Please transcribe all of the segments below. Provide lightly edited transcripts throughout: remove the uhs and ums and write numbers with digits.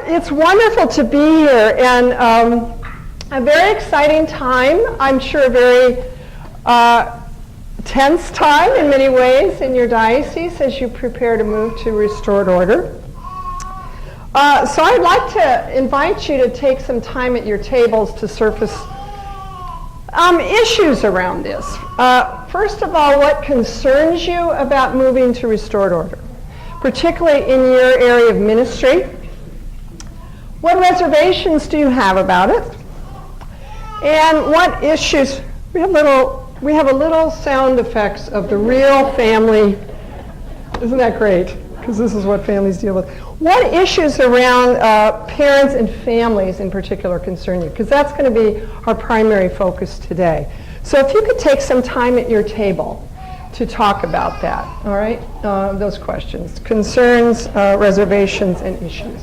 It's wonderful to be here, and a very exciting time. I'm sure a very tense time in many ways in your diocese as you prepare to move to restored order. So I'd like to invite you to take some time at your tables to surface issues around this. First of all, what concerns you about moving to restored order, particularly in your area of ministry? What reservations do you have about it? And what issues? We have a little sound effects of the real family. Isn't that great? Because this is what families deal with. What issues around parents and families in particular concern you? Because that's going to be our primary focus today. So if you could take some time at your table to talk about that, all right? Those questions, concerns, reservations, and issues.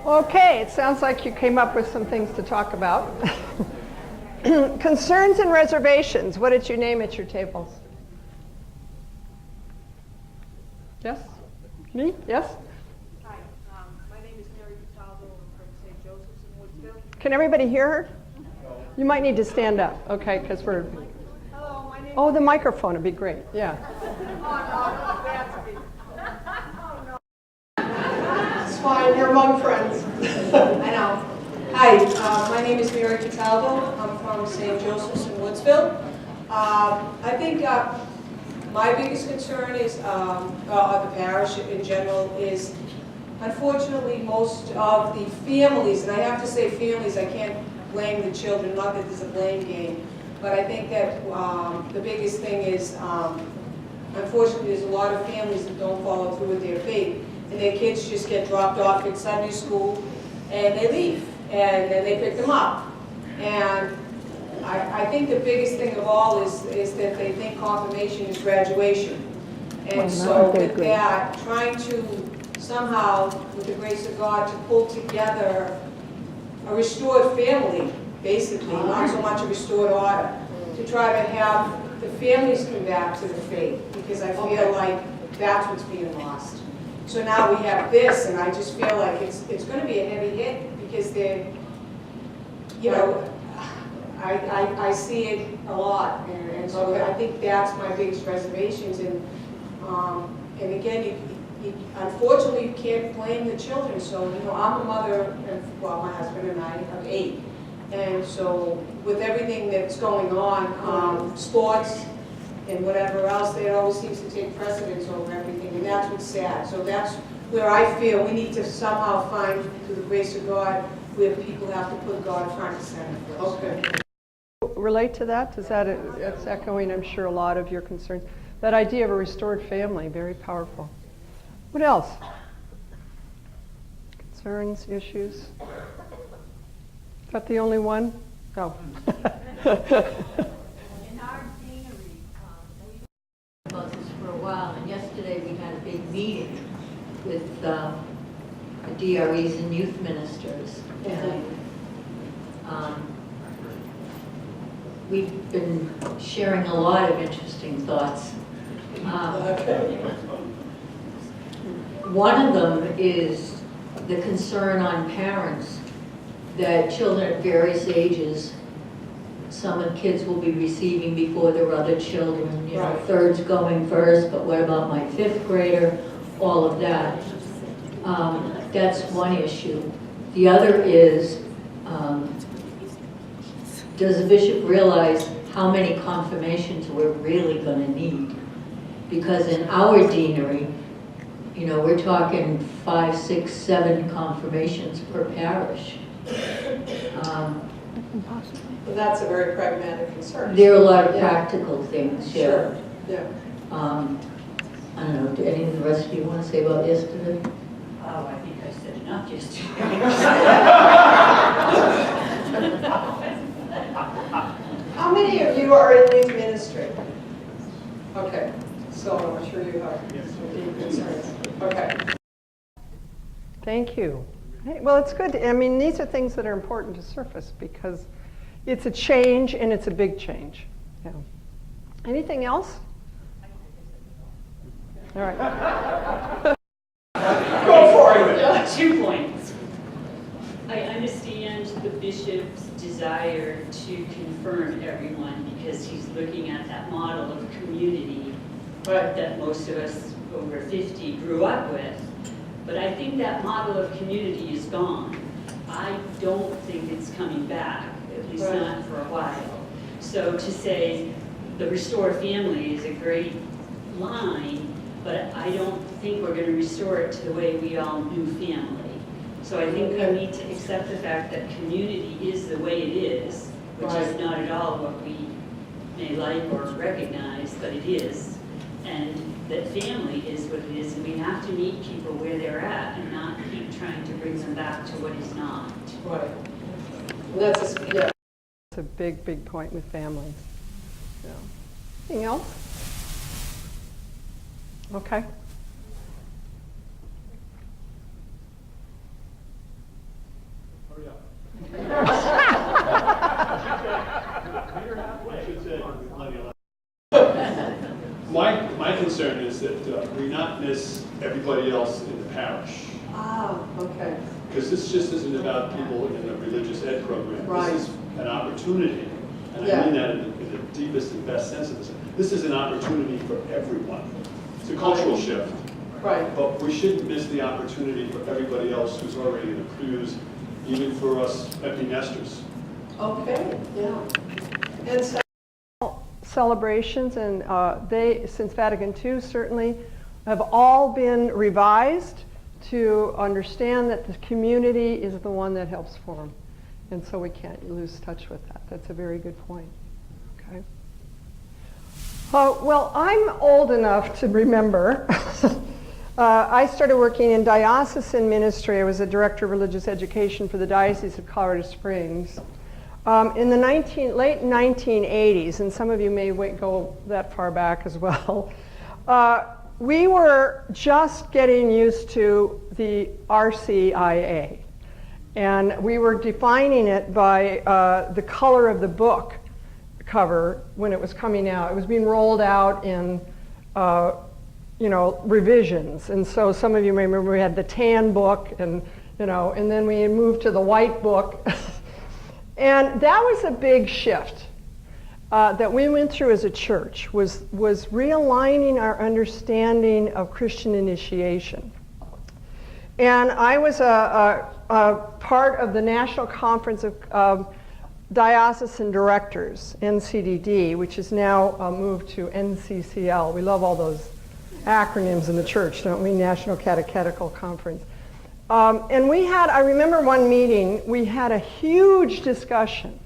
Okay, it sounds like you came up with some things to talk about. Concerns and reservations. What did you name at your tables? Yes? Me? Yes? Hi, my name is Mary Cataldo. I'm from St. Joseph's in Woodsville. Can everybody hear her? You might need to stand up, okay, because we're... Hello, my name Oh, the microphone would be great, yeah. It's fine, you're among friends. I know. Hi, my name is Mary Cataldo. I'm from St. Joseph's in Woodsville. I think my biggest concern is, of the parish in general, is unfortunately most of the families, and I have to say families, I can't blame the children, not that there's a blame game, but I think that the biggest thing is, unfortunately, there's a lot of families that don't follow through with their faith, and their kids just get dropped off at Sunday school, and they leave, and then they pick them up. And I think the biggest thing of all is that they think confirmation is graduation. And so with that, trying to somehow, with the grace of God, to pull together a restored family, basically, not so much a restored order, to try to have the families come back to the faith, because I feel like that's what's being lost. So now we have this, and I just feel like it's going to be a heavy hit, because they're, you know, I see it a lot, and so I think that's my biggest reservations. And again, unfortunately, you can't blame the children. So, you know, I'm a mother, and well, my husband and I have 8. And so with everything that's going on, sports and whatever else, it always seems to take precedence over everything. And that's what's sad. So that's where I feel we need to somehow find, through the grace of God, where people have to put God front and center first. Okay. Relate to that? Is that it's echoing, I'm sure, a lot of your concerns. That idea of a restored family, very powerful. What else? Concerns, issues? Is that the only one? No. In our deanery, we've been about this for a while, and yesterday we had a big meeting with the DREs and youth ministers. And we've been sharing a lot of interesting thoughts. One of them is the concern on parents that children at various ages, some of the kids will be receiving before their other children, you know, third's going first, but what about my 5th grader? All of that. That's one issue. The other is, does the bishop realize how many confirmations we're really going to need? Because in our deanery, you know, we're talking 5, 6, 7 confirmations per parish. But that's a very pragmatic concern. There are a lot of practical things, yeah. Sure. Yeah. I don't know, do any of the rest of you want to say about yesterday? Oh, I think I said enough yesterday. How many of you are in youth ministry? Okay, so I'm sure you have some deep concerns. Okay. Thank you. Hey, well, it's good. I mean, these are things that are important to surface because it's a change and it's a big change. Yeah. Anything else? All right. Go for it. 2 points. I understand the bishop's desire to confirm everyone because he's looking at that model of community that most of us over 50 grew up with. But I think that model of community is gone. I don't think it's coming back, at least not for a while. So to say the restore family is a great line, but I don't think we're going to restore it to the way we all knew family. So I think we need to accept the fact that community is the way it is, which is not at all what we may like or recognize, but it is. And that family is what it is, and we have to meet people where they're at and not keep trying to bring them back to what is not. Right. That's yeah. It's a big, big point with families. Yeah. Anything else? Okay. Hurry up. My concern is that we not miss everybody else in the parish. Ah, okay. Because this just isn't about people in a religious ed program. Right. This is an opportunity, and Yeah. I mean that in the deepest and best sense of this. This is an opportunity for everyone. It's a cultural shift. Right. But we shouldn't miss the opportunity for everybody else who's already in the pews, even for us empty nesters. Okay, yeah. And so Celebrations, and they, since Vatican II, certainly have all been revised to understand that the community is the one that helps form. And so we can't lose touch with that. That's a very good point. Okay. Well, I'm old enough to remember. I started working in diocesan ministry. I was a director of religious education for the Diocese of Colorado Springs. In the late 1980s, and some of you may go that far back as well, we were just getting used to the RCIA. And we were defining it by the color of the book cover when it was coming out. It was being rolled out in revisions. And so some of you may remember we had the tan book, and then we moved to the white book. And that was a big shift that we went through as a church, was realigning our understanding of Christian initiation. And I was a part of the National Conference of Diocesan Directors, NCDD, which is now moved to NCCL. We love all those acronyms in the church, don't we? National Catechetical Conference. And I remember one meeting, we had a huge discussion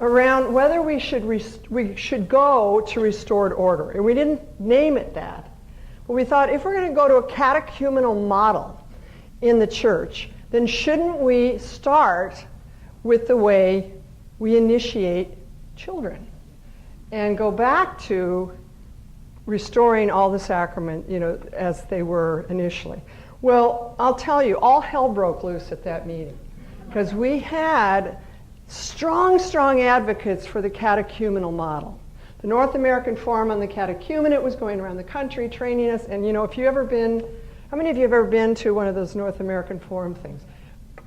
around whether we should go to restored order. And we didn't name it that. But we thought, if we're going to go to a catechumenal model in the church, then shouldn't we start with the way we initiate children and go back to restoring all the sacrament, as they were initially. Well, I'll tell you, all hell broke loose at that meeting because we had strong, strong advocates for the catechumenal model. The North American Forum on the Catechumenate was going around the country training us, and if you've ever been, how many of you have ever been to one of those North American Forum things?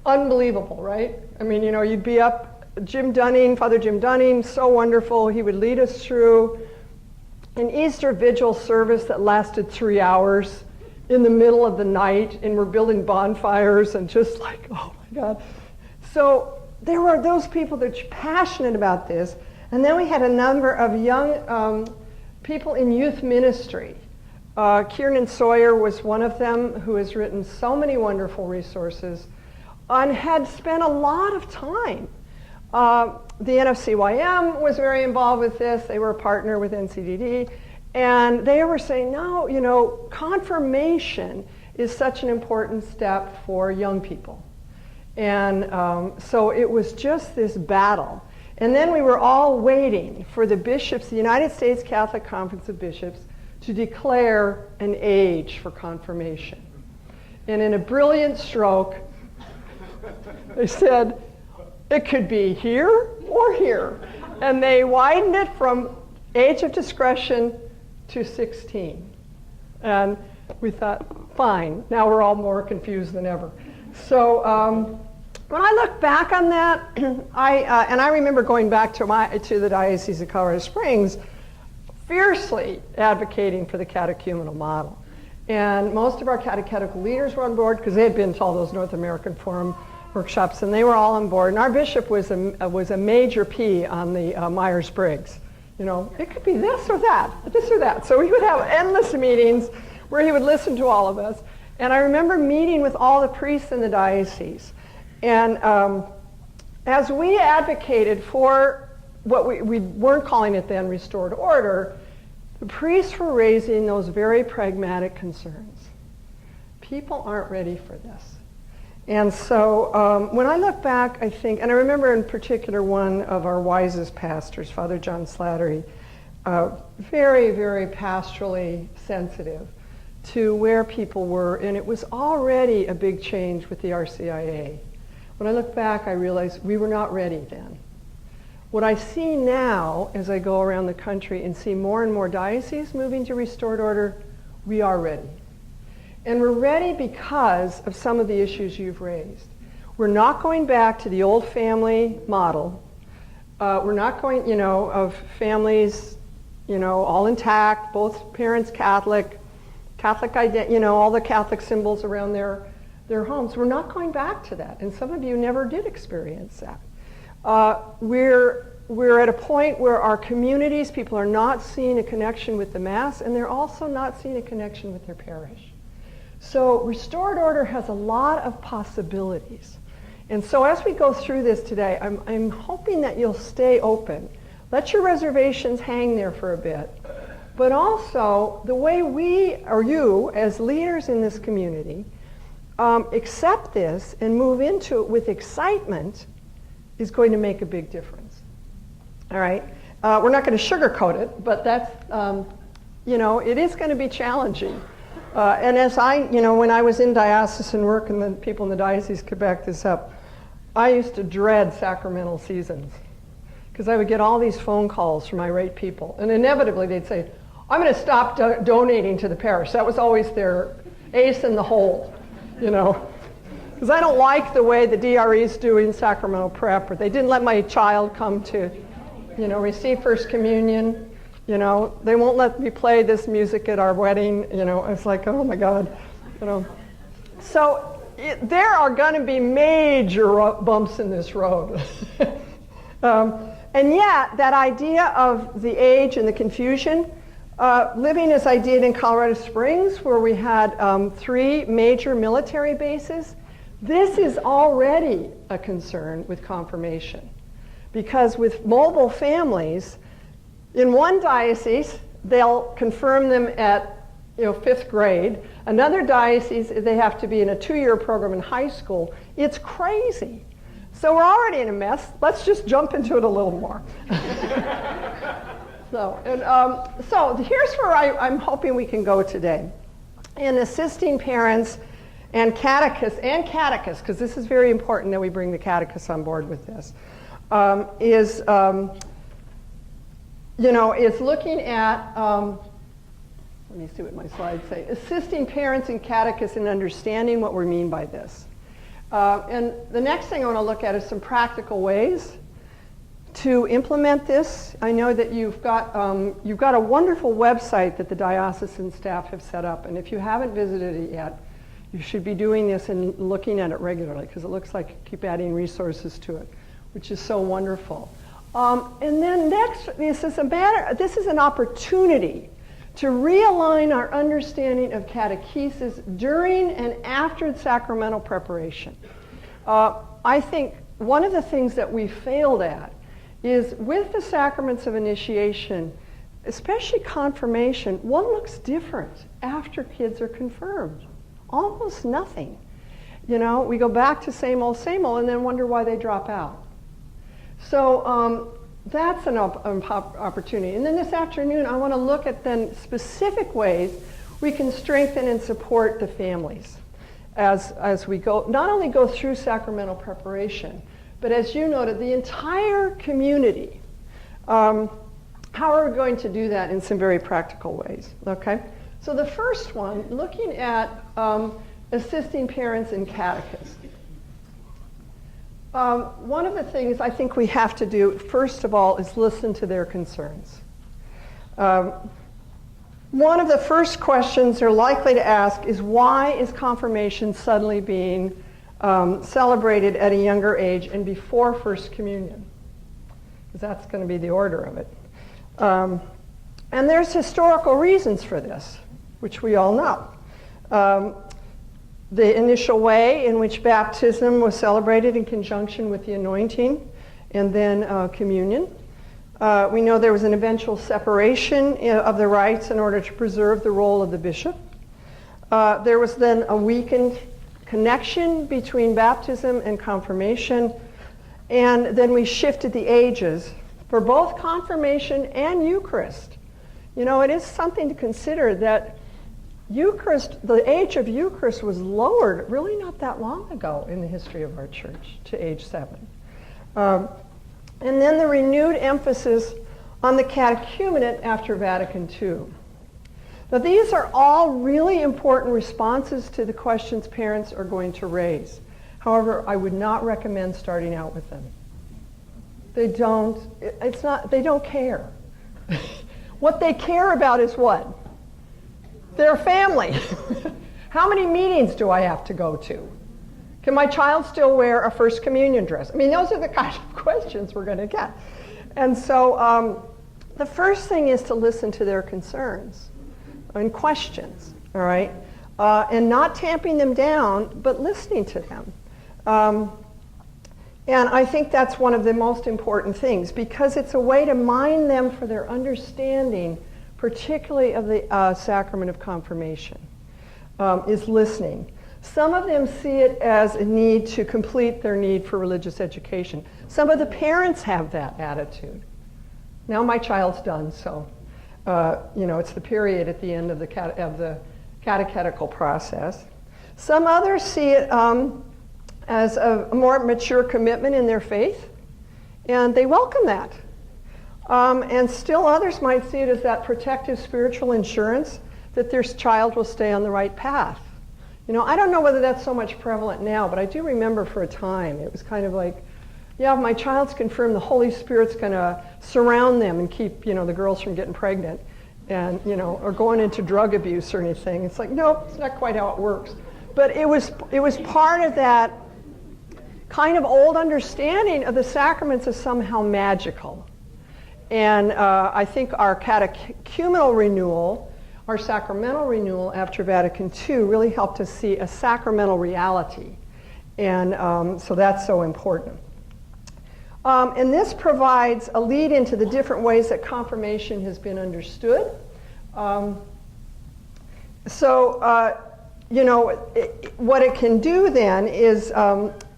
Unbelievable, right? I mean, you'd be up, Father Jim Dunning, so wonderful. He would lead us through an Easter Vigil service that lasted 3 hours in the middle of the night, and we're building bonfires and just like, oh my God. So there were those people that were passionate about this. And then we had a number of young people in youth ministry. Kiernan Sawyer was one of them, who has written so many wonderful resources and had spent a lot of time. The NFCYM was very involved with this. They were a partner with NCDD. And they were saying, no, you know, confirmation is such an important step for young people. And so it was just this battle. And then we were all waiting for the bishops, the United States Catholic Conference of Bishops, to declare an age for confirmation. And in a brilliant stroke, they said, it could be here or here. And they widened it from age of discretion to 16. And we thought, fine, now we're all more confused than ever. So when I look back on that, I remember going back to the Diocese of Colorado Springs, fiercely advocating for the catechumenal model. And most of our catechetical leaders were on board because they had been to all those North American Forum workshops, and they were all on board. And our bishop was a major P on the Myers-Briggs. You know, it could be this or that, this or that. So we would have endless meetings where he would listen to all of us. And I remember meeting with all the priests in the diocese. And as we advocated for what we weren't calling it then restored order, the priests were raising those very pragmatic concerns. People aren't ready for this. And so when I look back, I think, and I remember in particular one of our wisest pastors, Father John Slattery, very, very pastorally sensitive to where people were, and it was already a big change with the RCIA. When I look back, I realized we were not ready then. What I see now as I go around the country and see more and more dioceses moving to restored order, we are ready. And we're ready because of some of the issues you've raised. We're not going back to the old family model. We're not going, you know, of families, you know, all intact, both parents Catholic identity, you know, all the Catholic symbols around their homes. We're not going back to that. And some of you never did experience that. We're at a point where our communities, people are not seeing a connection with the Mass, and they're also not seeing a connection with their parish. So restored order has a lot of possibilities. And so as we go through this today, I'm hoping that you'll stay open. Let your reservations hang there for a bit. But also, the way we, or you, as leaders in this community, accept this and move into it with excitement is going to make a big difference. All right? We're not going to sugarcoat it, but that's, you know, it is going to be challenging. And as when I was in diocesan work, and the people in the diocese could back this up, I used to dread sacramental seasons because I would get all these phone calls from irate people. And inevitably they'd say, I'm going to stop donating to the parish. That was always their ace in the hole, you know. Because I don't like the way the DRE's doing sacramental prep, or they didn't let my child come to, you know, receive First Communion. You know, they won't let me play this music at our wedding. You know, it's like, oh my God, you know. So there are going to be major bumps in this road. And yet, that idea of the age and the confusion, living as I did in Colorado Springs, where we had 3 major military bases, this is already a concern with confirmation. Because with mobile families, in one diocese, they'll confirm them at 5th grade. Another diocese, they have to be in a 2-year program in high school. It's crazy. So we're already in a mess. Let's just jump into it a little more. So here's where I'm hoping we can go today. In assisting parents and catechists, because this is very important that we bring the catechists on board with this, is looking at, let me see what my slides say, assisting parents and catechists in understanding what we mean by this. And the next thing I want to look at is some practical ways to implement this. I know that you've got a wonderful website that the diocesan staff have set up, and if you haven't visited it yet, you should be doing this and looking at it regularly, because it looks like you keep adding resources to it, which is so wonderful. And then next, this is an opportunity to realign our understanding of catechesis during and after the sacramental preparation. I think one of the things that we failed at is with the Sacraments of Initiation, especially confirmation, what looks different after kids are confirmed? Almost nothing. You know, we go back to same old, and then wonder why they drop out. So that's an opportunity. And then this afternoon, I want to look at then specific ways we can strengthen and support the families as we go, not only go through sacramental preparation, but as you noted, the entire community. How are we going to do that in some very practical ways? Okay. So the first one, looking at assisting parents in catechism. One of the things I think we have to do, first of all, is listen to their concerns. One of the first questions they're likely to ask is, why is confirmation suddenly being celebrated at a younger age and before First Communion? Because that's going to be the order of it. And there's historical reasons for this, which we all know. The initial way in which baptism was celebrated in conjunction with the anointing and then communion. We know there was an eventual separation of the rites in order to preserve the role of the bishop. There was then a weakened connection between baptism and confirmation, and then we shifted the ages for both confirmation and Eucharist. You know, it is something to consider that Eucharist, the age of Eucharist was lowered really not that long ago in the history of our church to age 7. And then the renewed emphasis on the catechumenate after Vatican II. Now these are all really important responses to the questions parents are going to raise. However, I would not recommend starting out with them. They don't care. What they care about is what? Their family. How many meetings do I have to go to? Can my child still wear a First Communion dress? I mean, those are the kind of questions we're going to get. And so the first thing is to listen to their concerns and questions, all right? And not tamping them down, but listening to them. And I think that's one of the most important things, because it's a way to mine them for their understanding, particularly of the sacrament of confirmation, is listening. Some of them see it as a need to complete their need for religious education. Some of the parents have that attitude. Now my child's done, so it's the period at the end of the catechetical process. Some others see it as a more mature commitment in their faith, and they welcome that. And still others might see it as that protective spiritual insurance that their child will stay on the right path. You know, I don't know whether that's so much prevalent now, but I do remember for a time it was kind of like, yeah, if my child's confirmed, the Holy Spirit's going to surround them and keep, the girls from getting pregnant and, or going into drug abuse or anything. It's like, nope, it's not quite how it works. But it was part of that kind of old understanding of the sacraments as somehow magical. And I think our catechumenal renewal, our sacramental renewal after Vatican II really helped us see a sacramental reality. And so that's so important. And this provides a lead into the different ways that confirmation has been understood. What it can do then is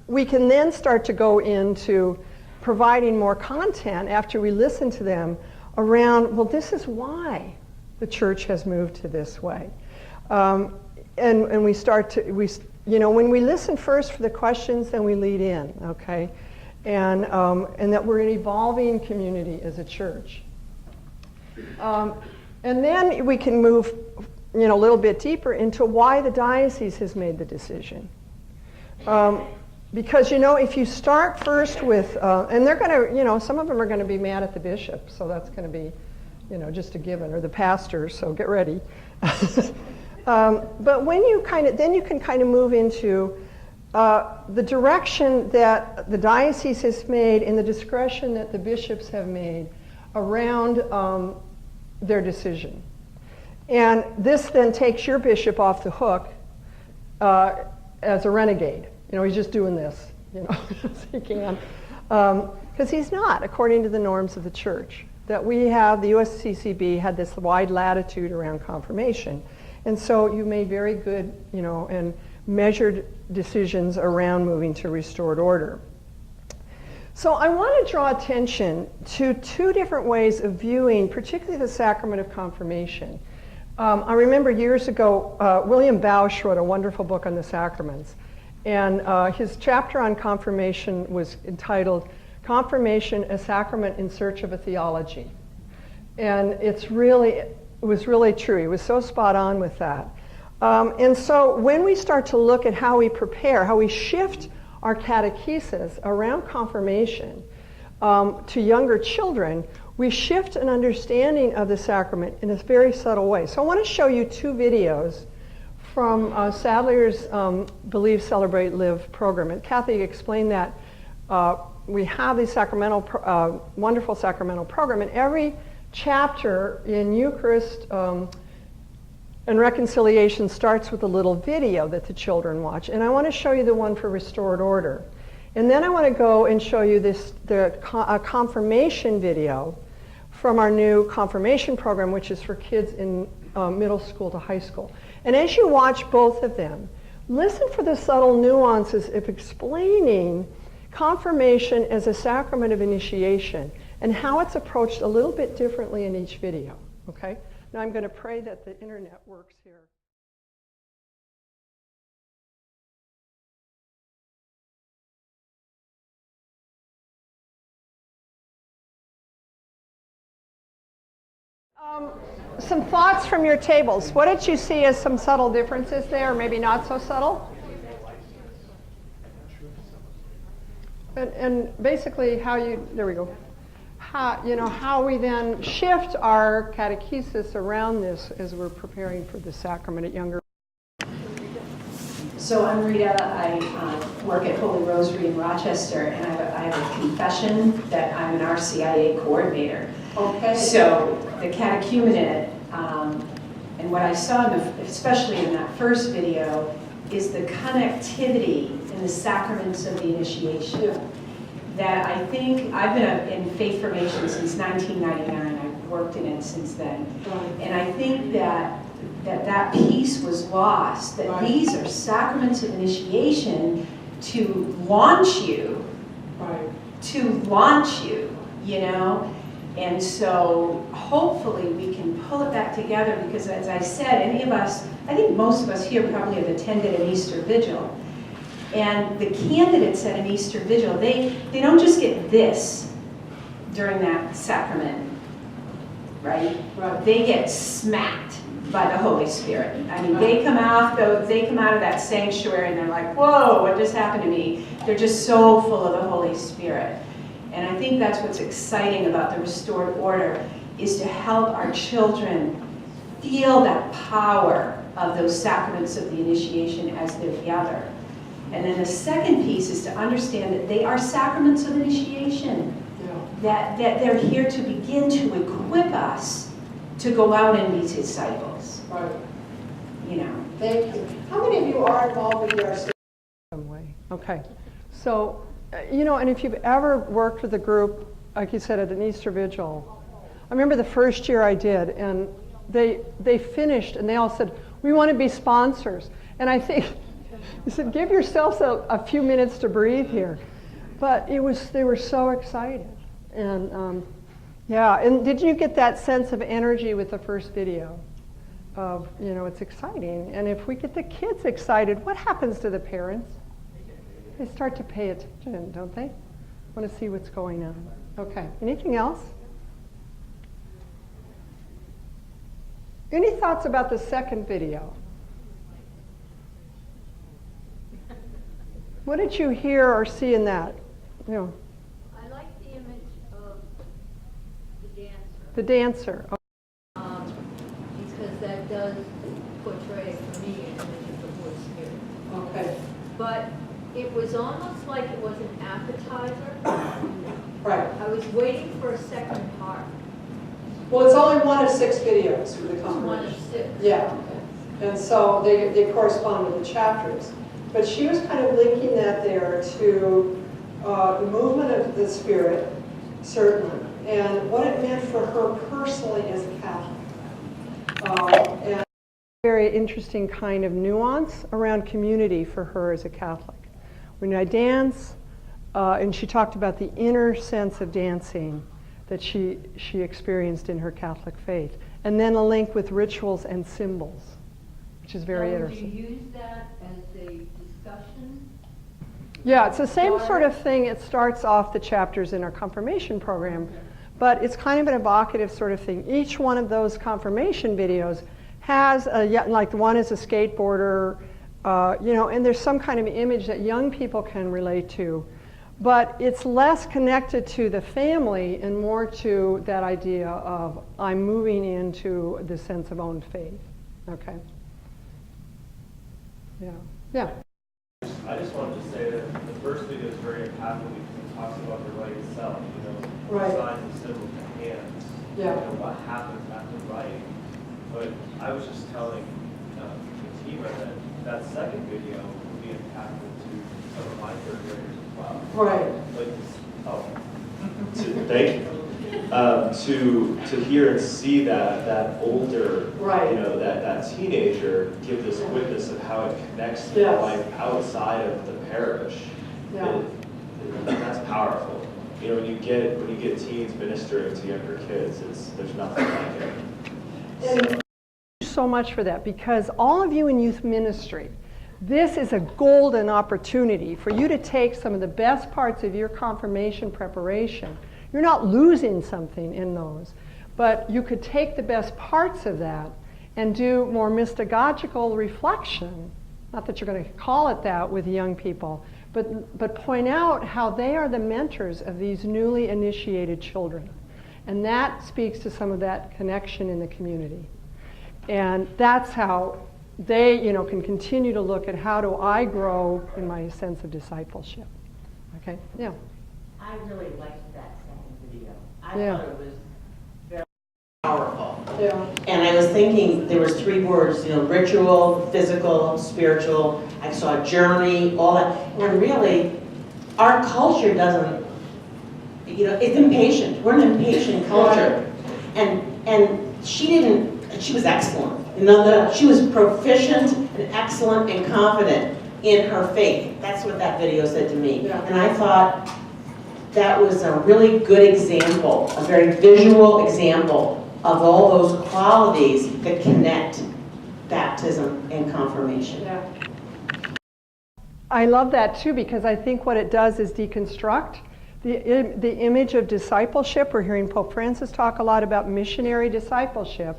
we can then start to go into providing more content after we listen to them around, well, this is why the church has moved to this way. And we start to, when we listen first for the questions, then we lead in, okay? And that we're an evolving community as a church. And then we can move, a little bit deeper into why the diocese has made the decision. Because, if you start first with, and they're going to, some of them are going to be mad at the bishop, so that's going to be, just a given, or the pastor, so get ready. But when you then you can kind of move into the direction that the diocese has made and the discretion that the bishops have made around their decision. And this then takes your bishop off the hook as a renegade. He's just doing this, as he can. Because he's not, according to the norms of the church. that we have, the USCCB had this wide latitude around confirmation. And so you made very good, and measured decisions around moving to restored order. So I want to draw attention to two different ways of viewing, particularly the sacrament of confirmation. I remember years ago, William Bausch wrote a wonderful book on the sacraments. And his chapter on confirmation was entitled, Confirmation, a Sacrament in Search of a Theology. And it was really true. He was so spot on with that. And so when we start to look at how we prepare, how we shift our catechesis around confirmation to younger children, we shift an understanding of the sacrament in a very subtle way. So I want to show you two videos from Sadler's Believe, Celebrate, Live program. And Kathy explained that we have the wonderful sacramental program, and every chapter in Eucharist and reconciliation starts with a little video that the children watch. And I want to show you the one for restored order. And then I want to go and show you a confirmation video from our new confirmation program, which is for kids in middle school to high school. And as you watch both of them, listen for the subtle nuances of explaining confirmation as a sacrament of initiation and how it's approached a little bit differently in each video, okay? Now I'm going to pray that the internet works here. Some thoughts from your tables. What did you see as some subtle differences there, or maybe not so subtle? And basically there we go. How we then shift our catechesis around this as we're preparing for the sacrament at younger. So I'm Rita. I work at Holy Rosary in Rochester, and I have a confession that I'm an RCIA coordinator. Okay. So the catechumenate, and what I saw, especially in that first video, is the connectivity in the sacraments of the initiation. That I think, I've been in faith formation since 1999. I've worked in it since then. And I think that piece was lost, that these are sacraments of initiation to launch you, And so hopefully we can pull it back together, because as I said, any of us, I think most of us here probably have attended an Easter Vigil. And the candidates at an Easter Vigil, they don't just get this during that sacrament, right? They get smacked by the Holy Spirit. I mean, they come out of that sanctuary and they're like, whoa, what just happened to me? They're just so full of the Holy Spirit. And I think that's what's exciting about the restored order, is to help our children feel that power of those sacraments of the initiation as they're together. And then the second piece is to understand that they are sacraments of initiation, that they're here to begin to equip us to go out and be disciples. Right. Thank you. How many of you are involved with ERC? Some way. Okay. So, and if you've ever worked with a group, like you said, at an Easter Vigil, I remember the first year I did, and they finished, and they all said, we want to be sponsors. And I think, he said, give yourselves a few minutes to breathe here. But they were so excited. And and did you get that sense of energy with the first video? Of, it's exciting. And if we get the kids excited, what happens to the parents? They start to pay attention, don't they? Want to see what's going on. Okay, anything else? Any thoughts about the second video? What did you hear or see in that? I like the image of the dancer. The dancer. Because that does portray for me an image of the Holy Spirit. Okay. But it was almost like it was an appetizer. Right. I was waiting for a second part. Well, it's only one of 6 videos for the confirmation. One of 6. Yeah. And so they correspond with the chapters. But she was kind of linking that there to the movement of the Spirit, certainly, and what it meant for her personally as a Catholic. And very interesting kind of nuance around community for her as a Catholic. When I dance, and she talked about the inner sense of dancing that she experienced in her Catholic faith, and then a link with rituals and symbols, which is very interesting. Do you use that as a discussion? Yeah, it's the same sort of thing. It starts off the chapters in our confirmation program, but it's kind of an evocative sort of thing. Each one of those confirmation videos has like one is a skateboarder, and there's some kind of image that young people can relate to, but it's less connected to the family and more to that idea of I'm moving into the sense of own faith. Okay. Yeah. Yeah. I just wanted to say that the first video is very impactful because it talks about the rite itself, Right. signs and symbols and hands, Yeah. what happens after rite. But I was just telling Fatima that second video will be impactful to some of my third graders as well. Right. Thank you. To hear and see that older, Right. that teenager give this witness of how it connects to Yes. life outside of the parish. Yeah. That's powerful. When you get teens ministering to younger kids, there's nothing like it. Thank you so much for that, because all of you in youth ministry, this is a golden opportunity for you to take some of the best parts of your confirmation preparation. You're not losing something in those, but you could take the best parts of that and do more mystagogical reflection. Not that you're going to call it that with young people, but point out how they are the mentors of these newly initiated children. And that speaks to some of that connection in the community. And that's how they, can continue to look at how do I grow in my sense of discipleship. Okay? Yeah. I really liked that second video. I Yeah. thought it was very powerful. Yeah. And I was thinking there was three words, ritual, physical, spiritual. I saw journey, all that. And really, our culture doesn't, it's impatient. We're an impatient culture. And she was excellent. She was proficient and excellent and confident in her faith. That's what that video said to me. Yeah. And I thought that was a really good example, a very visual example of all those qualities that connect baptism and confirmation. Yeah. I love that too, because I think what it does is deconstruct the image of discipleship. We're hearing Pope Francis talk a lot about missionary discipleship.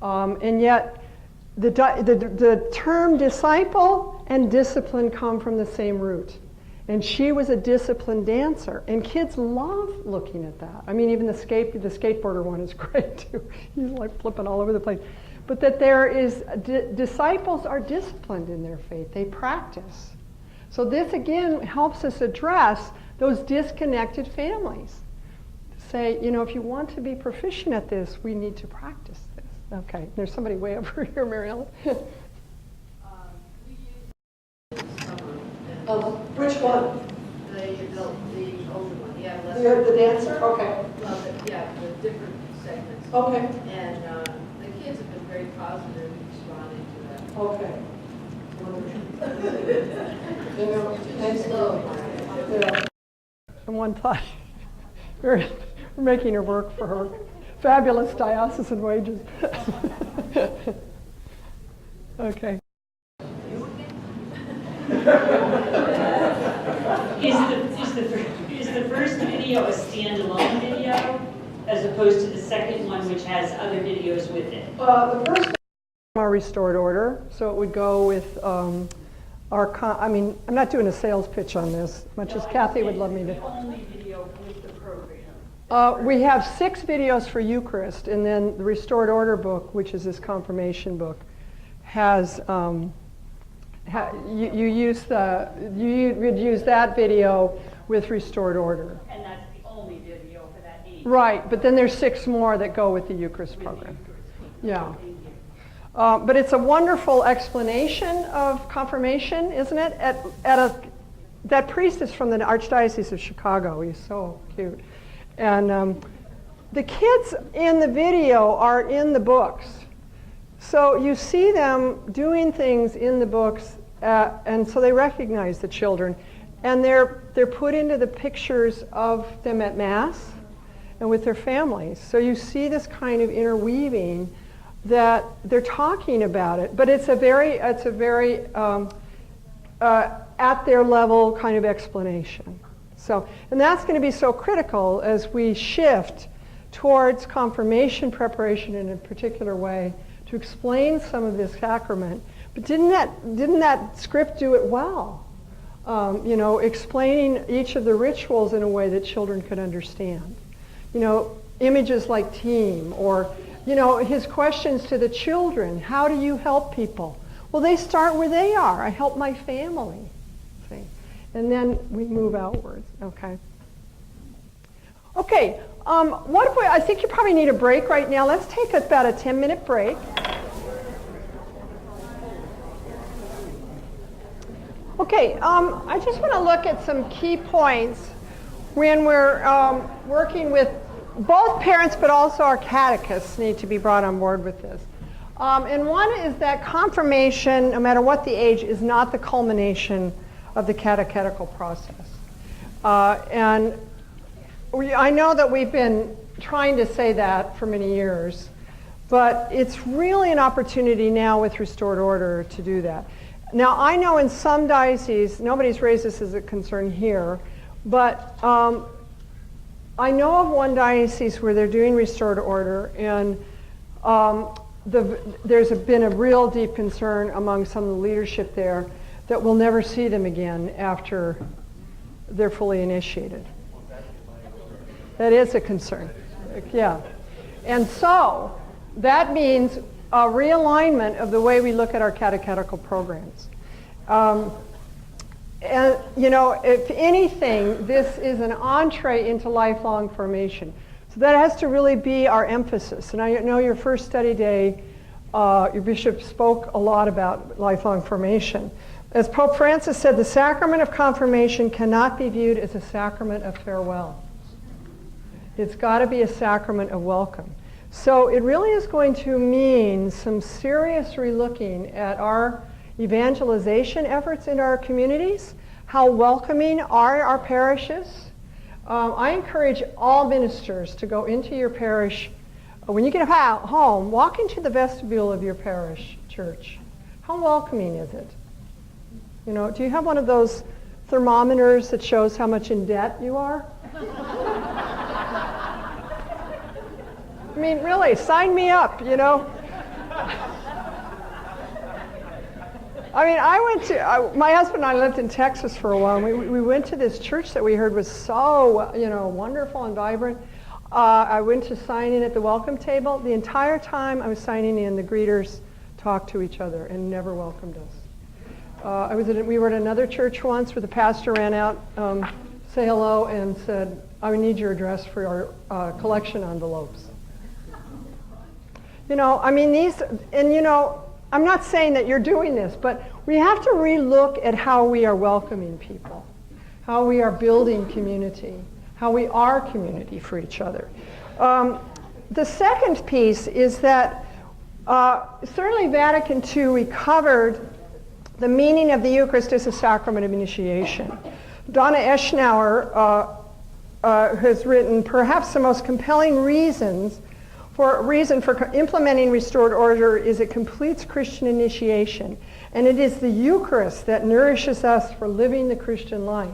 And yet the term disciple and discipline come from the same root. And she was a disciplined dancer, and kids love looking at that. I mean, even the skateboarder one is great too. He's like flipping all over the place. But that there is, disciples are disciplined in their faith. They practice. So this again helps us address those disconnected families. Say, if you want to be proficient at this, we need to practice this. Okay, there's somebody way over here, Mariella. Which one? The older one, yeah. The dancer? Okay. Well, the different segments. Okay. And the kids have been very positive responding to that. Okay. Too slow. Yeah. And one thought, we're making her work for her fabulous diocesan wages. Okay. Is the first video a standalone video as opposed to the second one, which has other videos with it? The first our restored order, so it would go with I'm not doing a sales pitch on this, much as Kathy would love me to. Only video with the program. We have 6 videos for Eucharist, and then the Restored Order book, which is this confirmation book, has you would use that video with Restored Order. And that's the only video for that age. Right, but then there's 6 more that go with the Eucharist program. Yeah. But it's a wonderful explanation of confirmation, isn't it? That priest is from the Archdiocese of Chicago. He's so cute. And The kids in the video are in the books. So you see them doing things in the books, and so they recognize the children. And they're put into the pictures of them at Mass and with their families. So you see this kind of interweaving that they're talking about it, but it's a very at their level kind of explanation. So, and that's going to be so critical as we shift towards confirmation preparation in a particular way to explain some of this sacrament. But didn't that script do it well? Explaining each of the rituals in a way that children could understand. Images like team, or, his questions to the children. How do you help people? Well, they start where they are. I help my family. See? And then we move outwards, okay? Okay, I think you probably need a break right now. Let's take about a 10-minute break. Okay, I just want to look at some key points when we're working with both parents, but also our catechists need to be brought on board with this. And one is that confirmation, no matter what the age, is not the culmination of the catechetical process. I know that we've been trying to say that for many years, but it's really an opportunity now with restored order to do that. Now, I know in some dioceses, nobody's raised this as a concern here, but I know of one diocese where they're doing restored order, and there's been a real deep concern among some of the leadership there that we'll never see them again after they're fully initiated. That is a concern, yeah. And so that means a realignment of the way we look at our catechetical programs. And, if anything, this is an entree into lifelong formation. So that has to really be our emphasis. And I know your first study day, your bishop spoke a lot about lifelong formation. As Pope Francis said, the sacrament of confirmation cannot be viewed as a sacrament of farewell. It's got to be a sacrament of welcome. So it really is going to mean some serious relooking at our evangelization efforts in our communities. How welcoming are our parishes? I encourage all ministers to go into your parish. When you get home, walk into the vestibule of your parish church. How welcoming is it? Do you have one of those thermometers that shows how much in debt you are? I mean, really, sign me up, I mean, my husband and I lived in Texas for a while, and we went to this church that we heard was so, wonderful and vibrant. I went to sign in at the welcome table. The entire time I was signing in, the greeters talked to each other and never welcomed us. We were at another church once where the pastor ran out, say hello, and said, I need your address for our collection envelopes. I'm not saying that you're doing this, but we have to relook at how we are welcoming people, how we are building community, how we are community for each other. The second piece is that certainly Vatican II recovered the meaning of the Eucharist as a sacrament of initiation. Donna Eschnauer has written perhaps the most compelling reason for implementing restored order is it completes Christian initiation, and it is the Eucharist that nourishes us for living the Christian life.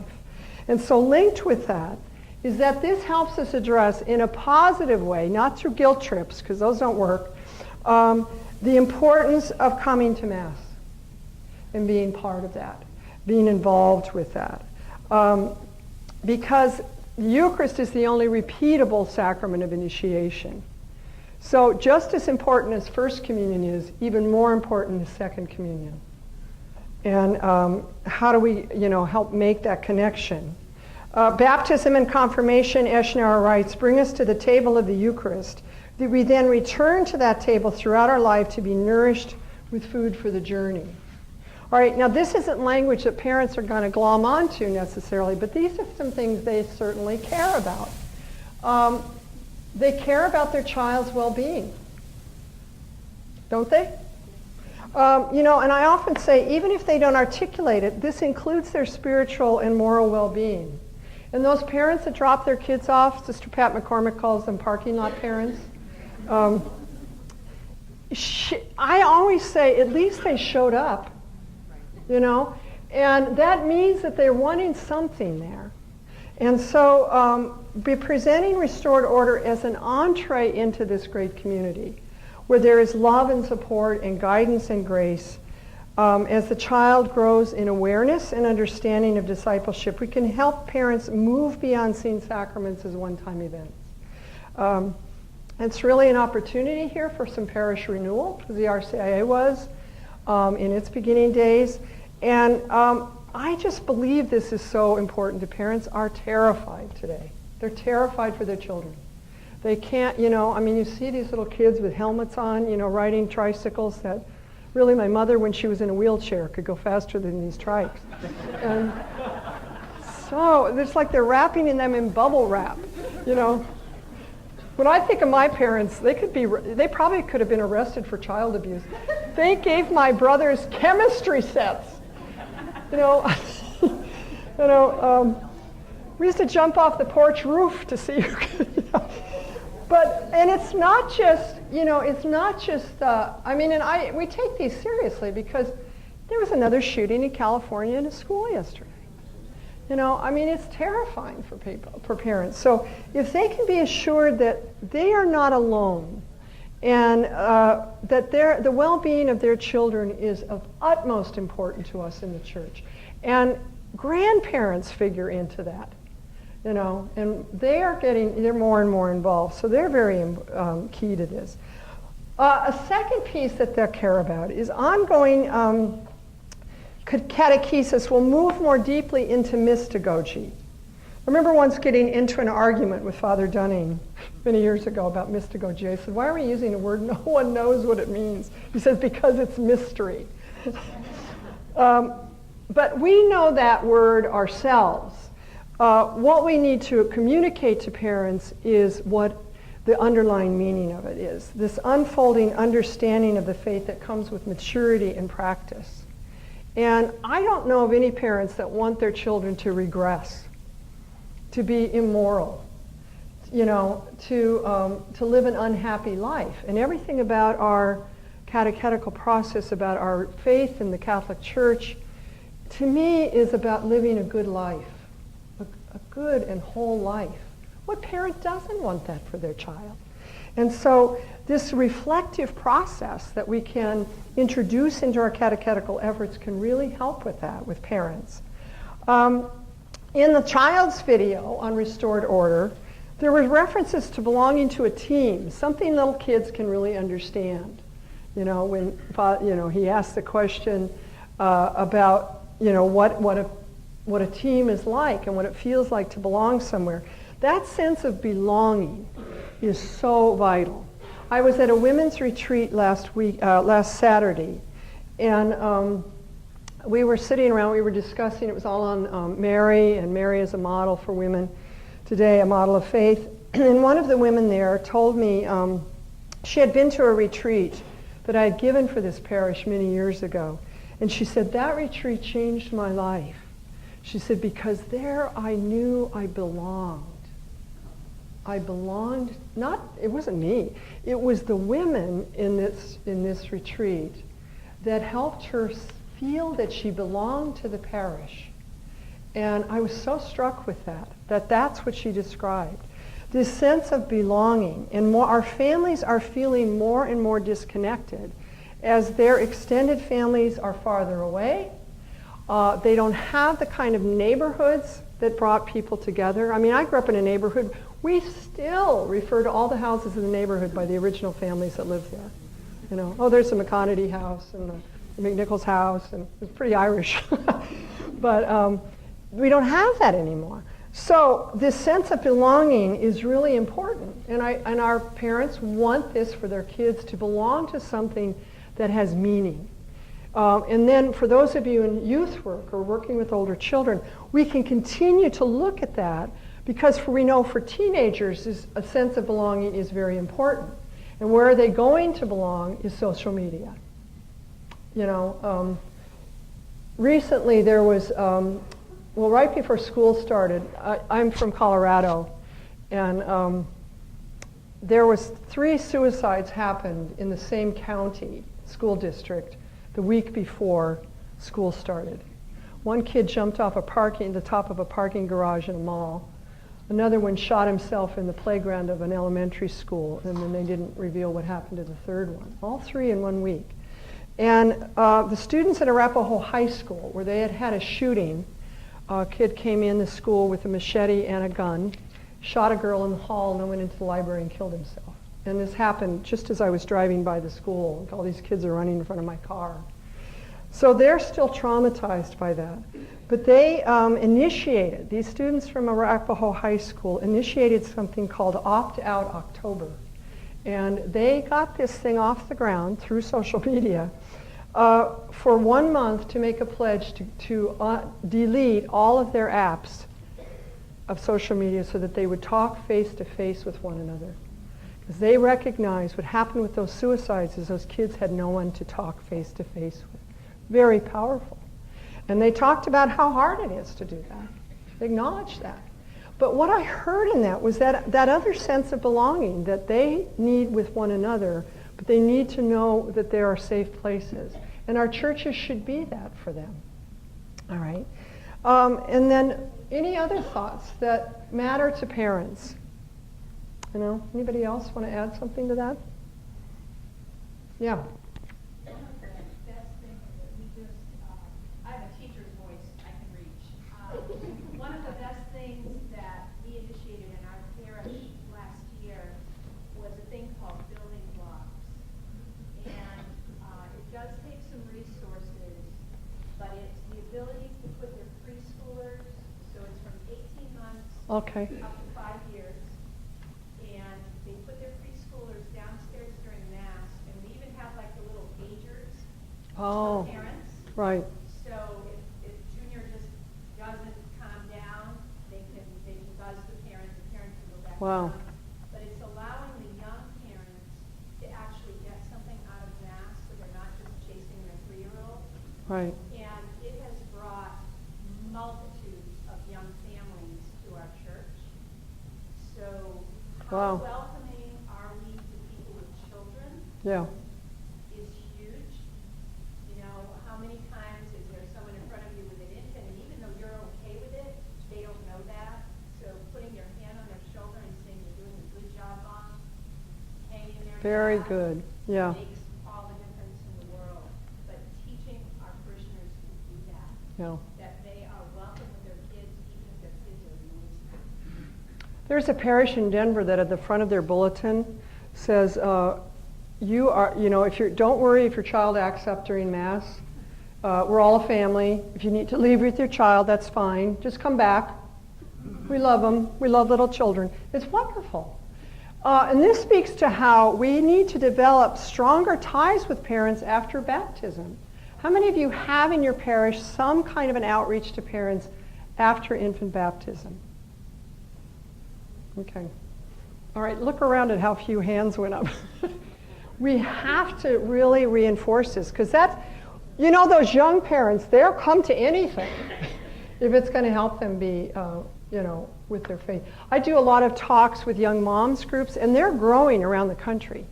And so linked with that is that this helps us address in a positive way, not through guilt trips, because those don't work, the importance of coming to Mass and being part of that, being involved with that. Because the Eucharist is the only repeatable sacrament of initiation. So just as important as First Communion is, even more important is Second Communion. And how do we, help make that connection? Baptism and confirmation, Eschnauer writes, bring us to the table of the Eucharist. We then return to that table throughout our life to be nourished with food for the journey. All right, now this isn't language that parents are going to glom onto necessarily, but these are some things they certainly care about. they care about their child's well-being, don't they? You know, and I often say, even if they don't articulate it, this includes their spiritual and moral well-being. And those parents that drop their kids off, Sister Pat McCormick calls them parking lot parents. I always say, at least they showed up, you know, and that means that they're wanting something there. And so be presenting restored order as an entree into this great community, where there is love and support and guidance and grace. As the child grows in awareness and understanding of discipleship, we can help parents move beyond seeing sacraments as one-time events. It's really an opportunity here for some parish renewal, as the RCIA was in its beginning days. And I just believe this is so important. The parents are terrified today. They're terrified for their children. They can't, you know, I mean, you see these little kids with helmets on, you know, riding tricycles that really my mother, when she was in a wheelchair, could go faster than these trikes. And so it's like they're wrapping in them in bubble wrap, you know. When I think of my parents, they probably could have been arrested for child abuse. They gave my brothers chemistry sets. You know, we used to jump off the porch roof to see who could, you know. And it's not just, you know, it's not just, I mean, and we take these seriously because there was another shooting in California in a school yesterday. You know, I mean, it's terrifying for people, for parents. So if they can be assured that they are not alone and that the well-being of their children is of utmost importance to us in the church. And grandparents figure into that. You know, and they're more and more involved, so they're very key to this. A second piece that they'll care about is ongoing catechesis will move more deeply into mystagogy. I remember once getting into an argument with Father Dunning many years ago about mystagogy. I said, why are we using a word no one knows what it means? He says, because it's mystery. But we know that word ourselves. What we need to communicate to parents is what the underlying meaning of it is. This unfolding understanding of the faith that comes with maturity and practice. And I don't know of any parents that want their children to regress, to be immoral, you know, to live an unhappy life. And everything about our catechetical process, about our faith in the Catholic Church, to me is about living a good life. A good and whole life. What parent doesn't want that for their child? And so this reflective process that we can introduce into our catechetical efforts can really help with that, with parents. In the child's video on restored order, there were references to belonging to a team, something little kids can really understand. You know, when he asked the question about, you know, what a team is like and what it feels like to belong somewhere. That sense of belonging is so vital. I was at a women's retreat last Saturday, and we were sitting around, we were discussing, it was all on Mary, and Mary as a model for women today, a model of faith. And one of the women there told me she had been to a retreat that I had given for this parish many years ago. And she said, that retreat changed my life. She said, because there I knew I belonged. I belonged, it wasn't me, it was the women in this retreat that helped her feel that she belonged to the parish. And I was so struck with that's what she described. This sense of belonging. And our families are feeling more and more disconnected as their extended families are farther away. They don't have the kind of neighborhoods that brought people together. I mean, I grew up in a neighborhood. We still refer to all the houses in the neighborhood by the original families that lived there. You know, oh, there's the McConaughey house and the McNichols house, and it's pretty Irish. But we don't have that anymore. So this sense of belonging is really important. And our parents want this for their kids, to belong to something that has meaning. And then for those of you in youth work or working with older children, we can continue to look at that Because we know for teenagers, a sense of belonging is very important. And where are they going to belong is social media. You know, recently there was, well, right before school started, I'm from Colorado, and there was 3 suicides happened in the same county school district the week before school started. One kid jumped off the top of a parking garage in a mall. Another one shot himself in the playground of an elementary school, and then they didn't reveal what happened to the third one. All 3 in 1 week. And the students at Arapahoe High School, where they had had a shooting, a kid came in the school with a machete and a gun, shot a girl in the hall, and then went into the library and killed himself. And this happened just as I was driving by the school. All these kids are running in front of my car. So they're still traumatized by that. But they initiated, these students from Arapahoe High School initiated something called Opt Out October. And they got this thing off the ground through social media for 1 month to make a pledge to delete all of their apps of social media so that they would talk face to face with one another. Because they recognized what happened with those suicides is those kids had no one to talk face to face with. Very powerful. And they talked about how hard it is to do that. They acknowledged that. But what I heard in that was that other sense of belonging that they need with one another, but they need to know that there are safe places. And our churches should be that for them. All right. And then any other thoughts that matter to parents? You know, anybody else want to add something to that? Yeah. One of the best things that we initiated in our parish last year was a thing called building blocks. And it does take some resources, but it's the ability to put your preschoolers, so it's from 18 months Okay. up to 5 years, and they put their preschoolers downstairs during Mass, and we even have like the little pagers Oh, for parents. right. So if Junior just doesn't calm down, they can buzz the parent can go back Wow. down. But it's allowing the young parents to actually get something out of Mass so they're not just chasing their 3-year-old. Right. And it has brought multitudes of young families to our church. So how Wow. welcoming are we to people with children Yeah. is huge. You know, how many times is there someone in front of you with an infant, and even though you're okay with it, they don't know that. So putting your hand on their shoulder and saying you're doing a good job, Mom, hang in there. Very Dad, good. Yeah. makes all the difference in the world. But teaching our parishioners to do that, Yeah. that they are welcome with their kids, even if their kids are noisy. There's a parish in Denver that at the front of their bulletin says, you are, you know, don't worry if your child acts up during Mass. We're all a family. If you need to leave with your child, that's fine. Just come back. We love them. We love little children. It's wonderful. And this speaks to how we need to develop stronger ties with parents after baptism. How many of you have in your parish some kind of an outreach to parents after infant baptism? Okay. All right, look around at how few hands went up. We have to really reinforce this, because that's, you know, those young parents, they'll come to anything if it's going to help them be, you know, with their faith. I do a lot of talks with young moms groups, and they're growing around the country.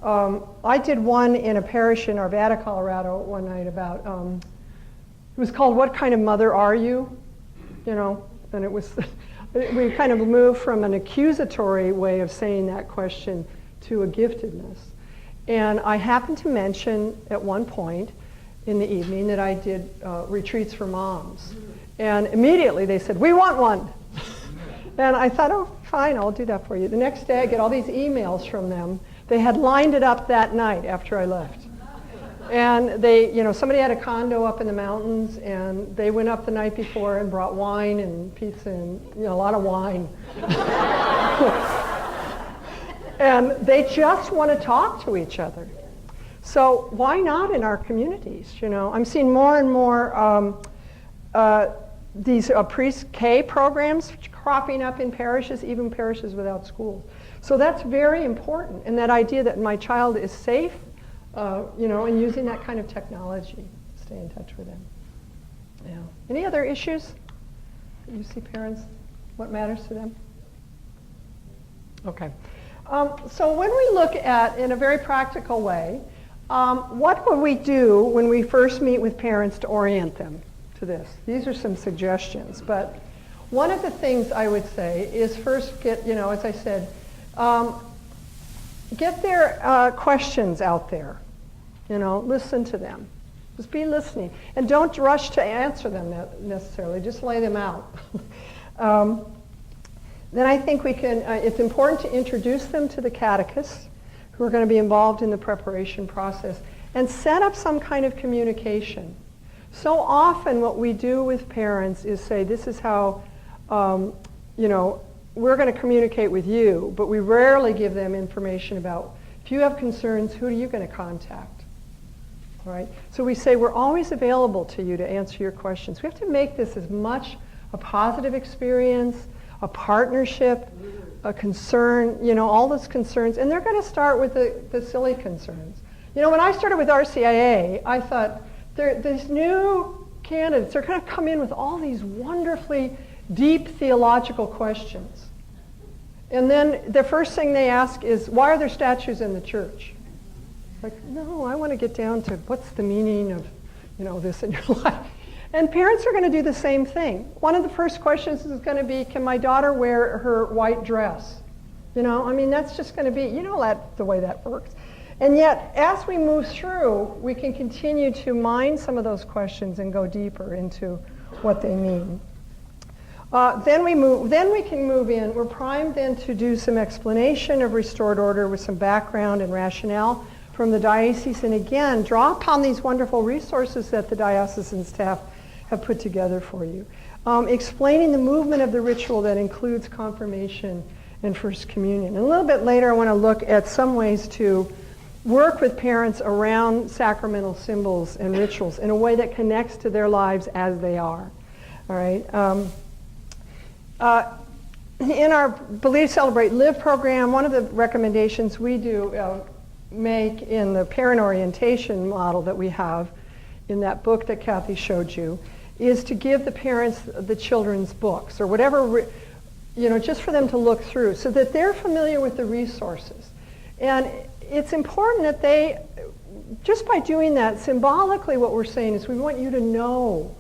I did one in a parish in Arvada, Colorado one night about, it was called What Kind of Mother Are You? You know, and it was, we kind of moved from an accusatory way of saying that question to a giftedness. And I happened to mention at one point in the evening that I did retreats for moms. And immediately they said, we want one. And I thought, oh, fine, I'll do that for you. The next day I get all these emails from them. They had lined it up that night after I left. And they, you know, somebody had a condo up in the mountains, and they went up the night before and brought wine and pizza and, you know, a lot of wine. And they just want to talk to each other. So why not in our communities? You know, I'm seeing more and more these pre-K programs cropping up in parishes, even parishes without schools. So that's very important, and that idea that my child is safe, and using that kind of technology, stay in touch with them. Yeah. Any other issues that you see parents, what matters to them? Okay. So when we look at, in a very practical way, what would we do when we first meet with parents to orient them to this? These are some suggestions, but one of the things I would say is first get, as I said, get their questions out there. Listen to them. Just be listening. And don't rush to answer them necessarily. Just lay them out. Then I think we can, it's important to introduce them to the catechists who are going to be involved in the preparation process and set up some kind of communication. So often what we do with parents is say, this is how, we're going to communicate with you, but we rarely give them information about, if you have concerns, who are you going to contact? All right? So we say, we're always available to you to answer your questions. We have to make this as much a positive experience, a partnership, a concern, all those concerns. And they're going to start with the silly concerns. When I started with RCIA, I thought, these new candidates are going to come in with all these wonderfully deep theological questions. And then the first thing they ask is, why are there statues in the church? Like, no, I want to get down to what's the meaning of, this in your life. And parents are going to do the same thing. One of the first questions is going to be, can my daughter wear her white dress? That's just going to be, the way that works. And yet, as we move through, we can continue to mine some of those questions and go deeper into what they mean. Then we can move in. We're primed then to do some explanation of restored order with some background and rationale from the diocese. And again, draw upon these wonderful resources that the diocesan staff have put together for you. Explaining the movement of the ritual that includes confirmation and First Communion. And a little bit later, I want to look at some ways to work with parents around sacramental symbols and rituals in a way that connects to their lives as they are. All right. In our Believe, Celebrate, Live program, one of the recommendations we do make in the parent orientation model that we have in that book that Kathy showed you is to give the parents the children's books or whatever, just for them to look through so that they're familiar with the resources. And it's important that they, just by doing that, symbolically what we're saying is we want you to know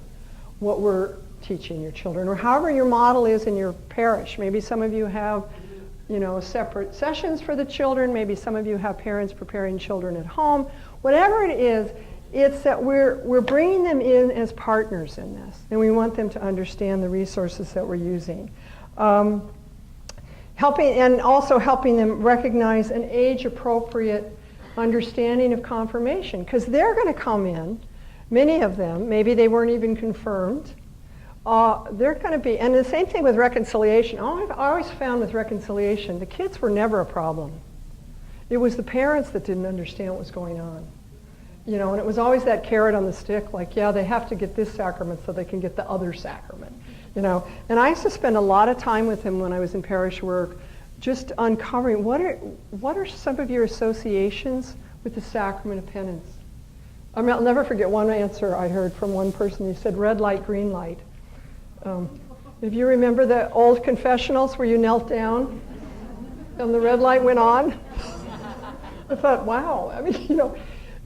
what we're teaching your children, or however your model is in your parish. Maybe some of you have, separate sessions for the children. Maybe some of you have parents preparing children at home. Whatever it is, it's that we're bringing them in as partners in this, and we want them to understand the resources that we're using. Helping them recognize an age-appropriate understanding of confirmation, because they're going to come in, many of them, maybe they weren't even confirmed, they're going to be, and the same thing with reconciliation. I always found with reconciliation, the kids were never a problem. It was the parents that didn't understand what was going on. And it was always that carrot on the stick, like, yeah, they have to get this sacrament so they can get the other sacrament. And I used to spend a lot of time with him when I was in parish work, just uncovering what are some of your associations with the sacrament of penance. I'll never forget one answer I heard from one person. He said, red light, green light. If you remember the old confessionals where you knelt down and the red light went on, I thought, wow.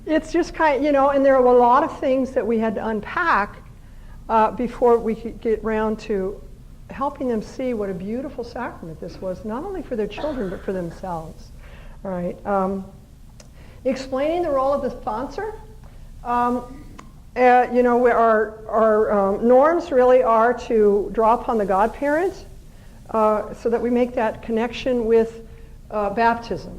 It's just and there were a lot of things that we had to unpack before we could get round to helping them see what a beautiful sacrament this was, not only for their children, but for themselves. All right. Explaining the role of the sponsor. Where our norms really are to draw upon the godparent so that we make that connection with baptism.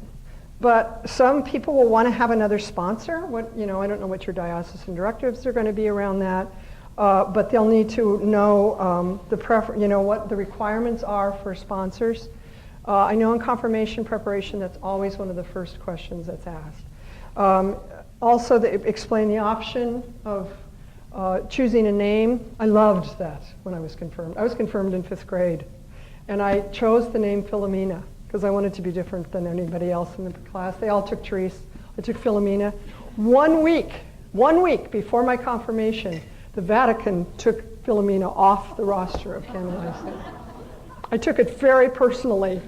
But some people will want to have another sponsor. I don't know what your diocesan directives are going to be around that. But they'll need to know what the requirements are for sponsors. I know in confirmation preparation, that's always one of the first questions that's asked. Also, explain the option of choosing a name. I loved that when I was confirmed. I was confirmed in 5th grade, and I chose the name Philomena because I wanted to be different than anybody else in the class. They all took Therese. I took Philomena. 1 week before my confirmation, the Vatican took Philomena off the roster of canonized saints. I took it very personally.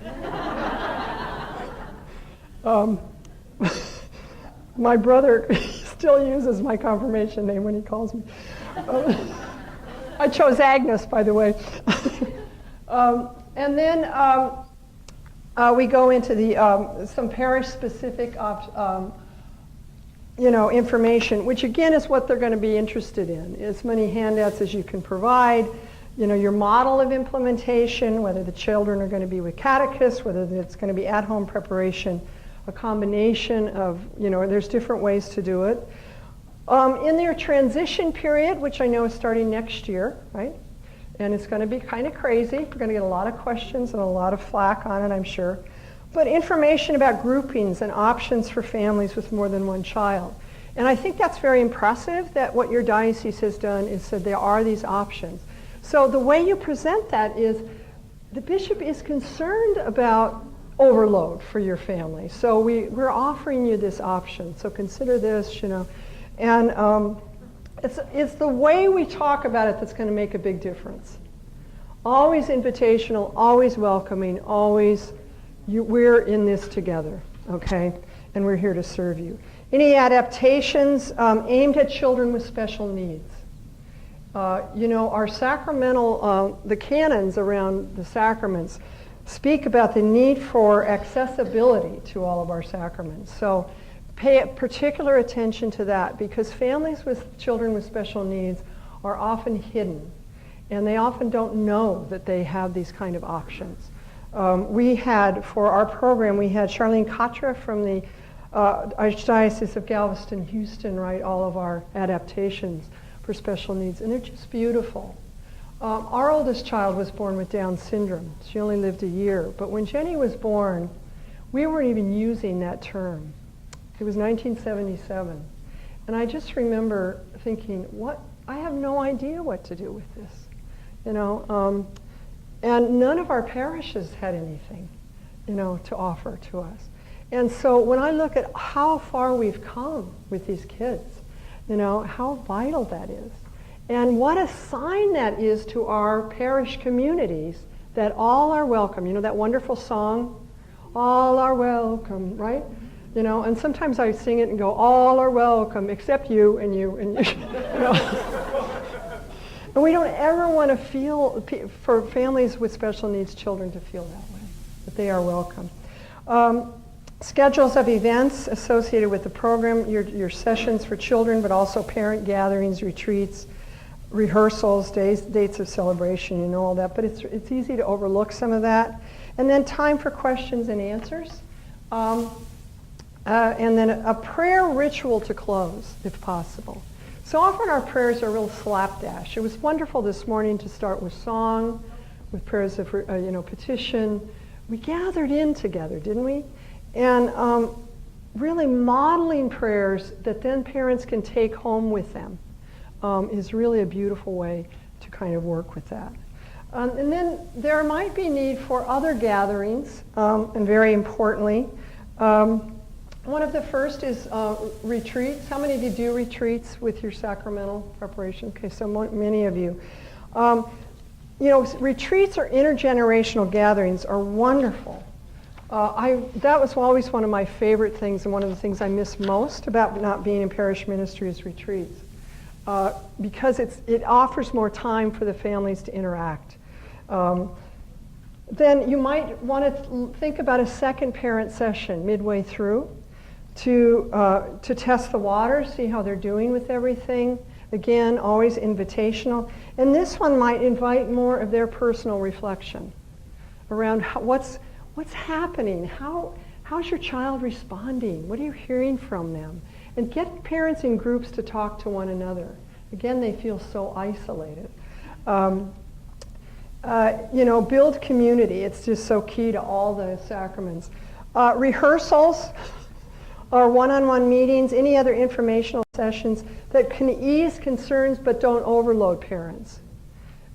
My brother still uses my confirmation name when he calls me. I chose Agnes, by the way. And then we go into the some parish-specific information, which again is what they're going to be interested in. As many handouts as you can provide, your model of implementation, whether the children are going to be with catechists, whether it's going to be at-home preparation, a combination of, there's different ways to do it. In their transition period, which I know is starting next year, right? And it's going to be kind of crazy. We're going to get a lot of questions and a lot of flack on it, I'm sure. But information about groupings and options for families with more than one child. And I think that's very impressive that what your diocese has done is said there are these options. So the way you present that is the bishop is concerned about overload for your family. So we're offering you this option. So consider this, And it's the way we talk about it that's going to make a big difference. Always invitational, always welcoming, always we're in this together, okay? And we're here to serve you. Any adaptations aimed at children with special needs? Our sacramental, the canons around the sacraments speak about the need for accessibility to all of our sacraments. So pay particular attention to that because families with children with special needs are often hidden and they often don't know that they have these kind of options. We had, for our program, we had Charlene Katra from the Archdiocese of Galveston, Houston, write all of our adaptations for special needs, and they're just beautiful. Our oldest child was born with Down syndrome. She only lived a year, but when Jenny was born, we weren't even using that term. It was 1977, and I just remember thinking, I have no idea what to do with this, and none of our parishes had anything, to offer to us. And so when I look at how far we've come with these kids, how vital that is. And what a sign that is to our parish communities that all are welcome. That wonderful song, all are welcome, right? And sometimes I sing it and go, all are welcome except you and you and you. And we don't ever want to feel, for families with special needs children to feel that way, that they are welcome. Schedules of events associated with the program, your sessions for children, but also parent gatherings, retreats, rehearsals, dates of celebration, all that. But it's easy to overlook some of that. And then time for questions and answers. And then a prayer ritual to close, if possible. So often our prayers are a real slapdash. It was wonderful this morning to start with song, with prayers of petition. We gathered in together, didn't we? And really modeling prayers that then parents can take home with them is really a beautiful way to kind of work with that. And then there might be need for other gatherings, and very importantly, one of the first is retreats. How many of you do retreats with your sacramental preparation? Okay, so many of you. Retreats or intergenerational gatherings are wonderful. That was always one of my favorite things, and one of the things I miss most about not being in parish ministry is retreats, because it offers more time for the families to interact. Then you might want to think about a second parent session midway through to test the waters, see how they're doing with everything. Again, always invitational. And this one might invite more of their personal reflection around what's happening? How's your child responding? What are you hearing from them? And get parents in groups to talk to one another. Again, they feel so isolated. Build community. It's just so key to all the sacraments. Rehearsals or one-on-one meetings, any other informational sessions that can ease concerns but don't overload parents.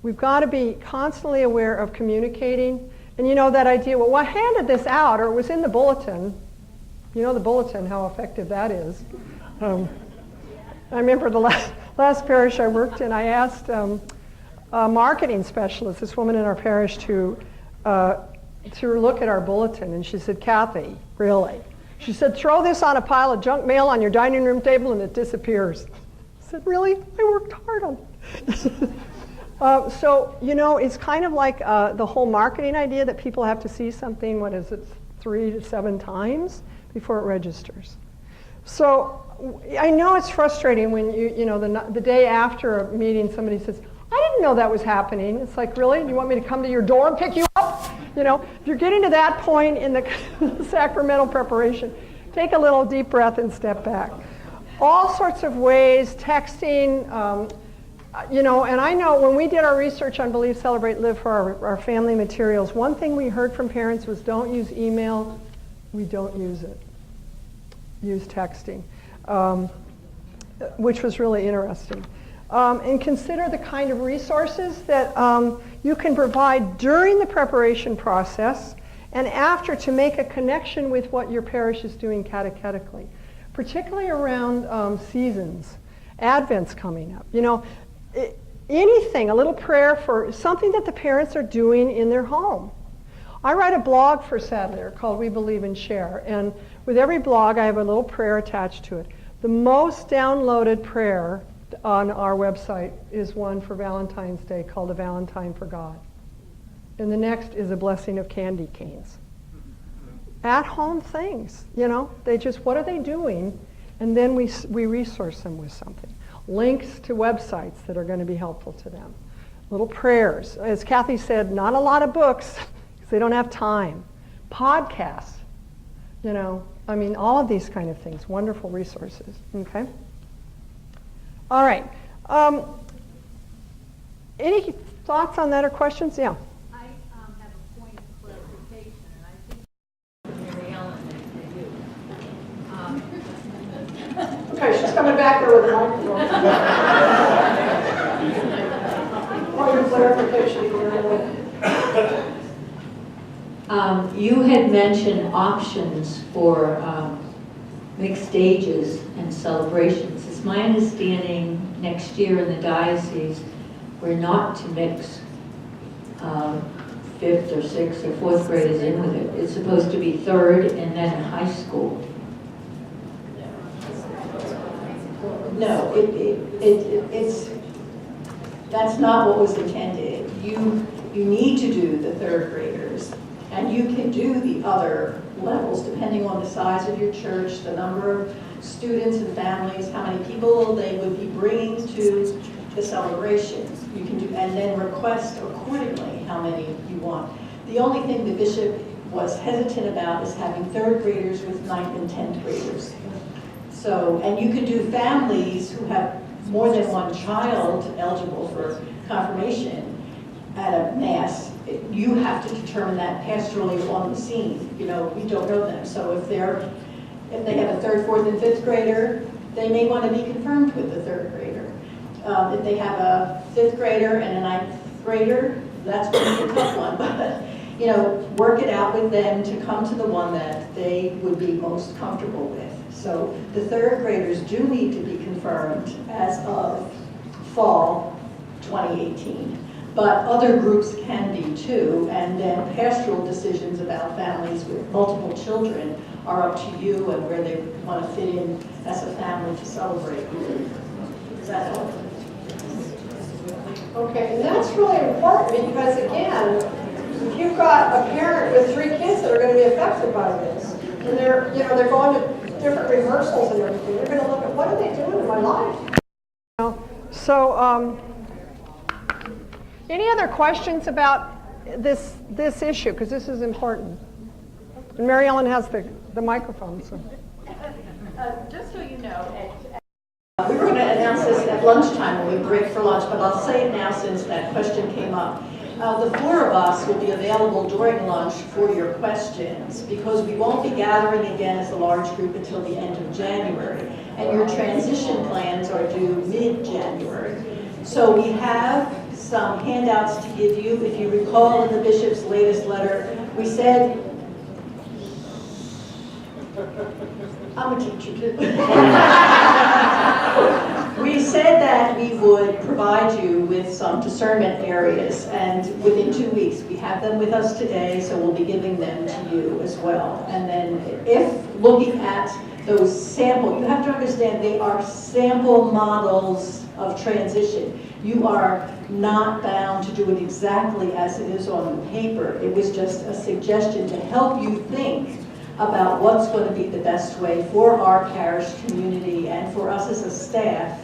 We've got to be constantly aware of communicating. And you know that idea, well, I handed this out, or it was in the bulletin. You know the bulletin, how effective that is. I remember the last parish I worked in, I asked a marketing specialist, this woman in our parish, to look at our bulletin. And she said, Kathy, really? She said, throw this on a pile of junk mail on your dining room table and it disappears. I said, really? I worked hard on it. So, you know, it's kind of like the whole marketing idea that people have to see something, 3 to 7 times before it registers. So I know it's frustrating when you know, the day after a meeting somebody says, I didn't know that was happening. It's like, really? Do you want me to come to your door and pick you up? You know, if you're getting to that point in the sacramental preparation, take a little deep breath and step back. All sorts of ways, texting, you know, and I know when we did our research on Believe, Celebrate, Live for our family materials, one thing we heard from parents was don't use email. We don't use it. Use texting, which was really interesting. And consider the kind of resources that you can provide during the preparation process and after to make a connection with what your parish is doing catechetically, particularly around seasons, Advent's coming up. You know, anything, a little prayer for something that the parents are doing in their home. I write a blog for Sadler called We Believe and Share, and with every blog I have a little prayer attached to it. The most downloaded prayer on our website is one for Valentine's Day called A Valentine for God. And the next is a blessing of candy canes. At-home things, you know, they just, what are they doing? And then we resource them with something. Links to websites that are going to be helpful to them. Little prayers. As Kathy said, not a lot of books because they don't have time. Podcasts, you know, I mean, all of these kind of things, wonderful resources, okay? All right. Any thoughts on that or questions? Yeah. I have a point of clarification, and I think Mary Ellen and you. Okay, she's coming back there with a microphone. Point of clarification. You had mentioned options for mixed stages and celebrations. It's my understanding next year in the diocese we're not to mix 5th or 6th or 4th graders in with it. It's supposed to be 3rd and then in high school. No, it's, that's not what was intended. You need to do the 3rd graders, and you can do the other levels depending on the size of your church, the number of students and families, how many people they would be bringing to the celebration. You can do, and then request accordingly how many you want. The only thing the bishop was hesitant about is having 3rd graders with 9th and 10th graders. So, and you could do families who have more than one child eligible for confirmation at a mass. You have to determine that pastorally on the scene. You know, we don't know them. So if they have a 3rd, 4th, and 5th grader, they may want to be confirmed with the 3rd grader. If they have a 5th grader and a 9th grader, that's going to be a tough one. But, you know, work it out with them to come to the one that they would be most comfortable with. So the 3rd graders do need to be confirmed as of fall 2018. But other groups can be too, and then pastoral decisions about families with multiple children are up to you and where they want to fit in as a family to celebrate. Does that help? Okay, and that's really important because, again, if you've got a parent with 3 kids that are going to be affected by this, and they're going to different rehearsals and everything, they're going to look at what are they doing in my life? So, any other questions about this issue? Because this is important. And Mary Ellen has the microphone. So. Just so you know, we were going to announce this at lunchtime when we break for lunch, but I'll say it now since that question came up. The four of us will be available during lunch for your questions because we won't be gathering again as a large group until the end of January. And your transition plans are due mid-January. So we have some handouts to give you. If you recall in the bishop's latest letter, we said, I'm a teacher too. We said that we would provide you with some discernment areas, and within 2 weeks, we have them with us today, so we'll be giving them to you as well. And then if looking at those sample, you have to understand they are sample models of transition. You are not bound to do it exactly as it is on the paper. It was just a suggestion to help you think about what's going to be the best way for our parish community and for us as a staff,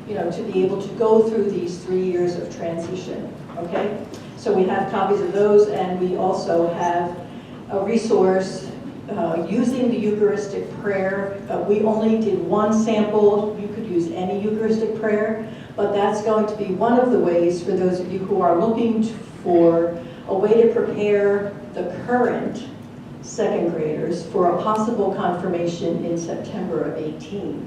you know, to be able to go through these 3 years of transition, okay? So we have copies of those, and we also have a resource using the Eucharistic prayer. We only did one sample. You could use any Eucharistic prayer, but that's going to be one of the ways for those of you who are looking for a way to prepare the current second graders for a possible confirmation in September of 18.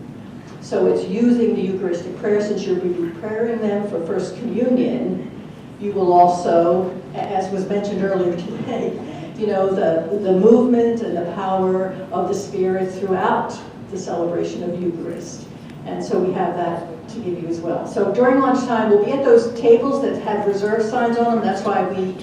So it's using the Eucharistic prayer. Since you'll be preparing them for First Communion, you will also, as was mentioned earlier today, you know, the movement and the power of the Spirit throughout the celebration of Eucharist. And so we have that to give you as well. So during lunchtime, we'll be at those tables that have reserve signs on them. That's why we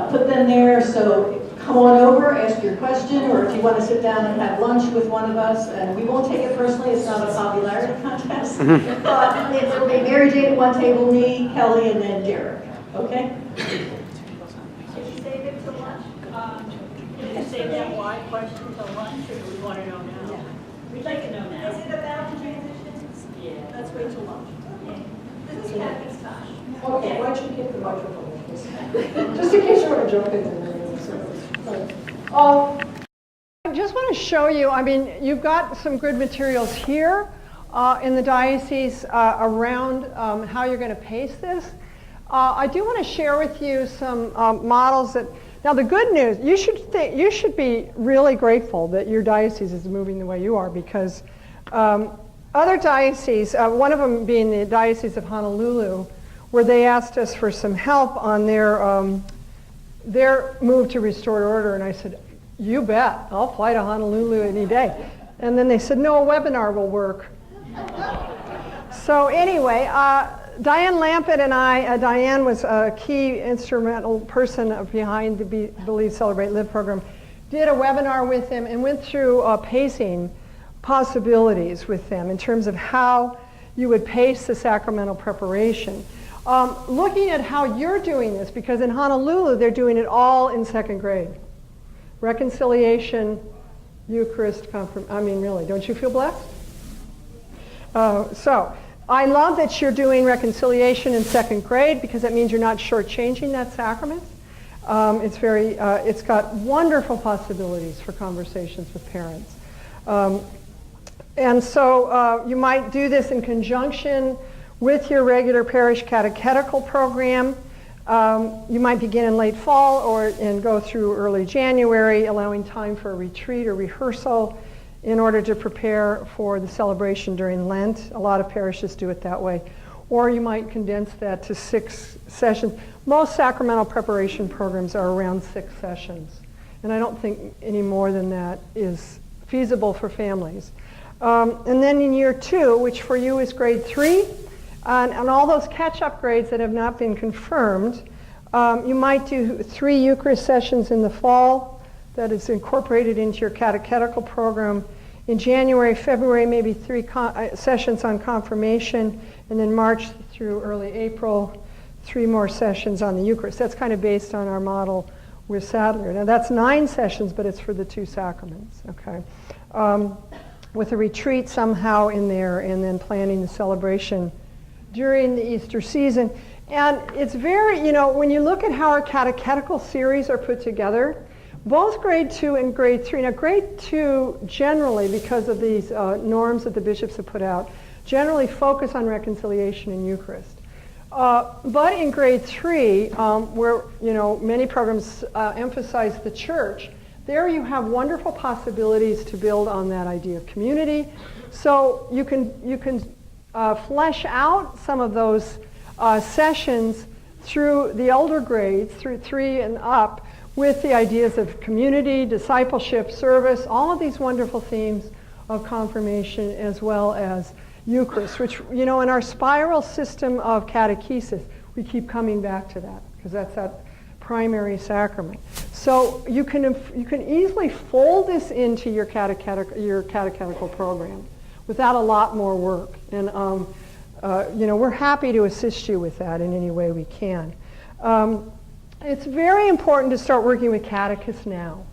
put them there. So come on over, ask your question, or if you want to sit down and have lunch with one of us, and we won't take it personally, it's not a popularity contest, but it will be Mary Jane at one table, me, Kelly, and then Derek, okay? Should we save it till lunch? Should we save that why question till lunch, or do we want to know now? We'd like to know now. Is it about the transitions? Yeah. Let's wait till lunch. This is Kathy's time. Okay, why don't you get the microphone, please? Just in case you want to jump in there. I just want to show you, I mean, you've got some good materials here in the diocese around how you're going to pace this. I do want to share with you some models that, now the good news, you should be really grateful that your diocese is moving the way you are, because other dioceses, one of them being the Diocese of Honolulu, where they asked us for some help on their move to restored order, and I said, you bet, I'll fly to Honolulu any day. And then they said, no, a webinar will work. So anyway, Diane Lampett and I, Diane was a key instrumental person behind the Believe, Celebrate, Live program, did a webinar with them and went through pacing possibilities with them in terms of how you would pace the sacramental preparation. Looking at how you're doing this, because in Honolulu they're doing it all in second grade. Reconciliation, Eucharist, I mean really, don't you feel blessed? So I love that you're doing reconciliation in second grade, because that means you're not shortchanging that sacrament. It's got wonderful possibilities for conversations with parents. And so you might do this in conjunction with your regular parish catechetical program. You might begin in late fall and go through early January, allowing time for a retreat or rehearsal in order to prepare for the celebration during Lent. A lot of parishes do it that way. Or you might condense that to 6 sessions. Most sacramental preparation programs are around 6 sessions. And I don't think any more than that is feasible for families. And then in year 2, which for you is grade 3, and all those catch-up grades that have not been confirmed, you might do 3 Eucharist sessions in the fall that is incorporated into your catechetical program. In January, February, maybe 3 sessions on confirmation, and then March through early April, 3 more sessions on the Eucharist. That's kind of based on our model with Sadler. Now that's 9 sessions, but it's for the 2 sacraments, okay? With a retreat somehow in there, and then planning the celebration during the Easter season. And it's very, when you look at how our catechetical series are put together, both grade 2 and grade 3. Now grade 2 generally, because of these norms that the bishops have put out, generally focus on reconciliation and Eucharist. But in grade 3, where many programs emphasize the church, there you have wonderful possibilities to build on that idea of community. So you can flesh out some of those sessions through the elder grades, through 3 and up, with the ideas of community, discipleship, service, all of these wonderful themes of confirmation, as well as Eucharist, which, in our spiral system of catechesis, we keep coming back to that, because that's that primary sacrament. So you can easily fold this into your catechetical program without a lot more work. And we're happy to assist you with that in any way we can. It's very important to start working with catechists now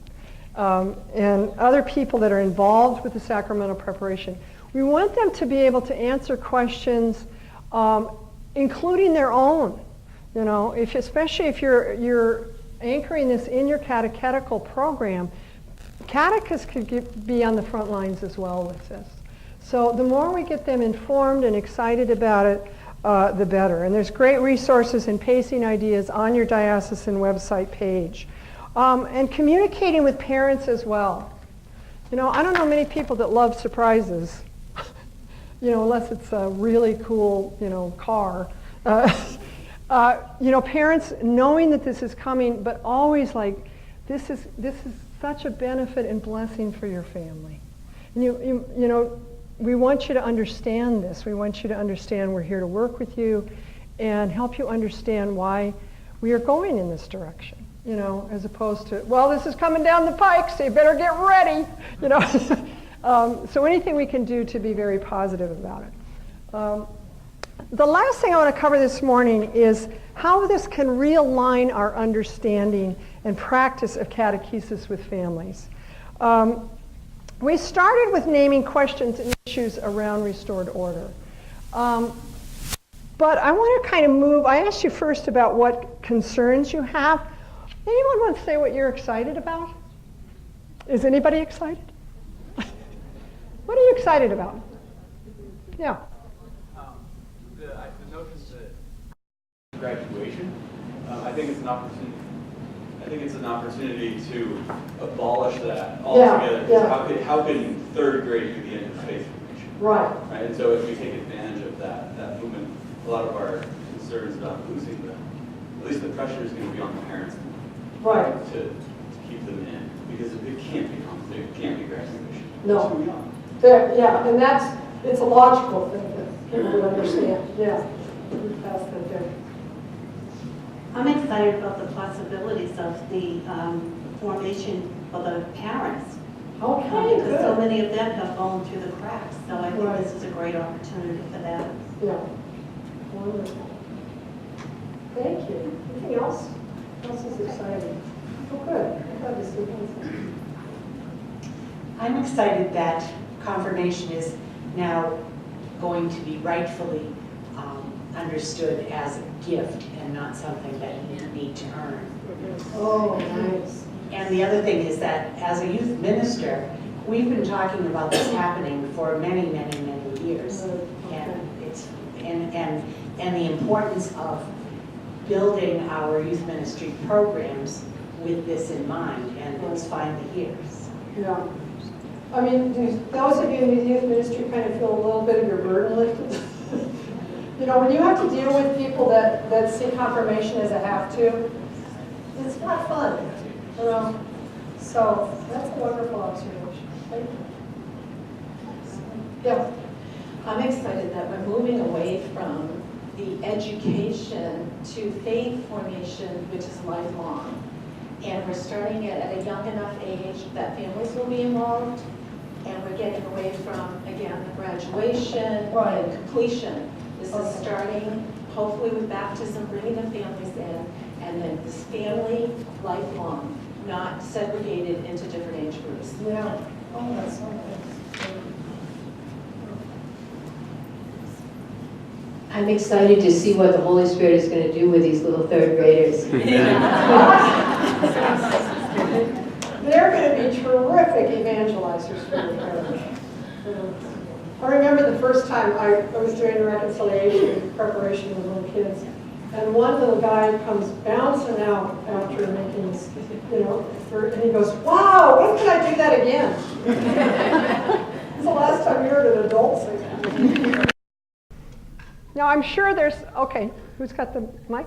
and other people that are involved with the sacramental preparation. We want them to be able to answer questions, including their own. Especially if you're anchoring this in your catechetical program, catechists could be on the front lines as well with this. So the more we get them informed and excited about it, the better. And there's great resources and pacing ideas on your diocesan website page. And communicating with parents as well. I don't know many people that love surprises, unless it's a really cool, car. Parents knowing that this is coming, but always like, this is such a benefit and blessing for your family. And we want you to understand this. We want you to understand we're here to work with you and help you understand why we are going in this direction, as opposed to, well, this is coming down the pike, so you better get ready, So anything we can do to be very positive about it. The last thing I want to cover this morning is how this can realign our understanding and practice of catechesis with families. We started with naming questions and issues around restored order. But I want to kind of move. I asked you first about what concerns you have. Anyone want to say what you're excited about? Is anybody excited? What are you excited about? Yeah. The notion that graduation, I think it's an opportunity. I think it's an opportunity to abolish that altogether. Yeah. How can third grade be the end of faith formation? Right. And so if we take advantage of that movement, a lot of our concerns about losing at least the pressure is going to be on the parents. Right. To keep them in, because it can't be complicated. It can't be graduation. No. That's who we are. Yeah, and it's a logical thing that people would understand. Yeah. That's the thing. I'm excited about the possibilities of the formation for the parents. Okay, Because so good. many of them have fallen through the cracks, so I think this is a great opportunity for that. Yeah. Wonderful. Thank you. Anything else? What else is exciting? Oh, good. I'm glad to see you. I'm excited that confirmation is now going to be rightfully understood as a gift and not something that you need to earn. Oh, nice. And the other thing is that as a youth minister, we've been talking about this happening for many, many, many years. And the importance of building our youth ministry programs with this in mind, and it's finally here. Yeah. I mean, do those of you in the youth ministry kind of feel a little bit of your burden lifted? When you have to deal with people that see confirmation as a have-to, it's not fun, So that's a wonderful observation. Thank you. Yeah. I'm excited that we're moving away from the education to faith formation, which is lifelong. And we're starting it at a young enough age that families will be involved. And we're getting away from, again, the graduation and completion. This is starting, hopefully, with baptism, bringing the families in, and then this family lifelong, not segregated into different age groups. Yeah. Oh, that's so nice. I'm excited to see what the Holy Spirit is going to do with these little third graders. They're going to be terrific evangelizers for your parish. I remember the first time I was doing reconciliation preparation with little kids, and one little guy comes bouncing out after making this, and he goes, "Wow, when can I do that again?" It's the last time you heard an adult say that. Now I'm sure there's, okay, who's got the mic?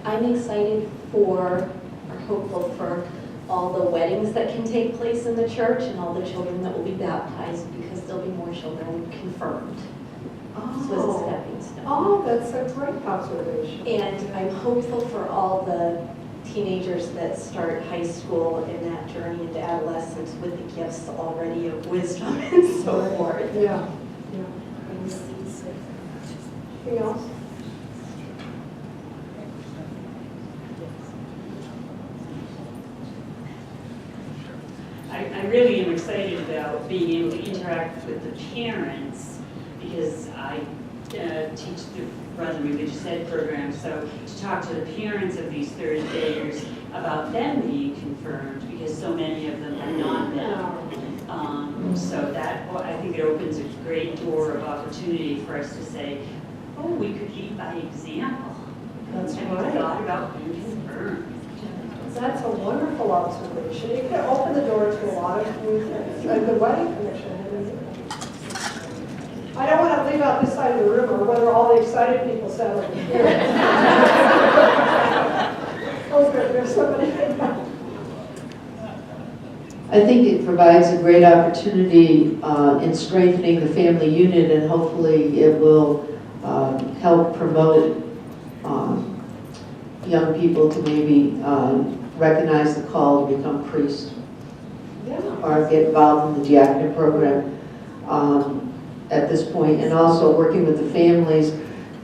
I'm excited for, or hopeful for, all the weddings that can take place in the church and all the children that will be baptized, because there'll be more children confirmed. So it's a stepping stone. Oh, that's a great observation. And I'm hopeful for all the teenagers that start high school in that journey into adolescence with the gifts already of wisdom and so forth. Yeah. Anything else? I really am excited about being able to interact with the parents, because I teach the run the religious ed program, so to talk to the parents of these third graders about them being confirmed, because so many of them are not them. So that, I think it opens a great door of opportunity for us to say, oh, we could lead by example. That's Have you right. thought about being confirmed? That's a wonderful observation. It can open the door to a lot of new things. Like the wedding commission. I don't want to leave out this side of the room, or whether all the excited people sat over here. Oh, good. There's somebody. I think it provides a great opportunity in strengthening the family unit, and hopefully it will help promote young people to maybe recognize the call to become priests, or get involved in the diaconate program at this point, and also working with the families,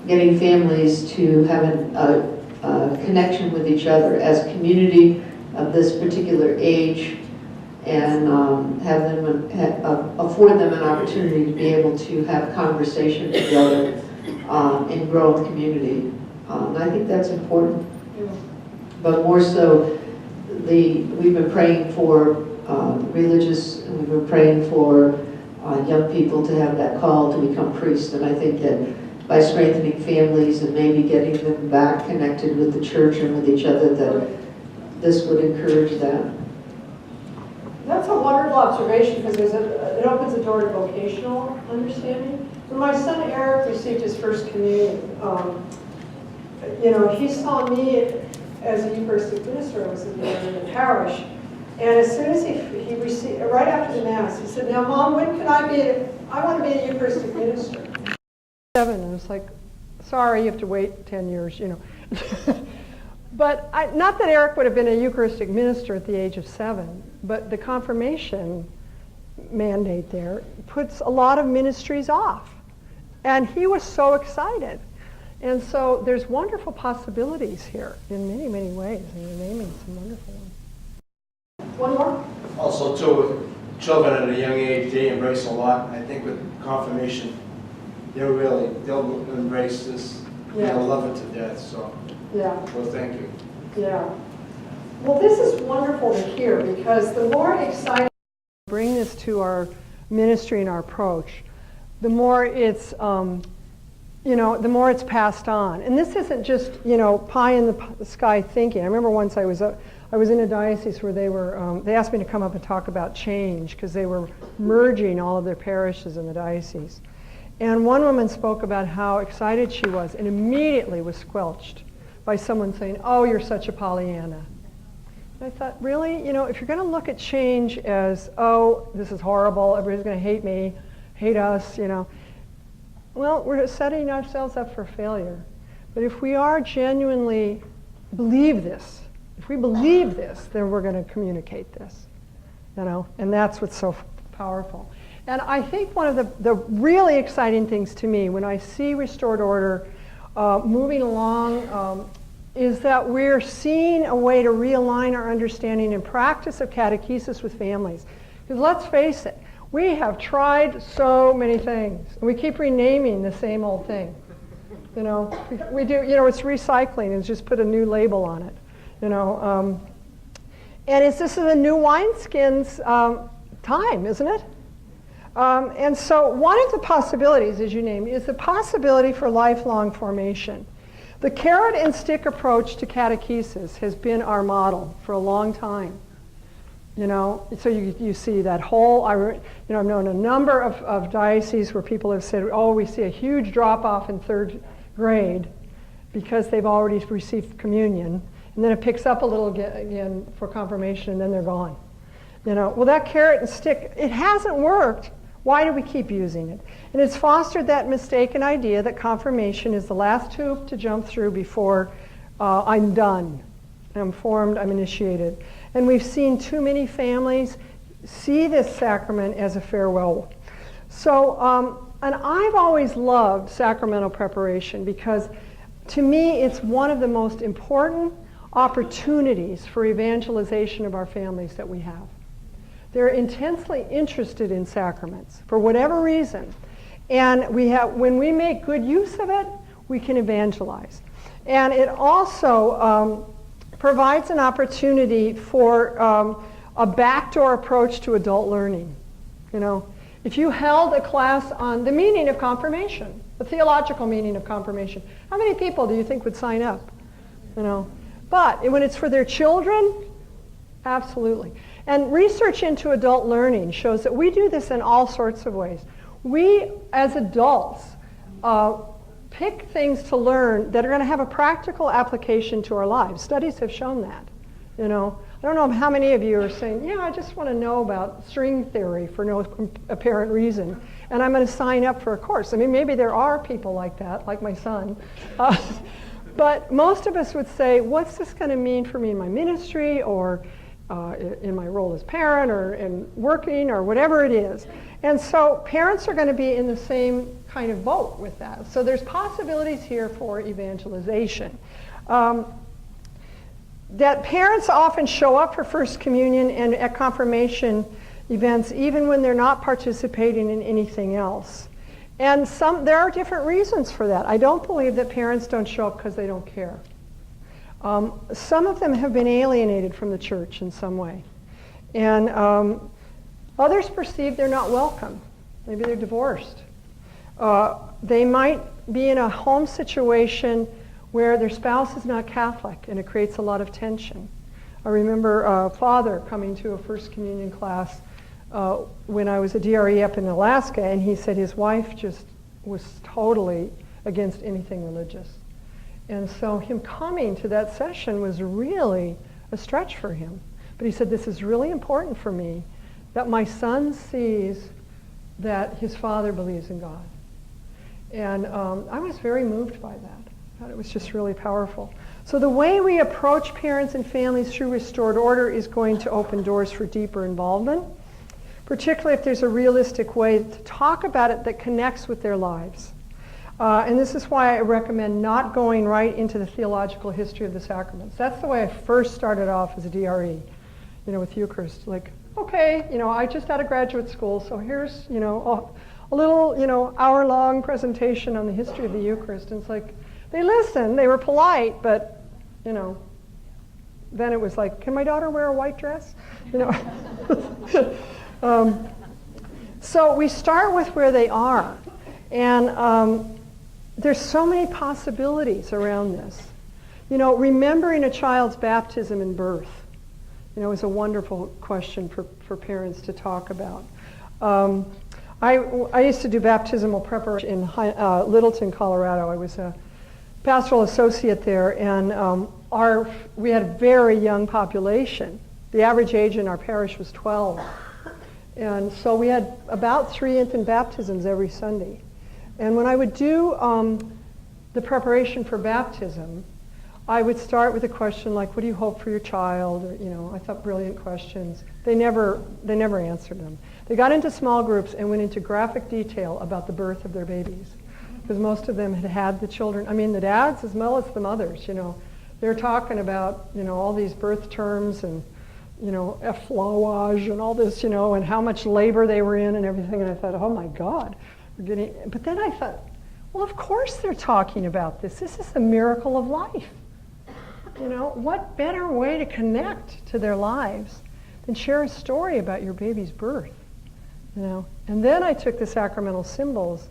getting families to have a connection with each other as a community of this particular age, and have them afford them an opportunity to be able to have conversation together and grow in community. And I think that's important. But more so, we've been praying for religious, and we've been praying for young people to have that call to become priests. And I think that by strengthening families and maybe getting them back connected with the church and with each other, that this would encourage that. That's a wonderful observation, because it opens the door to vocational understanding. When my son Eric received his first communion, he saw me as a Eucharistic minister. I was in the parish, and as soon as he received, right after the Mass, he said, "Now, Mom, when can I want to be a Eucharistic minister." 7, and it's like, sorry, you have to wait 10 years, But not that Eric would have been a Eucharistic minister at the age of 7, but the confirmation mandate there puts a lot of ministries off. And he was so excited. And so there's wonderful possibilities here in many, many ways, and you're naming some wonderful ones. One more? Also, too, children at a young age, they embrace a lot. I think with confirmation, they'll embrace this, they'll love it to death, so. Yeah. Well, thank you. Yeah. Well, this is wonderful to hear, because the more excited we bring this to our ministry and our approach, the more it's, the more it's passed on. And this isn't just, pie in the sky thinking. I remember once I was in a diocese where they asked me to come up and talk about change, because they were merging all of their parishes in the diocese. And one woman spoke about how excited she was, and immediately was squelched by someone saying, "Oh, you're such a Pollyanna." And I thought, really? If you're going to look at change as, "Oh, this is horrible, everybody's going to hate me, hate us," well, we're setting ourselves up for failure. But if we are genuinely believe this, then we're going to communicate this, and that's what's so powerful. And I think one of the really exciting things to me when I see Restored Order moving along is that we're seeing a way to realign our understanding and practice of catechesis with families. Because let's face it, we have tried so many things, and we keep renaming the same old thing. We do, it's recycling, and just put a new label on it. And this is a new wineskin's time, isn't it? And so one of the possibilities, as you named, is the possibility for lifelong formation. The carrot and stick approach to catechesis has been our model for a long time. You know, so you see that whole, I've known a number of dioceses where people have said, oh, we see a huge drop-off in third grade because they've already received communion, and then it picks up a little again for confirmation, and then they're gone. You know, well, that carrot and stick, it hasn't worked. Why do we keep using it? And it's fostered that mistaken idea that confirmation is the last hoop to jump through before I'm done. I'm formed, I'm initiated. And we've seen too many families see this sacrament as a farewell. So, and I've always loved sacramental preparation because to me it's one of the most important opportunities for evangelization of our families that we have. They're intensely interested in sacraments for whatever reason. And when we make good use of it, we can evangelize. And it also provides an opportunity for a backdoor approach to adult learning. You know, if you held a class on the meaning of confirmation, the theological meaning of confirmation, how many people do you think would sign up? You know, but when it's for their children, absolutely. And research into adult learning shows that we do this in all sorts of ways. We, as adults, pick things to learn that are going to have a practical application to our lives. Studies have shown that. You know, I don't know how many of you are saying, yeah, I just want to know about string theory for no apparent reason, and I'm going to sign up for a course. I mean, maybe there are people like that, like my son. But most of us would say, what's this going to mean for me in my ministry or in my role as parent or in working or whatever it is. And so parents are going to be in the same kind of boat with that. So there's possibilities here for evangelization. That parents often show up for First Communion and at confirmation events even when they're not participating in anything else. And there are different reasons for that. I don't believe that parents don't show up because they don't care. Some of them have been alienated from the church in some way. And others perceive they're not welcome. Maybe they're divorced. They might be in a home situation where their spouse is not Catholic, and it creates a lot of tension. I remember a father coming to a First Communion class when I was a DRE up in Alaska, and he said his wife just was totally against anything religious. And so him coming to that session was really a stretch for him. But he said, this is really important for me, that my son sees that his father believes in God. And I was very moved by that. I thought it was just really powerful. So the way we approach parents and families through restored order is going to open doors for deeper involvement, particularly if there's a realistic way to talk about it that connects with their lives. And this is why I recommend not going right into the theological history of the sacraments. That's the way I first started off as a DRE, with Eucharist. Like, okay, I just out of graduate school, so here's, a little, hour-long presentation on the history of the Eucharist. And it's like, they listened, they were polite, but, then it was like, can my daughter wear a white dress? So we start with where they are. And there's so many possibilities around this. Remembering a child's baptism and birth, is a wonderful question for parents to talk about. I used to do baptismal preparation in Littleton, Colorado. I was a pastoral associate there, and we had a very young population. The average age in our parish was 12. And so we had about 3 infant baptisms every Sunday. And when I would do the preparation for baptism, I would start with a question like, what do you hope for your child? Or, I thought brilliant questions. They never answered them. They got into small groups and went into graphic detail about the birth of their babies. Because most of them had had the children, the dads as well as the mothers, They're talking about, all these birth terms and, effleurage and all this, and how much labor they were in and everything. And I thought, oh my God. But then I thought, well, of course they're talking about this. This is the miracle of life. What better way to connect to their lives than share a story about your baby's birth? you know. And then I took the sacramental symbols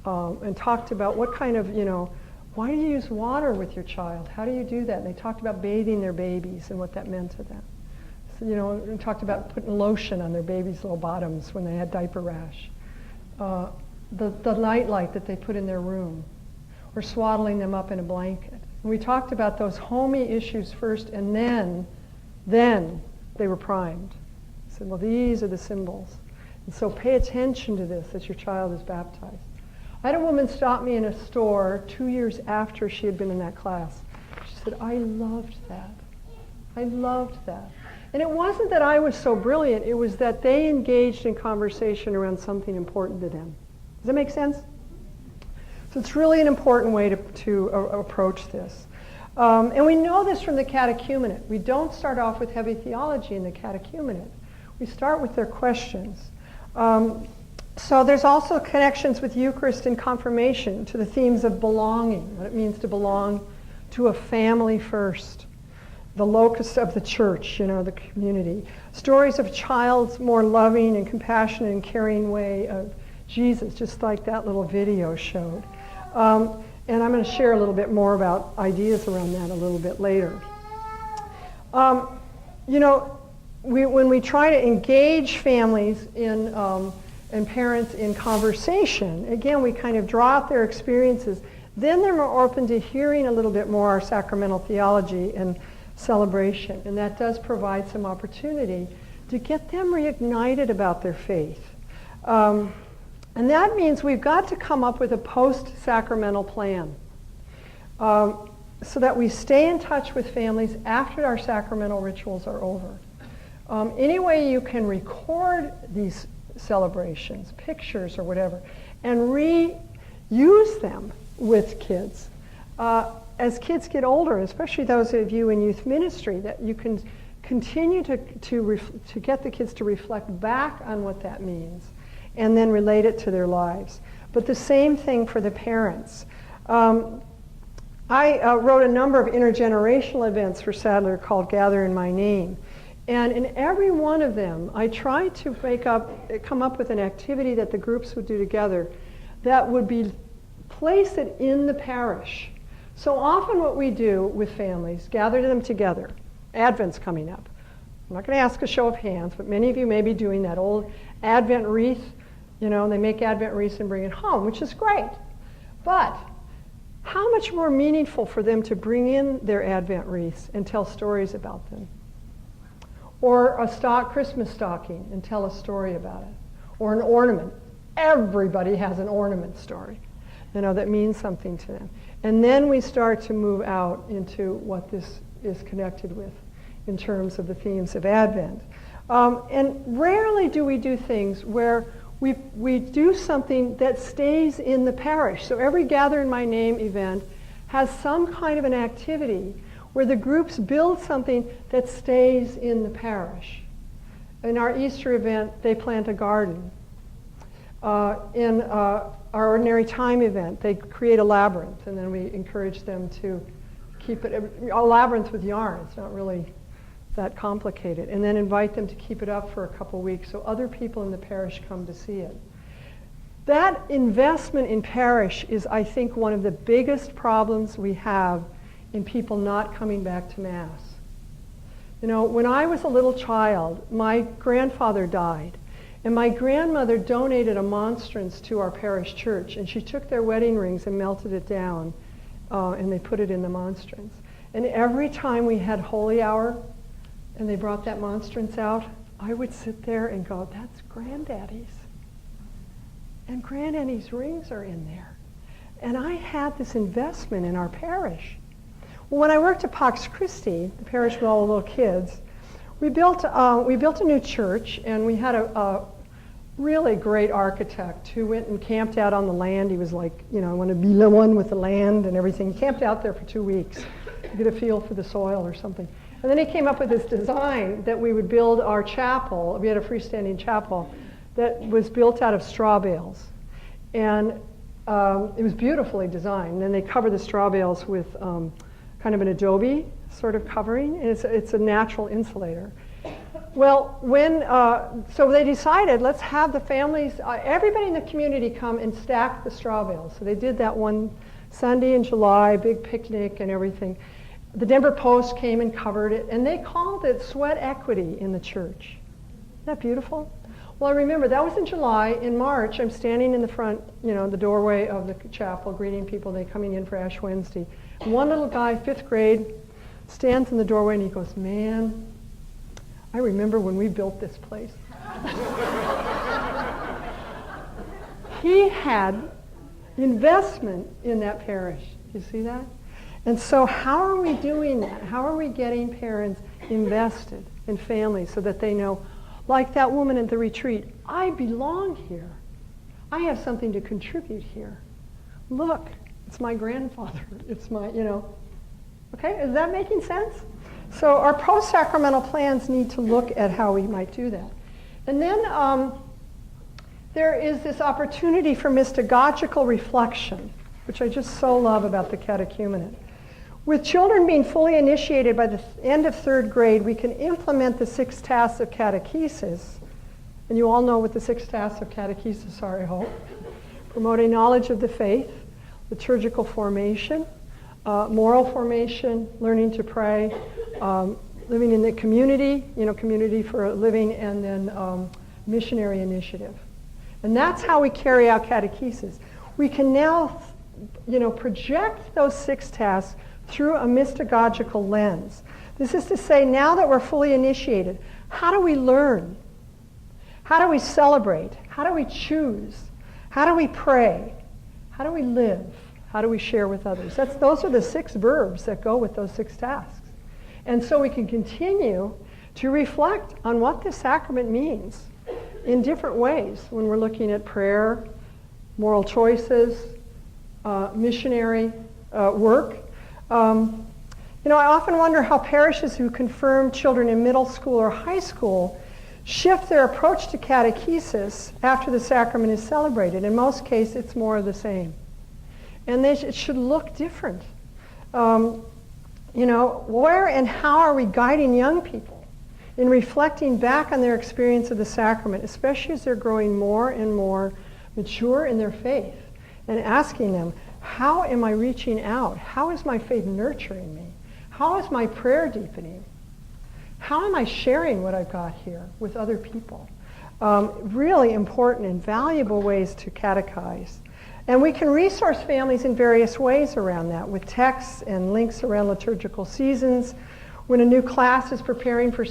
and talked about what kind of, why do you use water with your child? How do you do that? And they talked about bathing their babies and what that meant to them. So, and talked about putting lotion on their babies' little bottoms when they had diaper rash. The night light that they put in their room, or swaddling them up in a blanket. And we talked about those homey issues first, and then they were primed. I said, well, these are the symbols. And so pay attention to this as your child is baptized. I had a woman stop me in a store 2 years after she had been in that class. She said, I loved that. I loved that. And it wasn't that I was so brilliant, it was that they engaged in conversation around something important to them. Does that make sense? So it's really an important way to approach this. And we know this from the catechumenate. We don't start off with heavy theology in the catechumenate. We start with their questions. So there's also connections with Eucharist and confirmation to the themes of belonging, what it means to belong to a family first, the locus of the church, the community. Stories of a child's more loving and compassionate and caring way of Jesus, just like that little video showed. And I'm going to share a little bit more about ideas around that a little bit later. When we try to engage families and parents in conversation, again, we kind of draw out their experiences. Then they're more open to hearing a little bit more our sacramental theology and celebration. And that does provide some opportunity to get them reignited about their faith. And that means we've got to come up with a post-sacramental plan so that we stay in touch with families after our sacramental rituals are over. Any way you can record these celebrations, pictures or whatever, and reuse them with kids. As kids get older, especially those of you in youth ministry, that you can continue to get the kids to reflect back on what that means and then relate it to their lives. But the same thing for the parents. I wrote a number of intergenerational events for Sadler called Gather in My Name. And in every one of them, I tried to come up with an activity that the groups would do together that would be place it in the parish. So often what we do with families, gather them together. Advent's coming up. I'm not going to ask a show of hands, but many of you may be doing that old Advent wreath. They make Advent wreaths and bring it home, which is great. But how much more meaningful for them to bring in their Advent wreaths and tell stories about them? Or a Christmas stocking and tell a story about it. Or an ornament. Everybody has an ornament story, that means something to them. And then we start to move out into what this is connected with in terms of the themes of Advent. And rarely do we do things where we do something that stays in the parish. So every Gather in My Name event has some kind of an activity where the groups build something that stays in the parish. In our Easter event, they plant a garden. In our Ordinary Time event, they create a labyrinth, and then we encourage them to keep it, a labyrinth with yarn. It's not really that complicated. And then invite them to keep it up for a couple weeks so other people in the parish come to see it. That investment in parish is, I think, one of the biggest problems we have in people not coming back to Mass. When I was a little child, my grandfather died, and my grandmother donated a monstrance to our parish church, and she took their wedding rings and melted it down, and they put it in the monstrance. And every time we had Holy Hour, and they brought that monstrance out, I would sit there and go, that's Granddaddy's. And Granddaddy's rings are in there. And I had this investment in our parish. Well, when I worked at Pax Christi, the parish with all the little kids, we built a new church, and we had a really great architect who went and camped out on the land. He was like, I want to be the one with the land and everything. He camped out there for 2 weeks to get a feel for the soil or something. And then he came up with this design that we would build our chapel. We had a freestanding chapel that was built out of straw bales. And it was beautifully designed. And then they covered the straw bales with kind of an adobe sort of covering. And it's a natural insulator. Well, so they decided, let's have the families, everybody in the community come and stack the straw bales. So they did that one Sunday in July, big picnic and everything. The Denver Post came and covered it, and they called it sweat equity in the church. Isn't that beautiful? Well, I remember that was in July. In March, I'm standing in the front, the doorway of the chapel, greeting people. They're coming in for Ash Wednesday. And one little guy, 5th grade, stands in the doorway and he goes, "Man, I remember when we built this place." He had investment in that parish. You see that? And so how are we doing that? How are we getting parents invested in families so that they know, like that woman at the retreat, I belong here. I have something to contribute here. Look, it's my grandfather. It's my, Okay, is that making sense? So our post-sacramental plans need to look at how we might do that. And then there is this opportunity for mystagogical reflection, which I just so love about the catechumenate. With children being fully initiated by the end of 3rd grade, we can implement the 6 tasks of catechesis. And you all know what the 6 tasks of catechesis are, I hope. Promoting knowledge of the faith, liturgical formation, moral formation, learning to pray, living in the community, community for living, and then missionary initiative. And that's how we carry out catechesis. We can now, project those 6 tasks through a mystagogical lens. This is to say, now that we're fully initiated, how do we learn? How do we celebrate? How do we choose? How do we pray? How do we live? How do we share with others? Those are the 6 verbs that go with those 6 tasks. And so we can continue to reflect on what this sacrament means in different ways when we're looking at prayer, moral choices, missionary work. I often wonder how parishes who confirm children in middle school or high school shift their approach to catechesis after the sacrament is celebrated. In most cases, it's more of the same. And it should look different. Where and how are we guiding young people in reflecting back on their experience of the sacrament, especially as they're growing more and more mature in their faith, and asking them, how am I reaching out? How is my faith nurturing me? How is my prayer deepening? How am I sharing what I've got here with other people? Really important and valuable ways to catechize. And we can resource families in various ways around that, with texts and links around liturgical seasons. When a new class is preparing for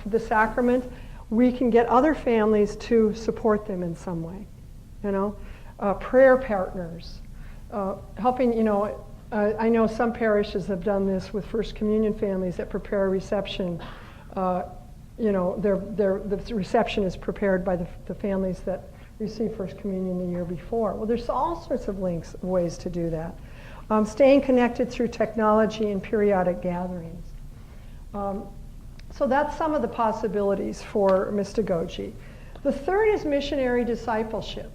the sacrament, we can get other families to support them in some way. Prayer partners. Helping, I know some parishes have done this with First Communion families that prepare a reception. The reception is prepared by the families that received First Communion the year before. Well, there's all sorts of ways to do that. Staying connected through technology and periodic gatherings. So that's some of the possibilities for mystagogy. The third is missionary discipleship.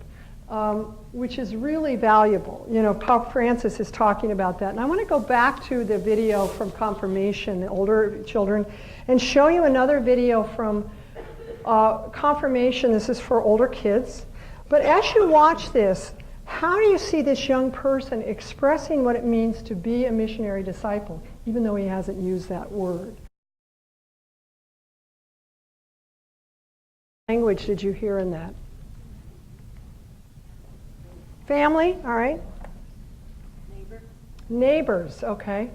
Which is really valuable. Pope Francis is talking about that. And I want to go back to the video from confirmation, the older children, and show you another video from confirmation. This is for older kids. But as you watch this, how do you see this young person expressing what it means to be a missionary disciple, even though he hasn't used that word? What language did you hear in that? Family, all right. Neighbors, okay.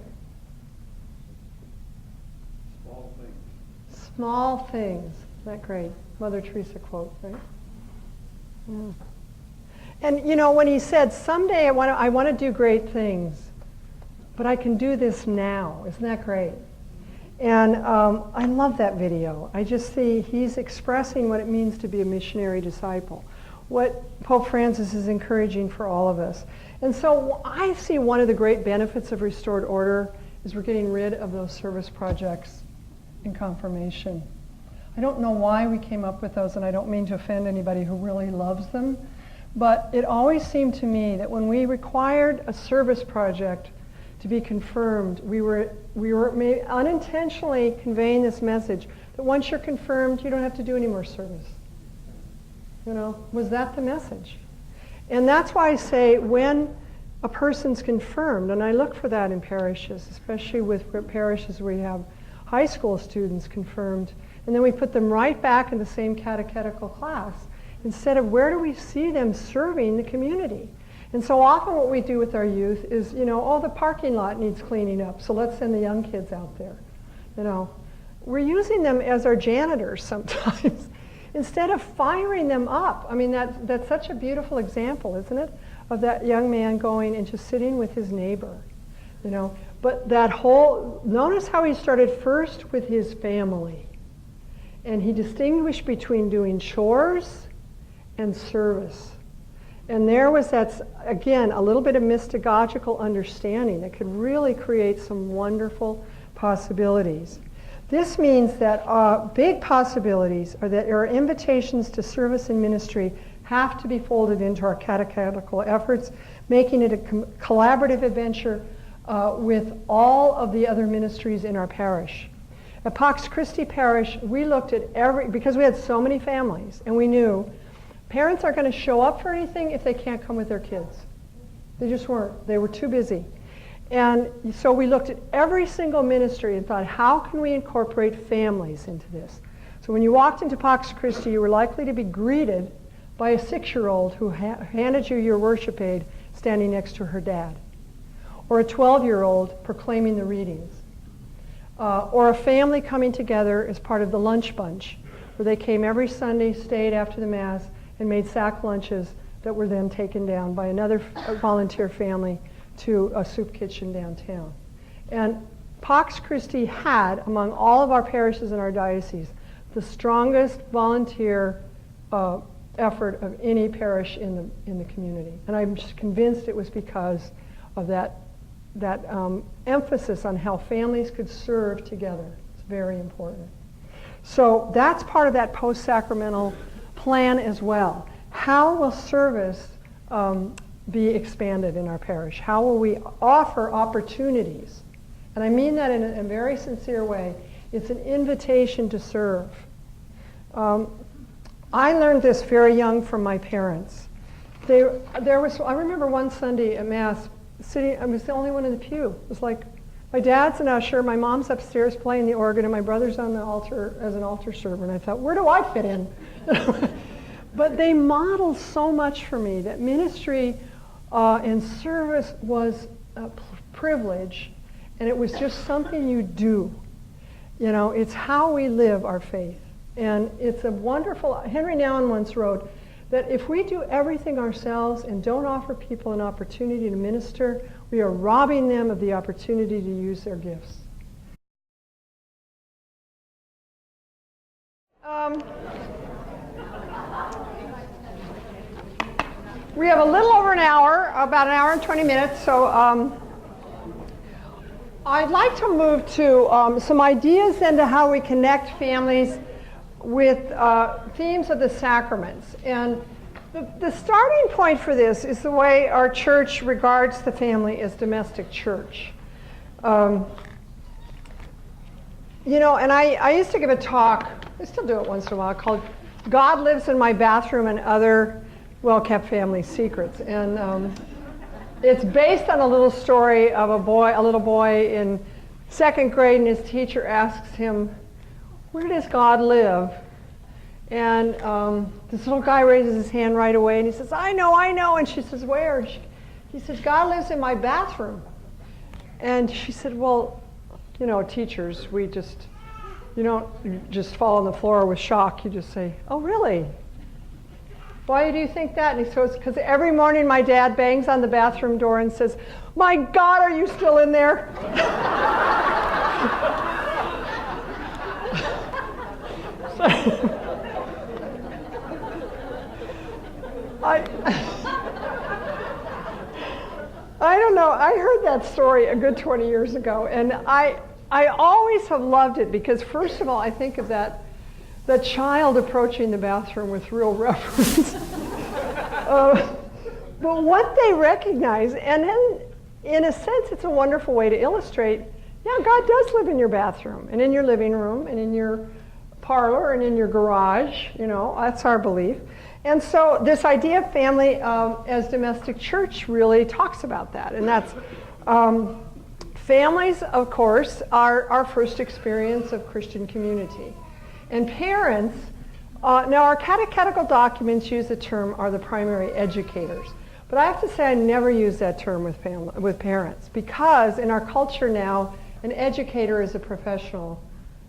Small things. Small things. Isn't that great? Mother Teresa quote, right? Yeah. And when he said, someday I want to do great things, but I can do this now. Isn't that great? And I love that video. I just see he's expressing what it means to be a missionary disciple. What Pope Francis is encouraging for all of us. And so I see one of the great benefits of restored order is we're getting rid of those service projects in confirmation. I don't know why we came up with those, and I don't mean to offend anybody who really loves them, but it always seemed to me that when we required a service project to be confirmed, we were unintentionally conveying this message that once you're confirmed, you don't have to do any more service. You know, was that the message? And that's why I say when a person's confirmed, and I look for that in parishes, especially with parishes where you have high school students confirmed, and then we put them right back in the same catechetical class, instead of where do we see them serving the community? And so often what we do with our youth is, you know, oh, the parking lot needs cleaning up, so let's send the young kids out there. You know, we're using them as our janitors sometimes, instead of firing them up. I mean, that's such a beautiful example, isn't it? Of that young man going and just sitting with his neighbor, you know. But that whole, notice how he started first with his family. And he distinguished between doing chores and service. And there was that, again, a little bit of mystagogical understanding that could really create some wonderful possibilities. This means that big possibilities are that our invitations to service and ministry have to be folded into our catechetical efforts, making it a collaborative adventure with all of the other ministries in our parish. At Pax Christi Parish, we looked at because we had so many families, and we knew parents aren't going to show up for anything if they can't come with their kids. They just weren't. They were too busy. And so we looked at every single ministry and thought, how can we incorporate families into this? So when you walked into Pax Christi, you were likely to be greeted by a 6-year-old who handed you your worship aid standing next to her dad, or a 12-year-old proclaiming the readings, or a family coming together as part of the lunch bunch, where they came every Sunday, stayed after the Mass, and made sack lunches that were then taken down by another volunteer family to a soup kitchen downtown. And Pax Christi had, among all of our parishes in our diocese, the strongest volunteer effort of any parish in the community. And I'm just convinced it was because of that emphasis on how families could serve together. It's very important. So that's part of that post-sacramental plan as well. How will service be expanded in our parish? How will we offer opportunities? And I mean that in a very sincere way. It's an invitation to serve. I learned this very young from my parents. I remember one Sunday at Mass, I was the only one in the pew. It was like, my dad's an usher, my mom's upstairs playing the organ, and my brother's on the altar as an altar server. And I thought, where do I fit in? But they modeled so much for me that ministry and service was a privilege, and it was just something you do. You know, it's how we live our faith. And it's a wonderful, Henry Nouwen once wrote that if we do everything ourselves and don't offer people an opportunity to minister, we are robbing them of the opportunity to use their gifts. We have a little over an hour, about an hour and 20 minutes, so I'd like to move to some ideas into how we connect families with themes of the sacraments. And the starting point for this is the way our church regards the family as domestic church. You know, and I used to give a talk, I still do it once in a while, called God Lives in My Bathroom and Other Well-Kept Family Secrets. And it's based on a little story of a little boy in 2nd grade, and his teacher asks him, where does God live? And this little guy raises his hand right away, and he says, I know. And she says, where? He says, God lives in my bathroom. And she said, well, you know, teachers, you don't just fall on the floor with shock. You just say, oh, really? Why do you think that? And he says, because every morning my dad bangs on the bathroom door and says, my God, are you still in there? I don't know. I heard that story a good 20 years ago, and I always have loved it because, first of all, I think of the child approaching the bathroom with real reverence. But what they recognize, and in a sense, it's a wonderful way to illustrate, yeah, God does live in your bathroom, and in your living room, and in your parlor and in your garage, that's our belief. And so this idea of family as domestic church really talks about that. And that's, families, of course, are our first experience of Christian community. And parents, now our catechetical documents use the term are the primary educators. But I have to say I never use that term with parents, because in our culture now, an educator is a professional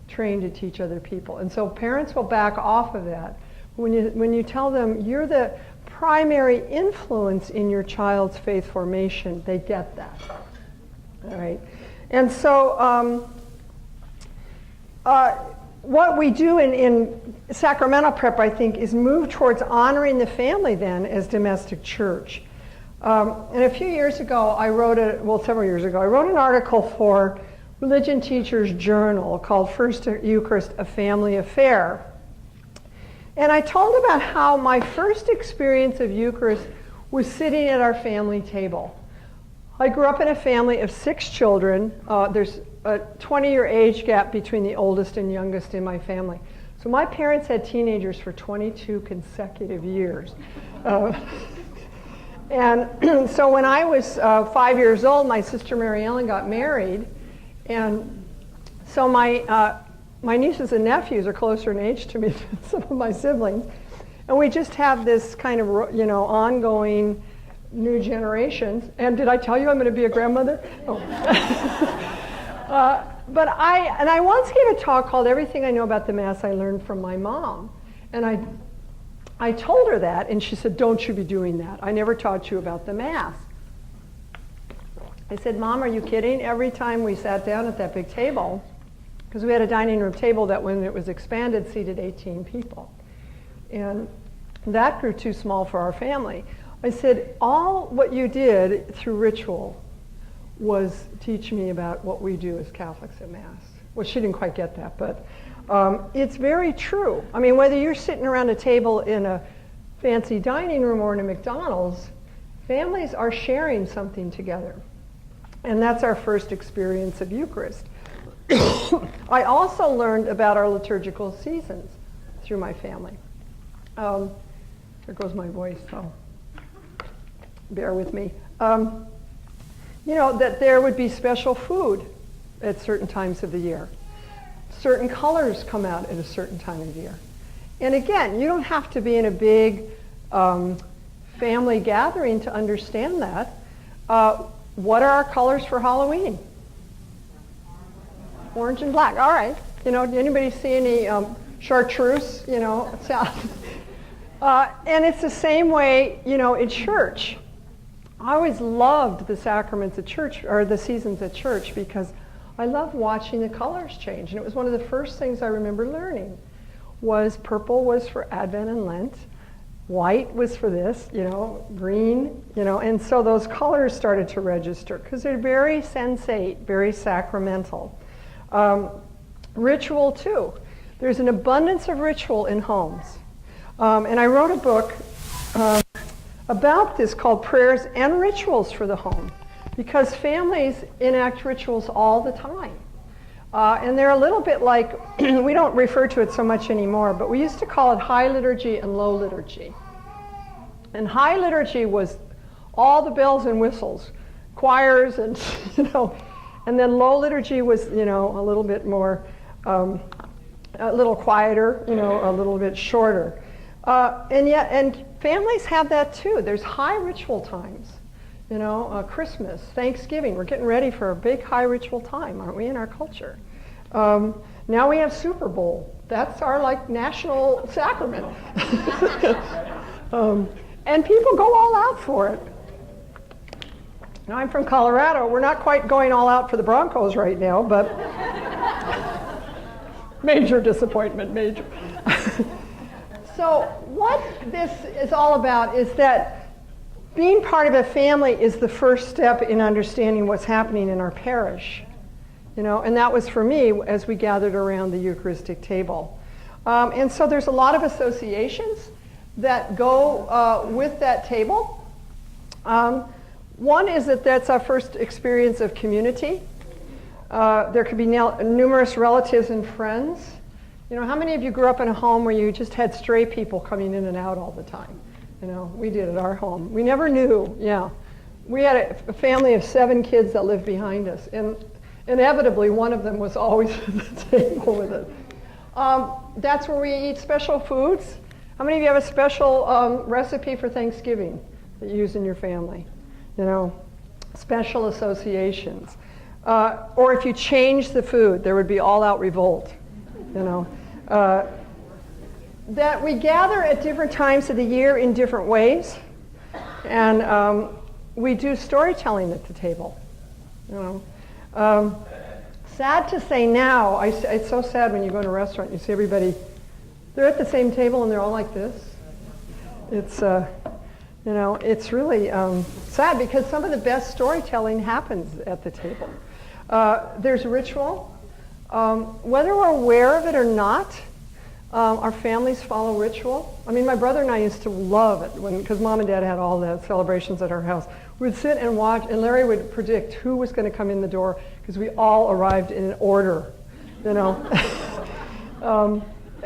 trained to teach other people. And so parents will back off of that. When you tell them you're the primary influence in your child's faith formation, they get that. All right. And so what we do in sacramental prep, I think, is move towards honoring the family then as domestic church. And a few years ago, several years ago, I wrote an article for Religion Teachers Journal called First Eucharist, a Family Affair. And I told about how my first experience of Eucharist was sitting at our family table. I grew up in a family of 6 children. There's a 20-year age gap between the oldest and youngest in my family. So my parents had teenagers for 22 consecutive years. And so when I was 5 years old, my sister Mary Ellen got married. And so my nieces and nephews are closer in age to me than some of my siblings. And we just have this kind of, ongoing new generations. And did I tell you I'm going to be a grandmother? Oh. But I once gave a talk called Everything I Know About the Mass I Learned from My Mom. And I told her that, and she said, don't you be doing that. I never taught you about the Mass. I said, Mom, are you kidding? Every time we sat down at that big table, because we had a dining room table that when it was expanded seated 18 people. And that grew too small for our family. I said, all what you did through ritual was teach me about what we do as Catholics at Mass. Well, she didn't quite get that, but it's very true. I mean, whether you're sitting around a table in a fancy dining room or in a McDonald's, families are sharing something together. And that's our first experience of Eucharist. I also learned about our liturgical seasons through my family. There goes my voice, so bear with me. That there would be special food at certain times of the year. Certain colors come out at a certain time of year. And again, you don't have to be in a big family gathering to understand that. What are our colors for Halloween? Orange and black. All right. Anybody see any chartreuse? And it's the same way, in church. I always loved the sacraments at church, or the seasons at church, because I love watching the colors change. And it was one of the first things I remember learning was purple was for Advent and Lent. White was for this, green, and so those colors started to register because they're very sensate, very sacramental. Ritual too. There's an abundance of ritual in homes. And I wrote a book about this called Prayers and Rituals for the Home, because families enact rituals all the time. And they're a little bit like, we don't refer to it so much anymore, but we used to call it high liturgy and low liturgy. And high liturgy was all the bells and whistles, choirs, and and then low liturgy was a little bit more, a little quieter, a little bit shorter. And families have that too. There's high ritual times. Christmas, Thanksgiving. We're getting ready for a big high ritual time, aren't we, in our culture? Now we have Super Bowl. That's our national sacrament. And people go all out for it. Now I'm from Colorado. We're not quite going all out for the Broncos right now, but major disappointment, major. So what this is all about is that being part of a family is the first step in understanding what's happening in our parish. And that was for me as we gathered around the Eucharistic table. And so there's a lot of associations that go with that table. One is that that's our first experience of community. There could be numerous relatives and friends You know, how many of you grew up in a home where you just had stray people coming in and out all the time? You know, we did at our home. We never knew, yeah. We had a family of 7 kids that lived behind us, and inevitably one of them was always at the table with us. That's where we eat special foods. How many of you have a special recipe for Thanksgiving that you use in your family? You know, special associations. Or if you change the food, there would be all-out revolt. You know, that we gather at different times of the year in different ways, and we do storytelling at the table. You know, sad to say now, it's so sad when you go to a restaurant, you see everybody, they're at the same table and they're all like this. It's, you know, it's really sad because some of the best storytelling happens at the table. There's ritual. Whether we're aware of it or not, our families follow ritual. I mean, my brother and I used to love it because Mom and Dad had all the celebrations at our house. We'd sit and watch, and Larry would predict who was going to come in the door because we all arrived in an order, you know.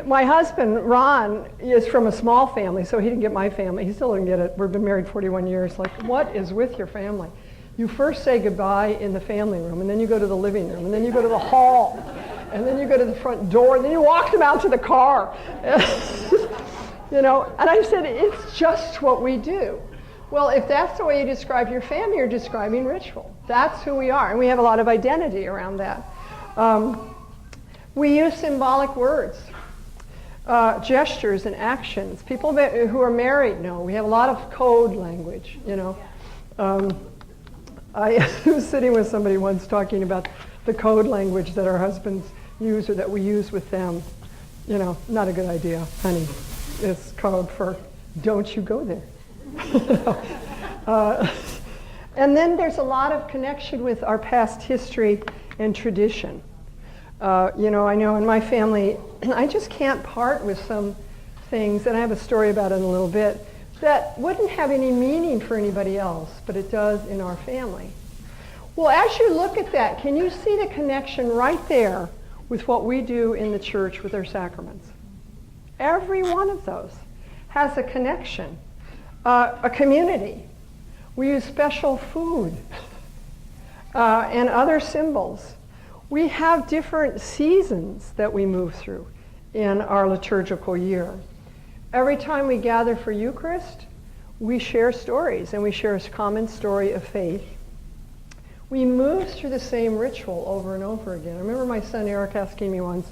My husband, Ron, is from a small family, so he didn't get my family. He still didn't get it. We've been married 41 years. Like, what is with your family? You first say goodbye in the family room, and then you go to the living room, and then you go to the hall, and then you go to the front door, and then you walk them out to the car. You know, and I said, it's just what we do. Well, if that's the way you describe your family, you're describing ritual. That's who we are, and we have a lot of identity around that. We use symbolic words, gestures and actions. People who are married know. We have a lot of code language, you know. I was sitting with somebody once talking about the code language that our husbands use or that we use with them. You know, not a good idea, honey. It's code for don't you go there. And then there's a lot of connection with our past history and tradition. You know, I know in my family, I just can't part with some things, and I have a story about it in a little bit, that wouldn't have any meaning for anybody else, but it does in our family. Well, as you look at that, can you see the connection right there with what we do in the church with our sacraments? Every one of those has a connection, a community. We use special food and other symbols. We have different seasons that we move through in our liturgical year. Every time we gather for Eucharist, we share stories, and we share a common story of faith. We move through the same ritual over and over again. I remember my son Eric asking me once,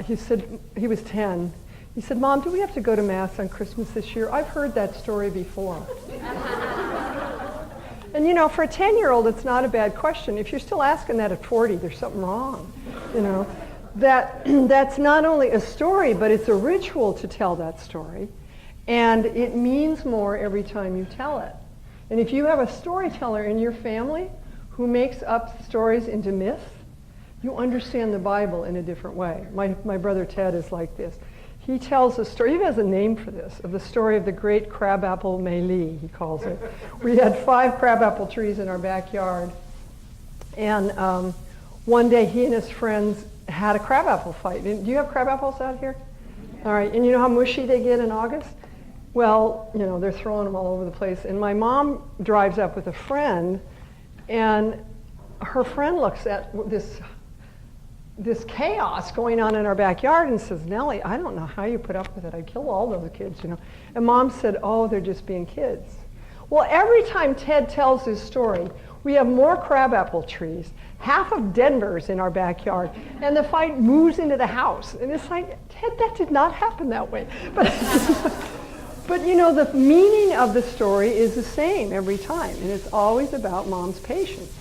he said, he was 10, he said, Mom, do we have to go to Mass on Christmas this year? I've heard that story before. And you know, for a 10-year-old, it's not a bad question. If you're still asking that at 40, there's something wrong, you know. That's not only a story, but it's a ritual to tell that story. And it means more every time you tell it. And if you have a storyteller in your family who makes up stories into myths, you understand the Bible in a different way. My brother Ted is like this. He tells a story, he has a name for this, of the story of the great crabapple melee, he calls it. We had 5 crabapple trees in our backyard. And one day he and his friends had a crabapple fight. Do you have crabapples out here? All right, and you know how mushy they get in August? Well, you know, they're throwing them all over the place. And my mom drives up with a friend, and her friend looks at this chaos going on in our backyard and says, Nellie, I don't know how you put up with it. I'd kill all those kids, you know. And Mom said, oh, they're just being kids. Well, every time Ted tells his story, we have more crabapple trees, half of Denver's in our backyard, and the fight moves into the house. And it's like, Ted, that did not happen that way. But you know, the meaning of the story is the same every time, and it's always about Mom's patience.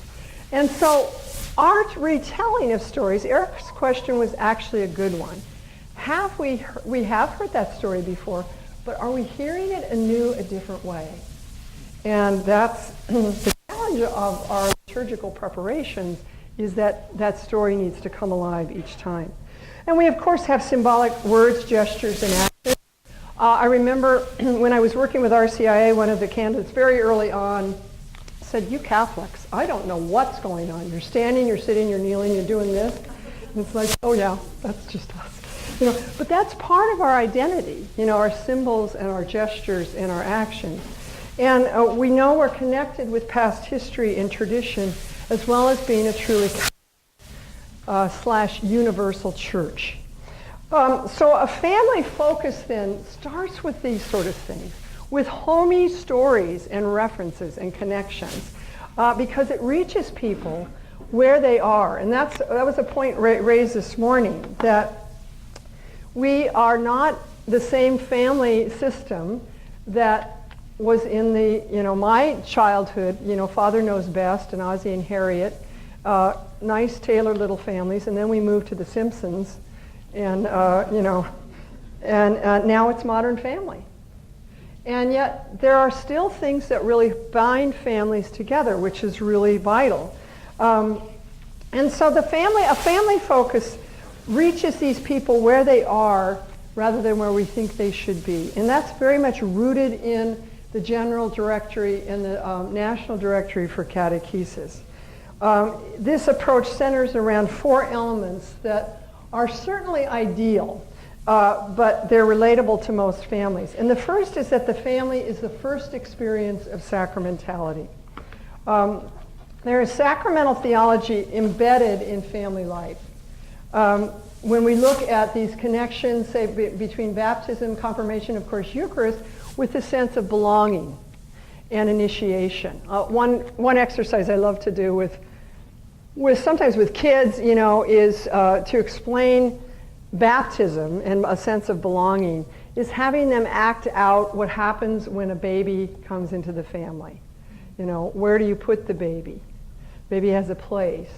And so our retelling of stories, Eric's question was actually a good one. We have heard that story before, but are we hearing it anew a different way? And that's the challenge of our liturgical preparations, is that that story needs to come alive each time. And we, of course, have symbolic words, gestures, and actions. I remember when I was working with RCIA, one of the candidates very early on said, you Catholics, I don't know what's going on. You're standing, you're sitting, you're kneeling, you're doing this. And it's like, oh yeah, that's just us. But that's part of our identity, our symbols and our gestures and our actions. And we know we're connected with past history and tradition, as well as being a truly / universal church. So a family focus then starts with these sort of things, with homey stories and references and connections, because it reaches people where they are. And that was a point raised this morning, that we are not the same family system that was in my childhood. Father Knows Best and Ozzie and Harriet, nice tailored little families, and then we moved to The Simpsons, and now it's Modern Family. And yet there are still things that really bind families together, which is really vital. And so a family focus reaches these people where they are rather than where we think they should be. And that's very much rooted in the General Directory and the National Directory for Catechesis. This approach centers around 4 elements that are certainly ideal, but they're relatable to most families. And the first is that the family is the first experience of sacramentality. There is sacramental theology embedded in family life. When we look at these connections, say, between baptism, confirmation, of course, Eucharist, with the sense of belonging and initiation. One exercise I love to do sometimes with kids, is to explain baptism and a sense of belonging, is having them act out what happens when a baby comes into the family. Where do you put the baby? Baby has a place.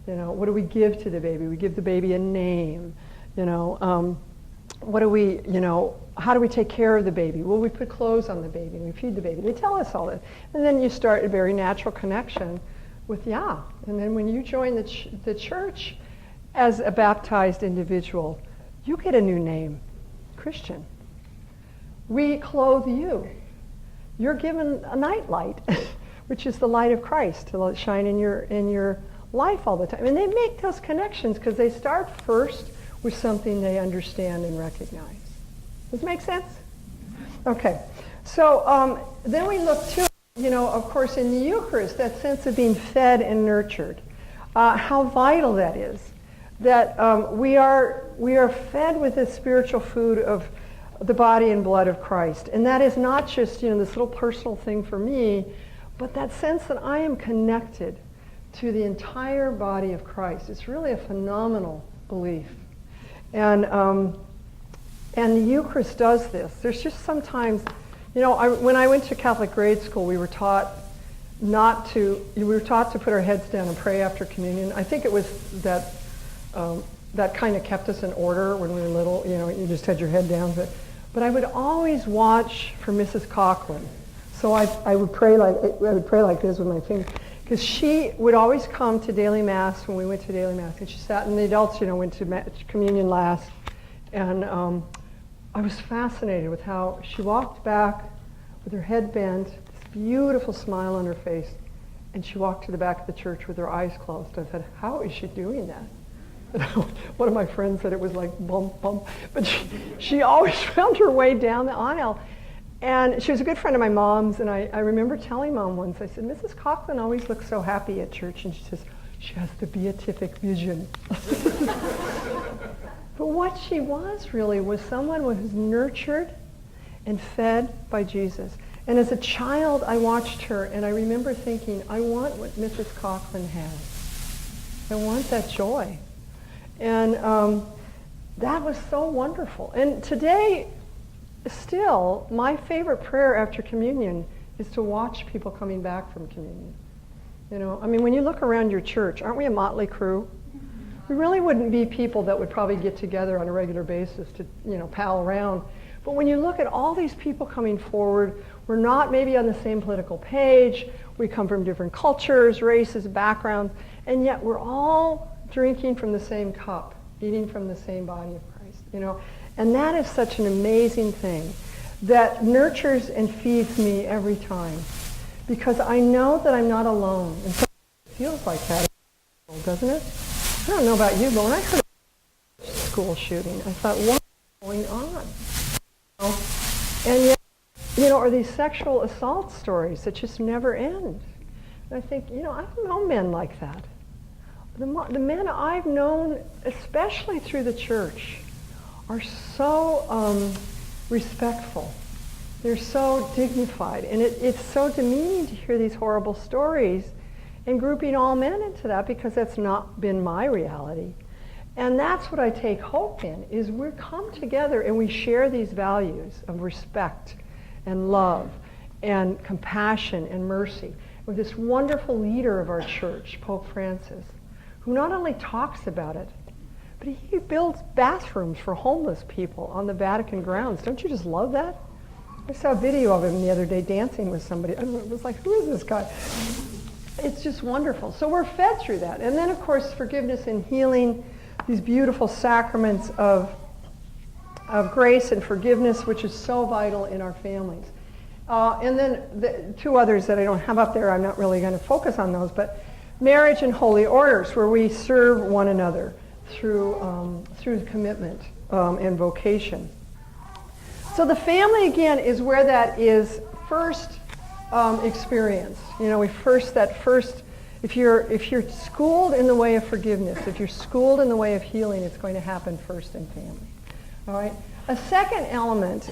What do we give to the baby? We give the baby a name. What do we, how do we take care of the baby? Well, we put clothes on the baby and we feed the baby. They tell us all that. And then you start a very natural connection with, And then when you join the church as a baptized individual, you get a new name, Christian. We clothe you. You're given a nightlight, which is the light of Christ to shine in your life all the time. And they make those connections because they start first with something they understand and recognize. Does it make sense? Okay. So then we look to, of course, in the Eucharist, that sense of being fed and nurtured. How vital that is. That we are fed with the spiritual food of the body and blood of Christ. And that is not just, this little personal thing for me, but that sense that I am connected to the entire body of Christ. It's really a phenomenal belief. And the Eucharist does this. There's just sometimes, when I went to Catholic grade school, we were taught to put our heads down and pray after communion. I think it was that kind of kept us in order when we were little. You just had your head down. But I would always watch for Mrs. Coughlin. So I would pray like this with my finger, because she would always come to daily mass when we went to daily mass, and she sat, and the adults, went to communion last, and I was fascinated with how she walked back with her head bent, this beautiful smile on her face, and she walked to the back of the church with her eyes closed. I said, how is she doing that? And one of my friends said it was like bump, bump, but she always found her way down the aisle. And she was a good friend of my mom's, and I remember telling Mom once, I said, Mrs. Coughlin always looks so happy at church, and she says, she has the beatific vision. But what she was really was someone who was nurtured and fed by Jesus. And as a child, I watched her, and I remember thinking, I want what Mrs. Coughlin has. I want that joy. And that was so wonderful. And today, still, my favorite prayer after communion is to watch people coming back from communion. When you look around your church, aren't we a motley crew? We really wouldn't be people that would probably get together on a regular basis to, pal around. But when you look at all these people coming forward, we're not maybe on the same political page, we come from different cultures, races, backgrounds, and yet we're all drinking from the same cup, eating from the same body of Christ, And that is such an amazing thing that nurtures and feeds me every time, because I know that I'm not alone. And so it feels like that, doesn't it? I don't know about you, but when I heard school shooting. I thought, what is going on? And yet, are these sexual assault stories that just never end. And I think, I don't know men like that. The men I've known, especially through the church, are so respectful. They're so dignified. And it's so demeaning to hear these horrible stories and grouping all men into that, because that's not been my reality. And that's what I take hope in, is we come together and we share these values of respect and love and compassion and mercy with this wonderful leader of our church, Pope Francis, who not only talks about it, but he builds bathrooms for homeless people on the Vatican grounds. Don't you just love that? I saw a video of him the other day dancing with somebody. I was like, who is this guy? It's just wonderful. So we're fed through that. And then, of course, forgiveness and healing, these beautiful sacraments of grace and forgiveness, which is so vital in our families. And then the two others that I don't have up there, I'm not really going to focus on those, but marriage and holy orders, where we serve one another through commitment and vocation. So the family, again, is where that is first experienced. If you're schooled in the way of forgiveness, if you're schooled in the way of healing, it's going to happen first in family. All right. A second element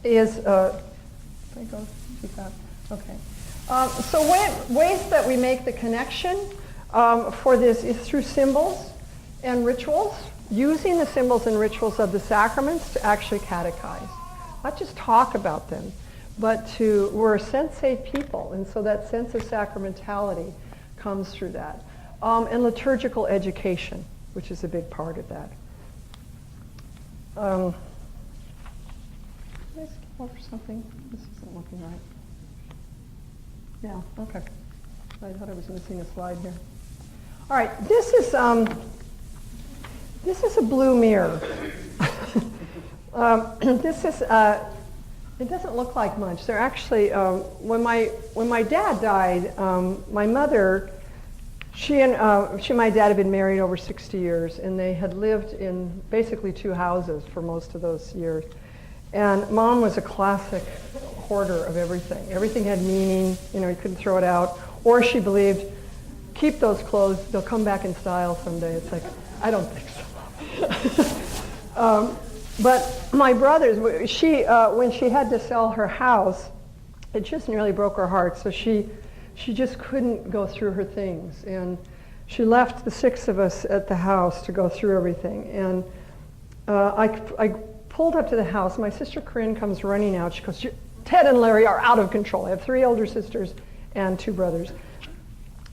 is. Did I go too fast? Okay. So ways that we make the connection for this is through symbols and rituals, using the symbols and rituals of the sacraments to actually catechize, not just talk about them, but we're a sensate people, and so that sense of sacramentality comes through that. And liturgical education, which is a big part of that. Did I skip over something? This isn't looking right. Yeah, okay. I thought I was missing a slide here. All right, this is a blue mirror. It doesn't look like much. They're actually, when my dad died, my mother, she and my dad had been married over 60 years, and they had lived in basically two houses for most of those years. And Mom was a classic hoarder of everything. Everything had meaning, you couldn't throw it out. Or she believed, keep those clothes, they'll come back in style someday. It's like, I don't think so. But my brothers, when she had to sell her house, it just nearly broke her heart. So she just couldn't go through her things. And she left the six of us at the house to go through everything. And I pulled up to the house. My sister Corinne comes running out. She goes, Ted and Larry are out of control. I have 3 older sisters and 2 brothers.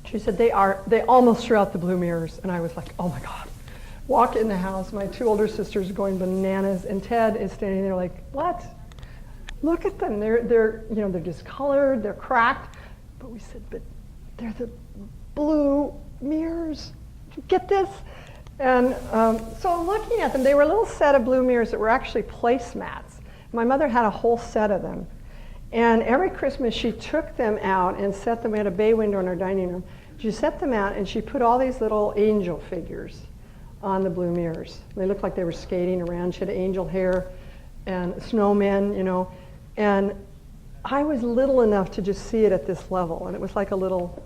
She said, they almost threw out the blue mirrors. And I was like, oh my God. Walk in the house, my 2 older sisters are going bananas, and Ted is standing there like, what? Look at them. They're discolored, they're cracked. But we said, but they're the blue mirrors. Did you get this? And so looking at them, they were a little set of blue mirrors that were actually placemats. My mother had a whole set of them. And every Christmas she took them out and set them at a bay window in our dining room. She set them out and she put all these little angel figures on the blue mirrors. They looked like they were skating around. She had angel hair and snowmen, And I was little enough to just see it at this level, and it was like a little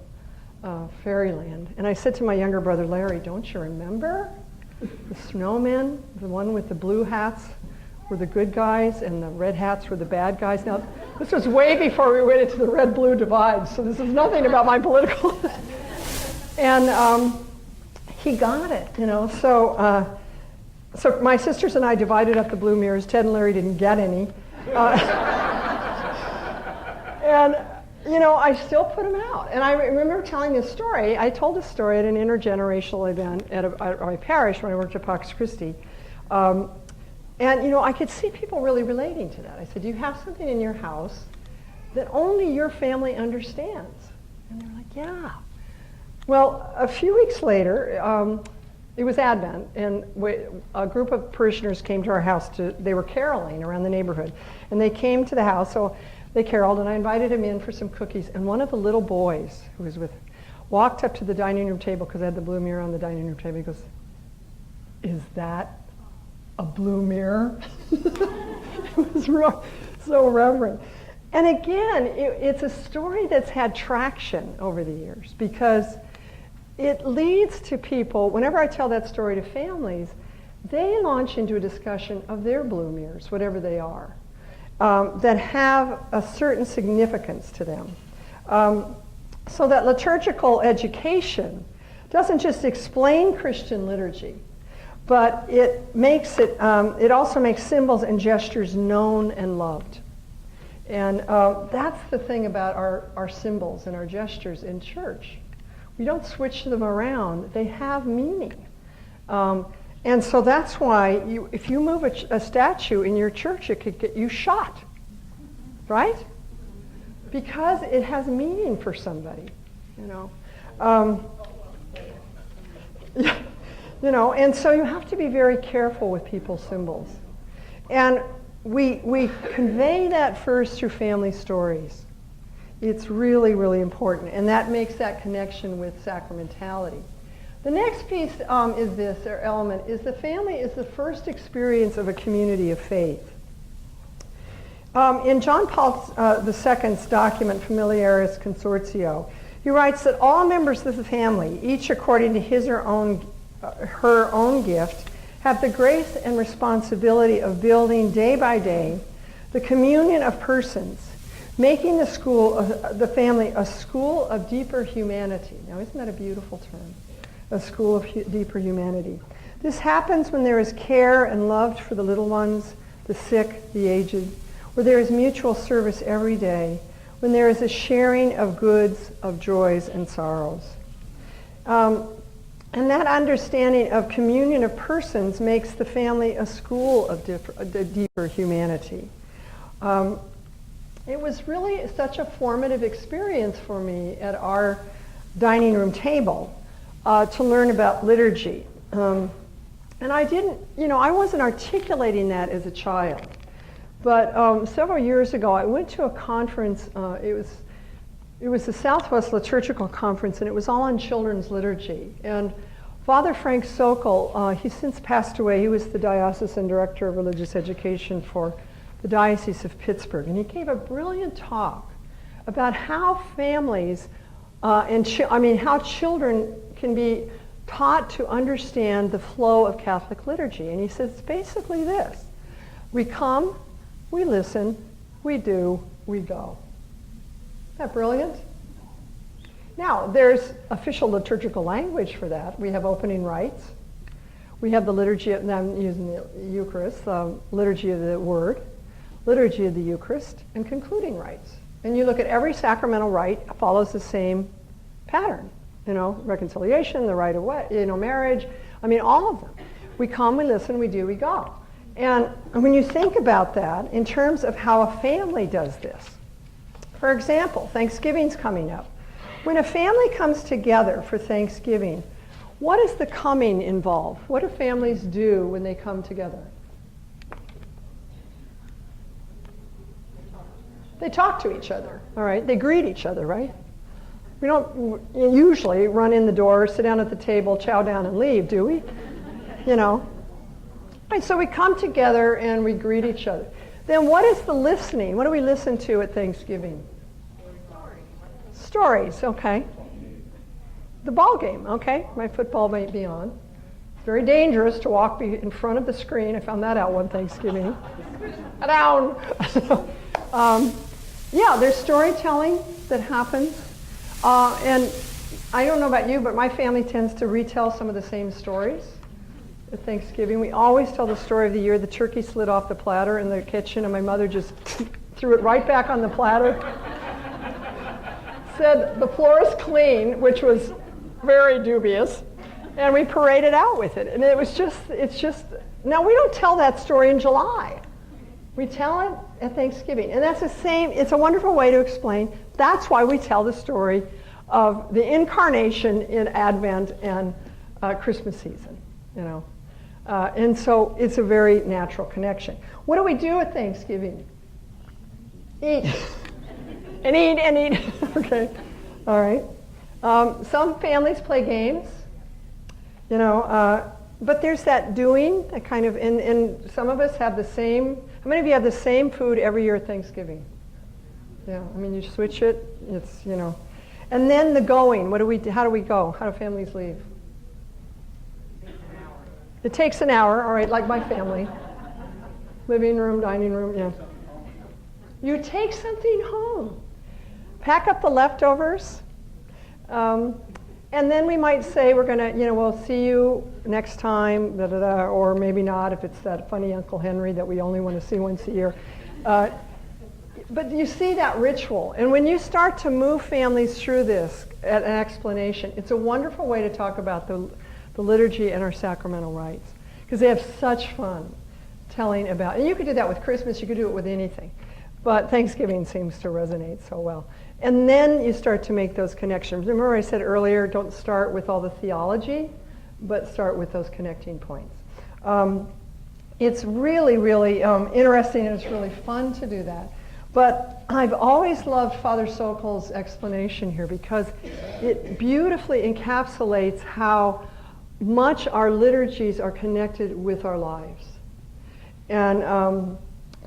fairyland. And I said to my younger brother, Larry, don't you remember? The snowmen, the one with the blue hats were the good guys, and the red hats were the bad guys. Now, this was way before we went into the red-blue divide, so this is nothing about my political... And he got it, So my sisters and I divided up the blue mirrors. Ted and Larry didn't get any. And, I still put them out. And I remember telling this story. I told this story at an intergenerational event at my parish when I worked at Pax Christi. And, I could see people really relating to that. I said, do you have something in your house that only your family understands? And they were like, yeah. Well, a few weeks later, it was Advent, and a group of parishioners came to our house. They were caroling around the neighborhood. And they came to the house, so they caroled, and I invited him in for some cookies. And one of the little boys who was with walked up to the dining room table, because I had the blue mirror on the dining room table. He goes, is that a blue mirror? It was so reverent. And again, it's a story that's had traction over the years because it leads to people, whenever I tell that story to families, they launch into a discussion of their blue mirrors, whatever they are, that have a certain significance to them. So that liturgical education doesn't just explain Christian liturgy, but it also makes symbols and gestures known and loved. And that's the thing about our symbols and our gestures in church. We don't switch them around. They have meaning. And so that's why if you move a statue in your church, it could get you shot, right? Because it has meaning for somebody, you know. You know, and so you have to be very careful with people's symbols. And we convey that first through family stories. It's really, really important, and that makes that connection with sacramentality. The next piece is this, or element, is the family is the first experience of a community of faith. In John Paul II's document, Familiaris Consortio, he writes that all members of the family, each according to his or her own gift, have the grace and responsibility of building day by day the communion of persons, making the family a school of deeper humanity. Now, isn't that a beautiful term? A school of deeper humanity. This happens when there is care and love for the little ones, the sick, the aged, where there is mutual service every day, when there is a sharing of goods, of joys and sorrows. And that understanding of communion of persons makes the family a school of deeper humanity. It was really such a formative experience for me at our dining room table to learn about liturgy. And I wasn't articulating that as a child. But several years ago, I went to a conference. It was the Southwest Liturgical Conference, and it was all on children's liturgy. And Father Frank Sokol, he's since passed away. He was the diocesan director of religious education for the Diocese of Pittsburgh. And he gave a brilliant talk about how families how children can be taught to understand the flow of Catholic liturgy. And he says it's basically this: we come, we listen, we do, we go. Isn't that brilliant? Now, there's official liturgical language for that. We have opening rites. We have the liturgy of, now I'm using the Eucharist, the liturgy of the Word, liturgy of the Eucharist, and concluding rites. And you look at every sacramental rite, follows the same pattern. Reconciliation, the rite of marriage, all of them. We come, we listen, we do, we go. And when you think about that in terms of how a family does this, for example, Thanksgiving's coming up. When a family comes together for Thanksgiving, what does the coming involve? What do families do when they come together? They talk to each other, all right? They greet each other, right? We don't usually run in the door, sit down at the table, chow down and leave, do we? Right, so we come together and we greet each other. Then what is the listening? What do we listen to at Thanksgiving? Stories, okay. The ball game, okay. My football might be on. It's very dangerous to walk in front of the screen. I found that out one Thanksgiving. Down. Yeah, there's storytelling that happens. And I don't know about you, but my family tends to retell some of the same stories at Thanksgiving. We always tell the story of the year the turkey slid off the platter in the kitchen and my mother just threw it right back on the platter. Said the floor is clean, which was very dubious, and we paraded out with it. And it's just, now we don't tell that story in July. We tell it at Thanksgiving. And that's the same, it's a wonderful way to explain. That's why we tell the story of the incarnation in Advent and Christmas season, and so it's a very natural connection. What do we do at Thanksgiving? Eat. And eat and eat. Okay. All right. Some families play games. But there's that doing, that kind of, and some of us have the same, how many of you have the same food every year at Thanksgiving? Yeah, I mean, you switch it, it's, you know. And then the going, how do we go? How do families leave? It takes an hour, all right, like my family. Living room, dining room, yeah. You take something home. Pack up the leftovers. And then we might say we're going to, you know, we'll see you next time, da, da, da, or maybe not if it's that funny Uncle Henry that we only want to see once a year. But you see that ritual. And when you start to move families through this at an explanation, it's a wonderful way to talk about the liturgy and our sacramental rites. Because they have such fun telling about, and you could do that with Christmas, you could do it with anything. But Thanksgiving seems to resonate so well. And then you start to make those connections. Remember I said earlier, don't start with all the theology, but start with those connecting points. It's really, really interesting, and it's really fun to do that. But I've always loved Father Sokol's explanation here because it beautifully encapsulates how much our liturgies are connected with our lives. And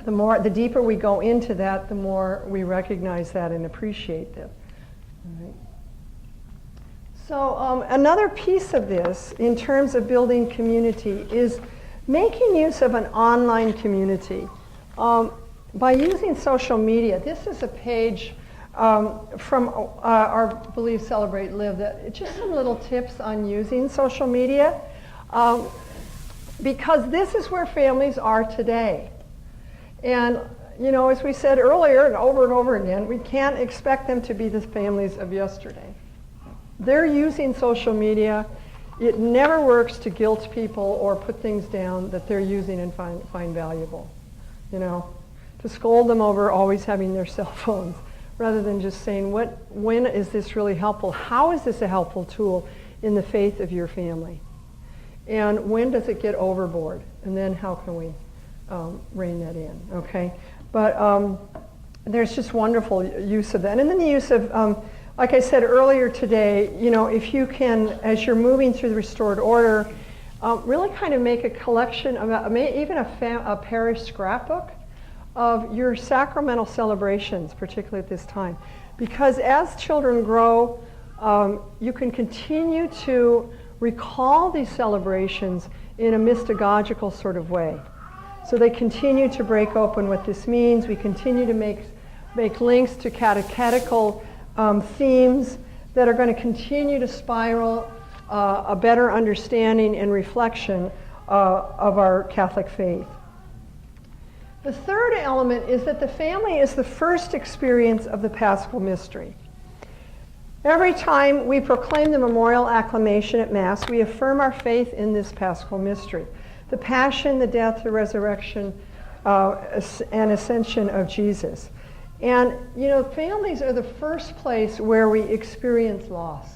the deeper we go into that, the more we recognize that and appreciate that. All right. So another piece of this, in terms of building community, is making use of an online community. By using social media, this is a page from our Believe, Celebrate, Live, that just some little tips on using social media, because this is where families are today. And, you know, as we said earlier and over again, we can't expect them to be the families of yesterday. They're using social media. It never works to guilt people or put things down that they're using and find valuable, you know. To scold them over always having their cell phones, rather than just saying, when is this really helpful? How is this a helpful tool in the faith of your family? And when does it get overboard? And then how can we rein that in, okay? But there's just wonderful use of that. And then the use of, like I said earlier today, you know, if you can, as you're moving through the restored order, really kind of make a collection, of, even a parish scrapbook of your sacramental celebrations, particularly at this time. Because as children grow, you can continue to recall these celebrations in a mystagogical sort of way. So they continue to break open what this means. We continue to make links to catechetical themes that are going to continue to spiral a better understanding and reflection of our Catholic faith. The third element is that the family is the first experience of the Paschal mystery. Every time we proclaim the memorial acclamation at Mass, we affirm our faith in this Paschal mystery. The passion, the death, the resurrection, and ascension of Jesus. And, you know, families are the first place where we experience loss.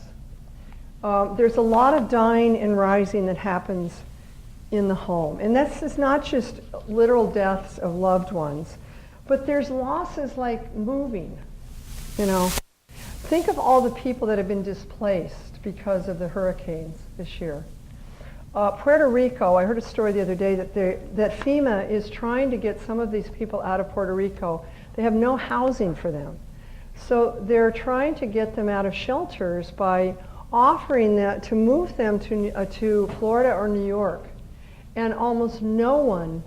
There's a lot of dying and rising that happens in the home. And this is not just literal deaths of loved ones, but there's losses like moving, you know. Think of all the people that have been displaced because of the hurricanes this year. Puerto Rico, I heard a story the other day that FEMA is trying to get some of these people out of Puerto Rico. They have no housing for them. So they're trying to get them out of shelters by offering that to move them to Florida or New York. And almost no one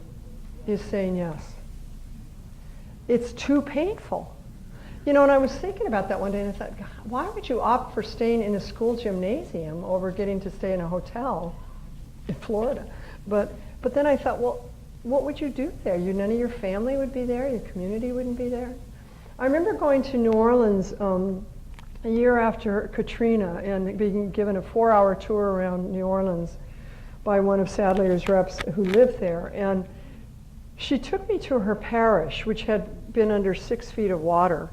is saying yes. It's too painful. You know, and I was thinking about that one day and I thought, God, why would you opt for staying in a school gymnasium over getting to stay in a hotel in Florida? But then I thought, well, what would you do there? None of your family would be there, your community wouldn't be there. I remember going to New Orleans a year after Katrina and being given a 4-hour tour around New Orleans by one of Sadlier's reps who lived there. And she took me to her parish, which had been under 6 feet of water.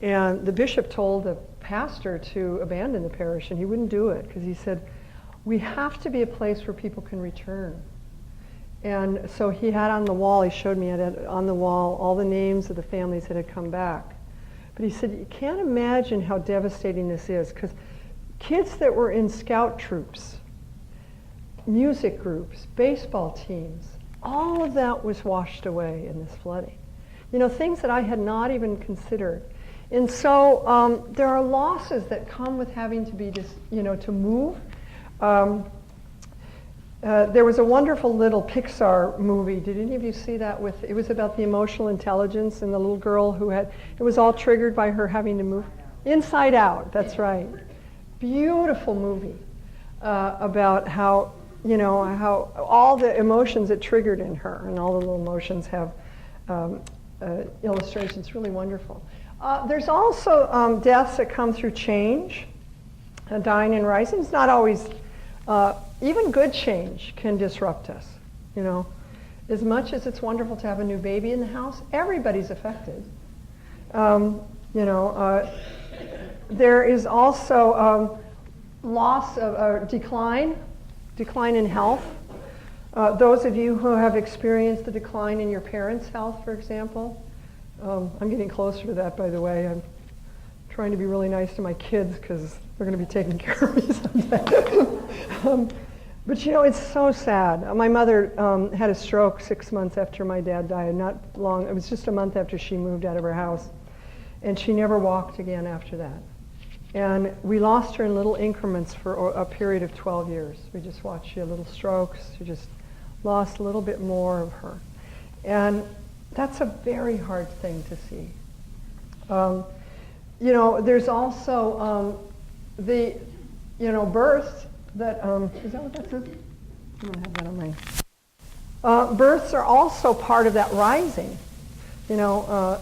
And the bishop told the pastor to abandon the parish, and he wouldn't do it because he said, we have to be a place where people can return. And so he had on the wall, he showed me on the wall all the names of the families that had come back. But he said, you can't imagine how devastating this is, because kids that were in scout troops music groups, baseball teams, all of that was washed away in this flooding. You know, things that I had not even considered. And so there are losses that come with having to be just, you know, to move. There was a wonderful little Pixar movie. Did any of you see that? It was about the emotional intelligence and the little girl who had, it was all triggered by her having to move. Inside Out, that's right. Beautiful movie about how, you know, how all the emotions it triggered in her, and all the little emotions have illustrations, really wonderful. There's also deaths that come through change, dying and rising. It's not always, even good change can disrupt us, you know. As much as it's wonderful to have a new baby in the house, everybody's affected. You know, there is also loss of decline in health. Those of you who have experienced the decline in your parents' health, for example, I'm getting closer to that, by the way. I'm trying to be really nice to my kids because they're going to be taking care of me someday. But you know, it's so sad. My mother had a stroke 6 months after my dad died. Not long, it was just a month after she moved out of her house. And she never walked again after that. And we lost her in little increments for a period of 12 years. We just watched, she had little strokes. She just lost a little bit more of her. And that's a very hard thing to see. You know, there's also the, you know, births that, is that what that says? I don't have that on mine. Births are also part of that rising. You know,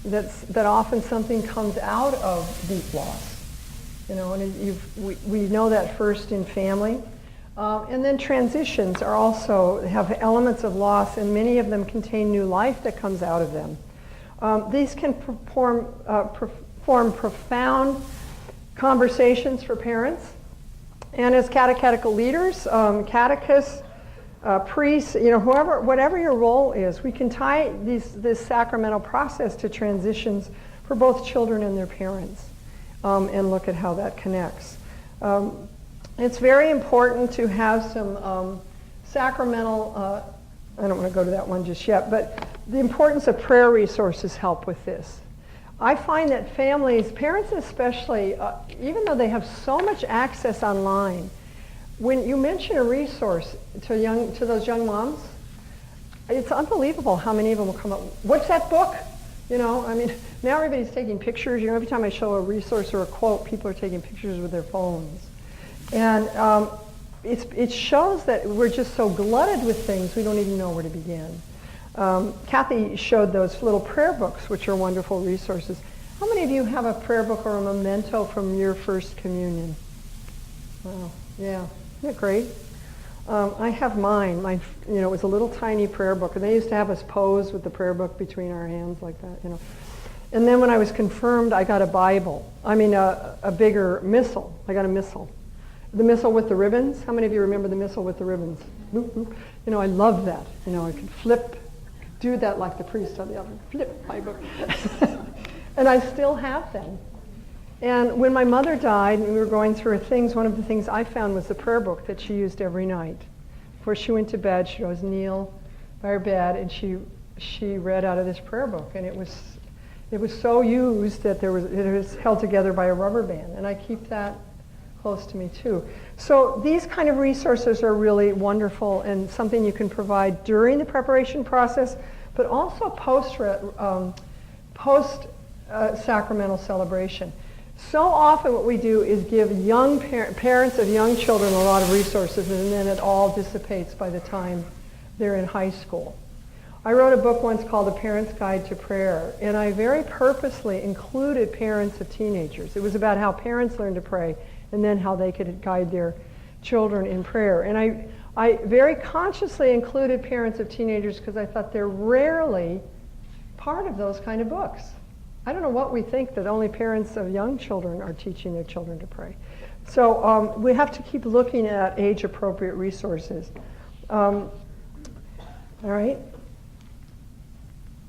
that often something comes out of deep loss. You know, and we know that first in family. And then transitions are also, have elements of loss, and many of them contain new life that comes out of them. These can form profound conversations for parents. And as catechetical leaders, catechists, priests, you know, whatever your role is, we can tie this sacramental process to transitions for both children and their parents, and look at how that connects. It's very important to have some sacramental, I don't want to go to that one just yet, but the importance of prayer resources help with this. I find that families, parents especially, even though they have so much access online, when you mention a resource to those young moms, it's unbelievable how many of them will come up, what's that book? You know, I mean, now everybody's taking pictures. You know, every time I show a resource or a quote, people are taking pictures with their phones. And it shows that we're just so glutted with things, we don't even know where to begin. Kathy showed those little prayer books, which are wonderful resources. How many of you have a prayer book or a memento from your first communion? Wow, yeah, isn't that great? I have mine. You know, it was a little tiny prayer book, and they used to have us pose with the prayer book between our hands like that, you know. And then when I was confirmed, I got a Bible. I mean, a bigger missal. I got a missal. The missal with the ribbons. How many of you remember the missal with the ribbons? Boop, boop. You know, I love that. You know, I could do that like the priest on the other. Flip my book. And I still have them. And when my mother died and we were going through things, one of the things I found was the prayer book that she used every night. Before she went to bed, she'd always kneel by her bed and she read out of this prayer book. And it was so used that it was held together by a rubber band. And I keep that close to me too. So these kind of resources are really wonderful and something you can provide during the preparation process, but also post sacramental celebration. So often what we do is give young parents of young children a lot of resources, and then it all dissipates by the time they're in high school. I wrote a book once called A Parent's Guide to Prayer, and I very purposely included parents of teenagers. It was about how parents learn to pray and then how they could guide their children in prayer. And I very consciously included parents of teenagers because I thought they're rarely part of those kind of books. I don't know what we think that only parents of young children are teaching their children to pray. So we have to keep looking at age-appropriate resources. All right.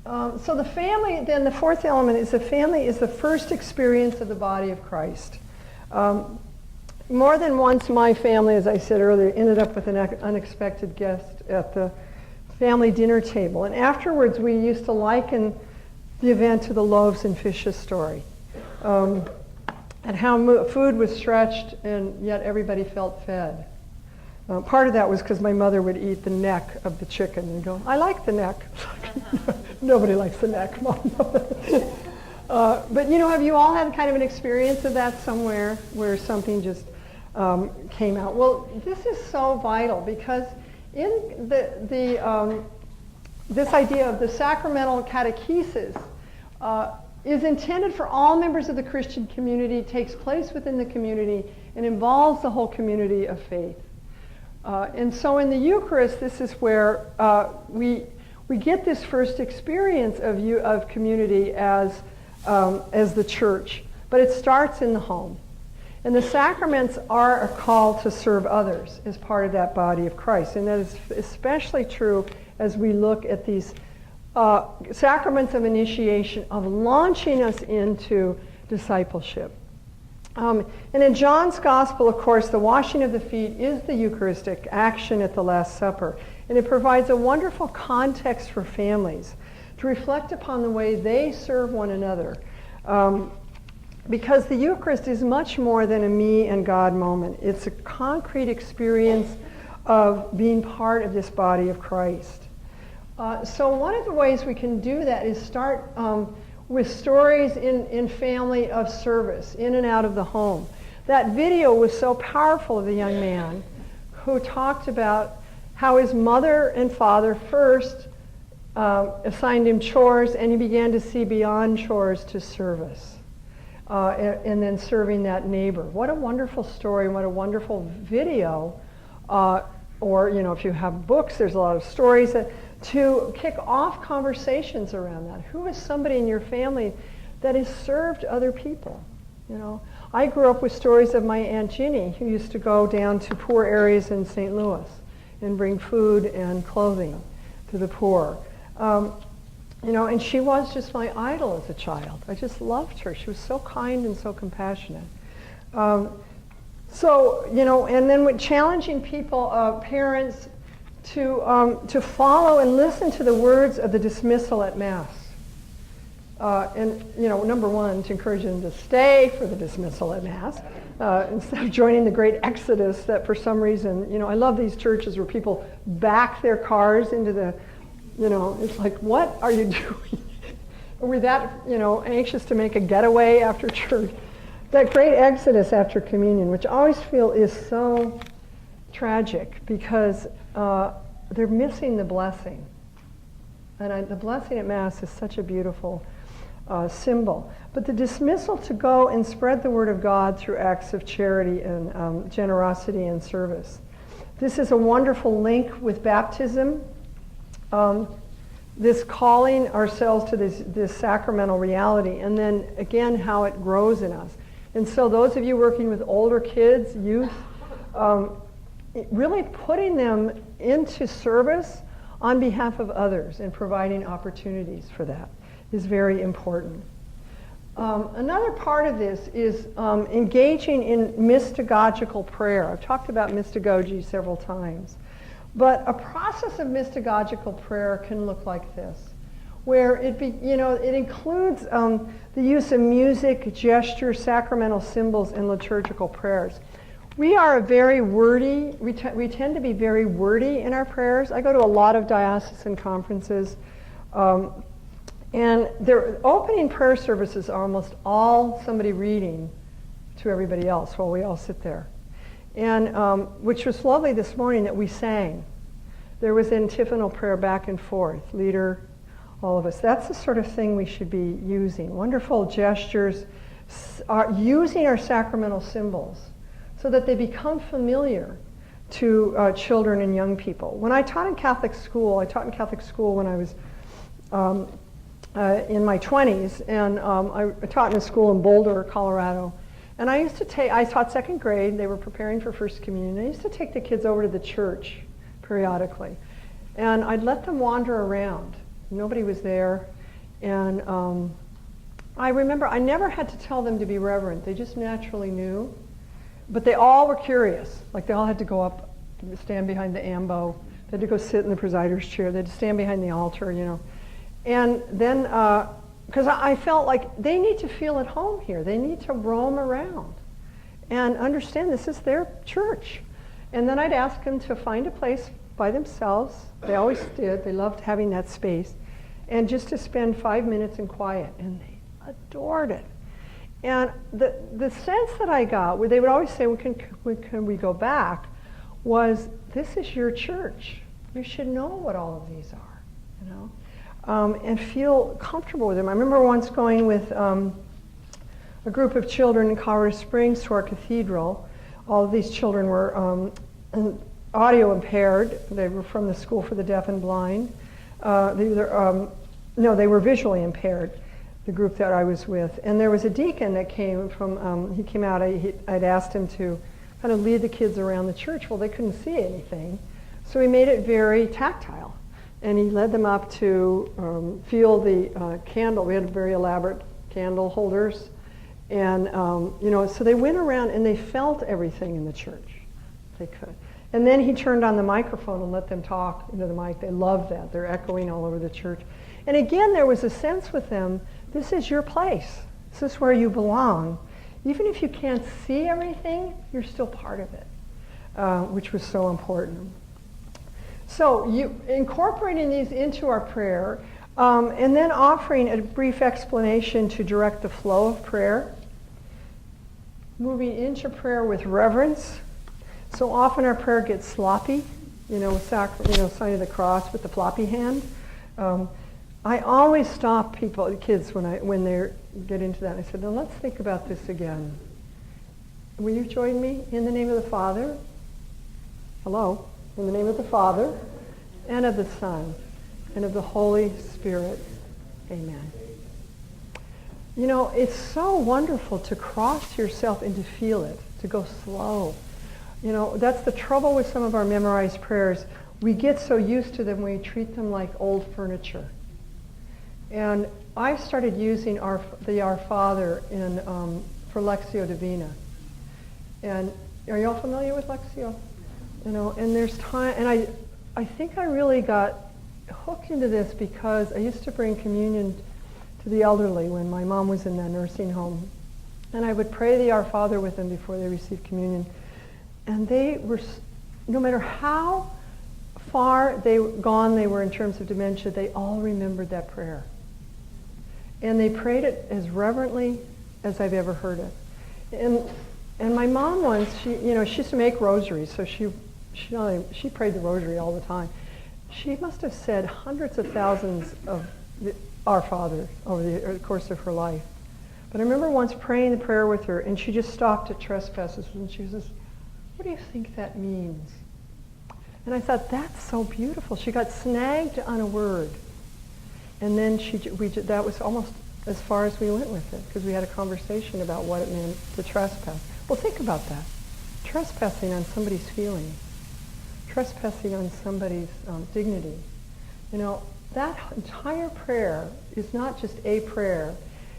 So the family, then the fourth element is the family is the first experience of the body of Christ. more than once my family, as I said earlier, ended up with an unexpected guest at the family dinner table. And afterwards, we used to liken the event to the loaves and fishes story. And how food was stretched and yet everybody felt fed. Part of that was because my mother would eat the neck of the chicken and go, I like the neck. Nobody likes the neck, Mom. But have you all had kind of an experience of that somewhere where something just came out? Well, this is so vital because in this idea of the sacramental catechesis is intended for all members of the Christian community, takes place within the community, and involves the whole community of faith. And so in the Eucharist, this is where we get this first experience of community as the church. But it starts in the home. And the sacraments are a call to serve others as part of that body of Christ. And that is especially true as we look at these sacraments of initiation, of launching us into discipleship. And in John's Gospel, of course, the washing of the feet is the Eucharistic action at the Last Supper. And it provides a wonderful context for families to reflect upon the way they serve one another. Because the Eucharist is much more than a me and God moment. It's a concrete experience of being part of this body of Christ. So one of the ways we can do that is start with stories in family of service, in and out of the home. That video was so powerful of the young man who talked about how his mother and father first assigned him chores, and he began to see beyond chores to service. And then serving that neighbor. What a wonderful story, and what a wonderful video. Or, if you have books, there's a lot of stories to kick off conversations around that. Who is somebody in your family that has served other people? I grew up with stories of my Aunt Ginny, who used to go down to poor areas in St. Louis and bring food and clothing to the poor. And she was just my idol as a child. I just loved her. She was so kind and so compassionate. And then with challenging people, parents, to follow and listen to the words of the dismissal at Mass. Number one, to encourage them to stay for the dismissal at Mass, instead of joining the great exodus that for some reason, I love these churches where people back their cars into the, it's like, what are you doing? Are we that, anxious to make a getaway after church? That great exodus after communion, which I always feel is so tragic because they're missing the blessing. And the blessing at Mass is such a beautiful symbol. But the dismissal to go and spread the word of God through acts of charity and generosity and service. This is a wonderful link with baptism. This calling ourselves to this sacramental reality, and then again how it grows in us. And so those of you working with older kids, youth, really putting them into service on behalf of others and providing opportunities for that is very important. Another part of this is engaging in mystagogical prayer. I've talked about mystagogy several times. But a process of mystagogical prayer can look like this, where it includes the use of music, gesture, sacramental symbols, and liturgical prayers. We are very wordy. We tend to be very wordy in our prayers. I go to a lot of diocesan conferences, and their opening prayer services are almost all somebody reading to everybody else while we all sit there. And which was lovely this morning that we sang. There was antiphonal prayer back and forth, leader, all of us. That's the sort of thing we should be using. Wonderful gestures, using our sacramental symbols so that they become familiar to children and young people. When I taught in Catholic school, when I was in my 20s, and I taught in a school in Boulder, Colorado. And I taught second grade. They were preparing for First Communion. I used to take the kids over to the church periodically. And I'd let them wander around. Nobody was there. And I remember I never had to tell them to be reverent. They just naturally knew. But they all were curious. Like they all had to go up, stand behind the ambo. They had to go sit in the presider's chair. They had to stand behind the altar, you know. And then, because I felt like they need to feel at home here. They need to roam around and understand this is their church. And then I'd ask them to find a place by themselves. They always did. They loved having that space. And just to spend 5 minutes in quiet. And they adored it. And the sense that I got, where they would always say, can we go back, was this is your church. You should know what all of these are, you know, and feel comfortable with them. I remember once going with a group of children in Colorado Springs to our cathedral. All of these children were audio impaired. They were from the School for the Deaf and Blind. They were visually impaired, the group that I was with. And there was a deacon that came from, he came out, I'd asked him to kind of lead the kids around the church. Well, they couldn't see anything. So he made it very tactile. And he led them up to feel the candle. We had very elaborate candle holders. And, you know, so they went around and they felt everything in the church. They could. And then he turned on the microphone and let them talk into the mic. They loved that. They're echoing all over the church. And again, there was a sense with them, this is your place. This is where you belong. Even if you can't see everything, you're still part of it, which was so important. So you incorporating these into our prayer, and then offering a brief explanation to direct the flow of prayer. Moving into prayer with reverence. So often our prayer gets sloppy, you know, sign of the cross with the floppy hand. I always stop people, kids, when they get into that. I said, now let's think about this again. Will you join me in the name of the Father? Hello? In the name of the Father, and of the Son, and of the Holy Spirit. Amen. You know, it's so wonderful to cross yourself and to feel it, to go slow. You know, that's the trouble with some of our memorized prayers. We get so used to them, we treat them like old furniture. And I started using the Our Father for Lectio Divina. And are you all familiar with Lectio? You know, and there's time, and I think I really got hooked into this because I used to bring communion to the elderly when my mom was in that nursing home. And I would pray the Our Father with them before they received communion. And they were, no matter how far they were in terms of dementia, they all remembered that prayer. And they prayed it as reverently as I've ever heard it. And my mom once, she used to make rosaries, so she prayed the rosary all the time. She must have said hundreds of thousands of Our Father over the course of her life. But I remember once praying the prayer with her, and she just stopped at trespasses, and she says, what do you think that means? And I thought, that's so beautiful. She got snagged on a word. And then that was almost as far as we went with it, because we had a conversation about what it meant to trespass. Well, think about that. Trespassing on somebody's feelings. Trespassing on somebody's dignity. You know, that entire prayer is not just a prayer.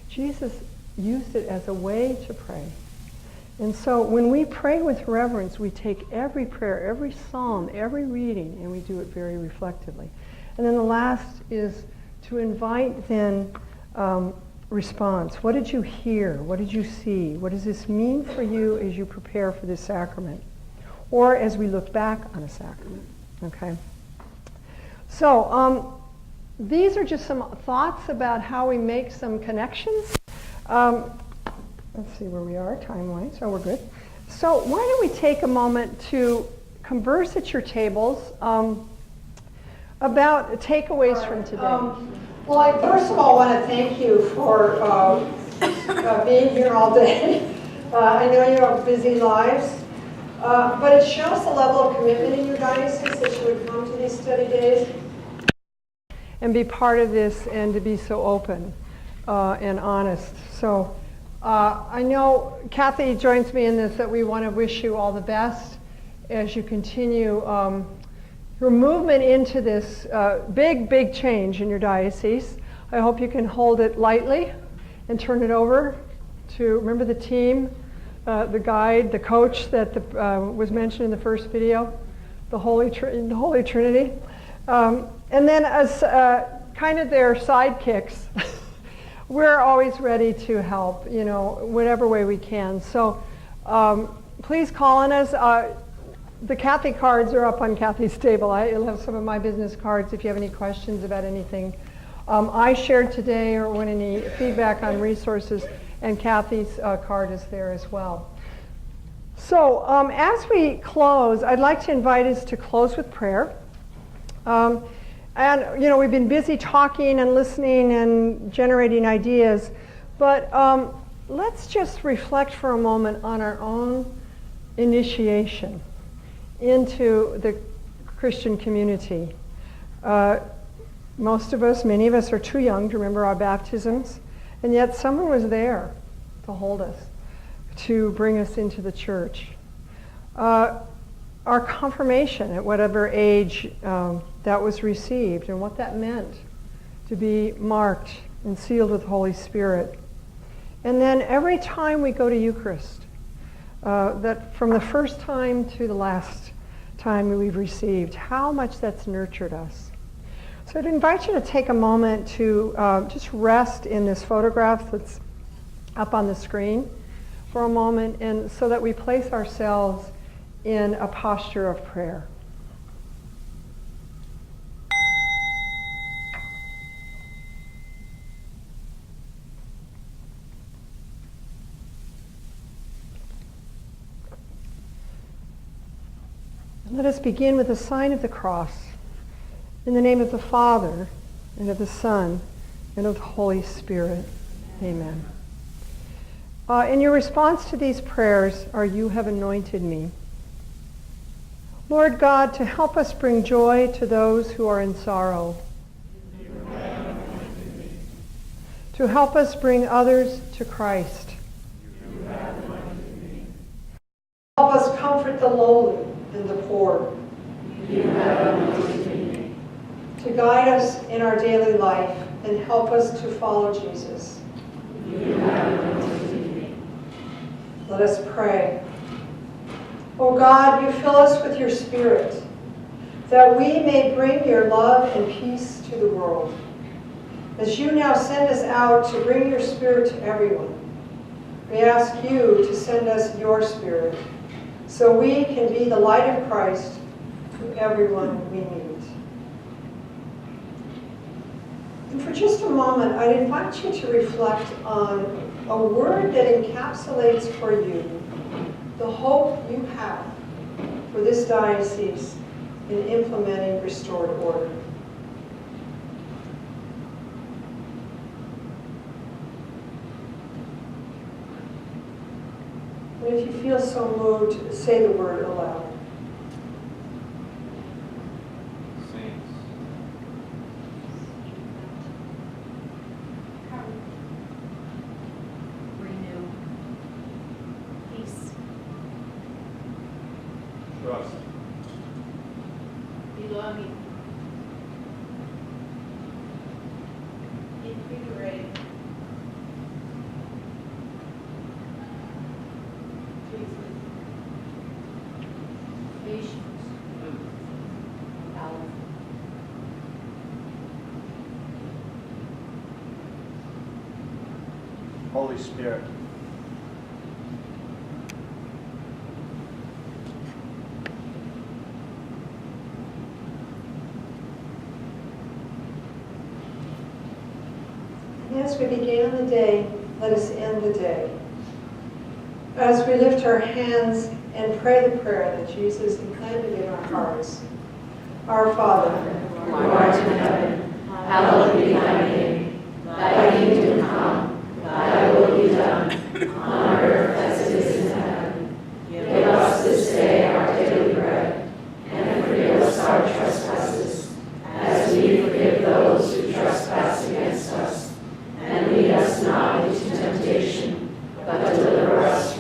Jesus used it as a way to pray. And so when we pray with reverence, we take every prayer, every psalm, every reading, and we do it very reflectively. And then the last is to invite then response. What did you hear? What did you see? What does this mean for you as you prepare for this sacrament? Or as we look back on a sacrament, okay? So these are just some thoughts about how we make some connections. Let's see where we are time-wise. Oh, we're good. So why don't we take a moment to converse at your tables about takeaways from today. Well, I first of all want to thank you for being here all day. I know you have busy lives, but it shows the level of commitment in your diocese that you would come to these study days and be part of this and to be so open and honest. So I know Kathy joins me in this, that we want to wish you all the best as you continue your movement into this big change in your diocese. I hope you can hold it lightly and turn it over to, remember the team, the guide, the coach that was mentioned in the first video, the Holy Trinity. And then as kind of their sidekicks, we're always ready to help, whatever way we can. So please call on us. The Kathy cards are up on Kathy's table. I'll have some of my business cards if you have any questions about anything I shared today or want any feedback on resources, and Kathy's card is there as well. So as we close, I'd like to invite us to close with prayer. And we've been busy talking and listening and generating ideas, but let's just reflect for a moment on our own initiation into the Christian community. Most of us, many of us are too young to remember our baptisms, and yet someone was there to hold us, to bring us into the church. Our confirmation at whatever age that was received, and what that meant to be marked and sealed with the Holy Spirit. And then every time we go to Eucharist, that from the first time to the last time we've received, how much that's nurtured us. So I'd invite you to take a moment to just rest in this photograph that's up on the screen for a moment, and so that we place ourselves in a posture of prayer. Let us begin with the sign of the cross. In the name of the Father, and of the Son, and of the Holy Spirit. Amen. In your response to these prayers are, "You have anointed me." Lord God, to help us bring joy to those who are in sorrow. To help us bring others to Christ. Help us comfort the lowly and the poor. To guide us in our daily life and help us to follow Jesus. Let us pray. O God, you fill us with your Spirit, that we may bring your love and peace to the world. As you now send us out to bring your Spirit to everyone, we ask you to send us your Spirit, so we can be the light of Christ to everyone we meet. And for just a moment, I'd invite you to reflect on a word that encapsulates for you the hope you have for this diocese in implementing restored order. And if you feel so moved, say the word aloud. Trust. Belonging. Invigorate. Jesus. Patience. Power. Holy Spirit. As we began the day, let us end the day. As we lift our hands and pray the prayer that Jesus implanted in our hearts. Our Father, who art in heaven, hallowed be thy name. Thy kingdom come, thy will be done, on earth as it is in heaven. Give us this day our daily bread, and forgive us our trespasses, as we forgive those who trespass against us. And lead us not into temptation, but deliver us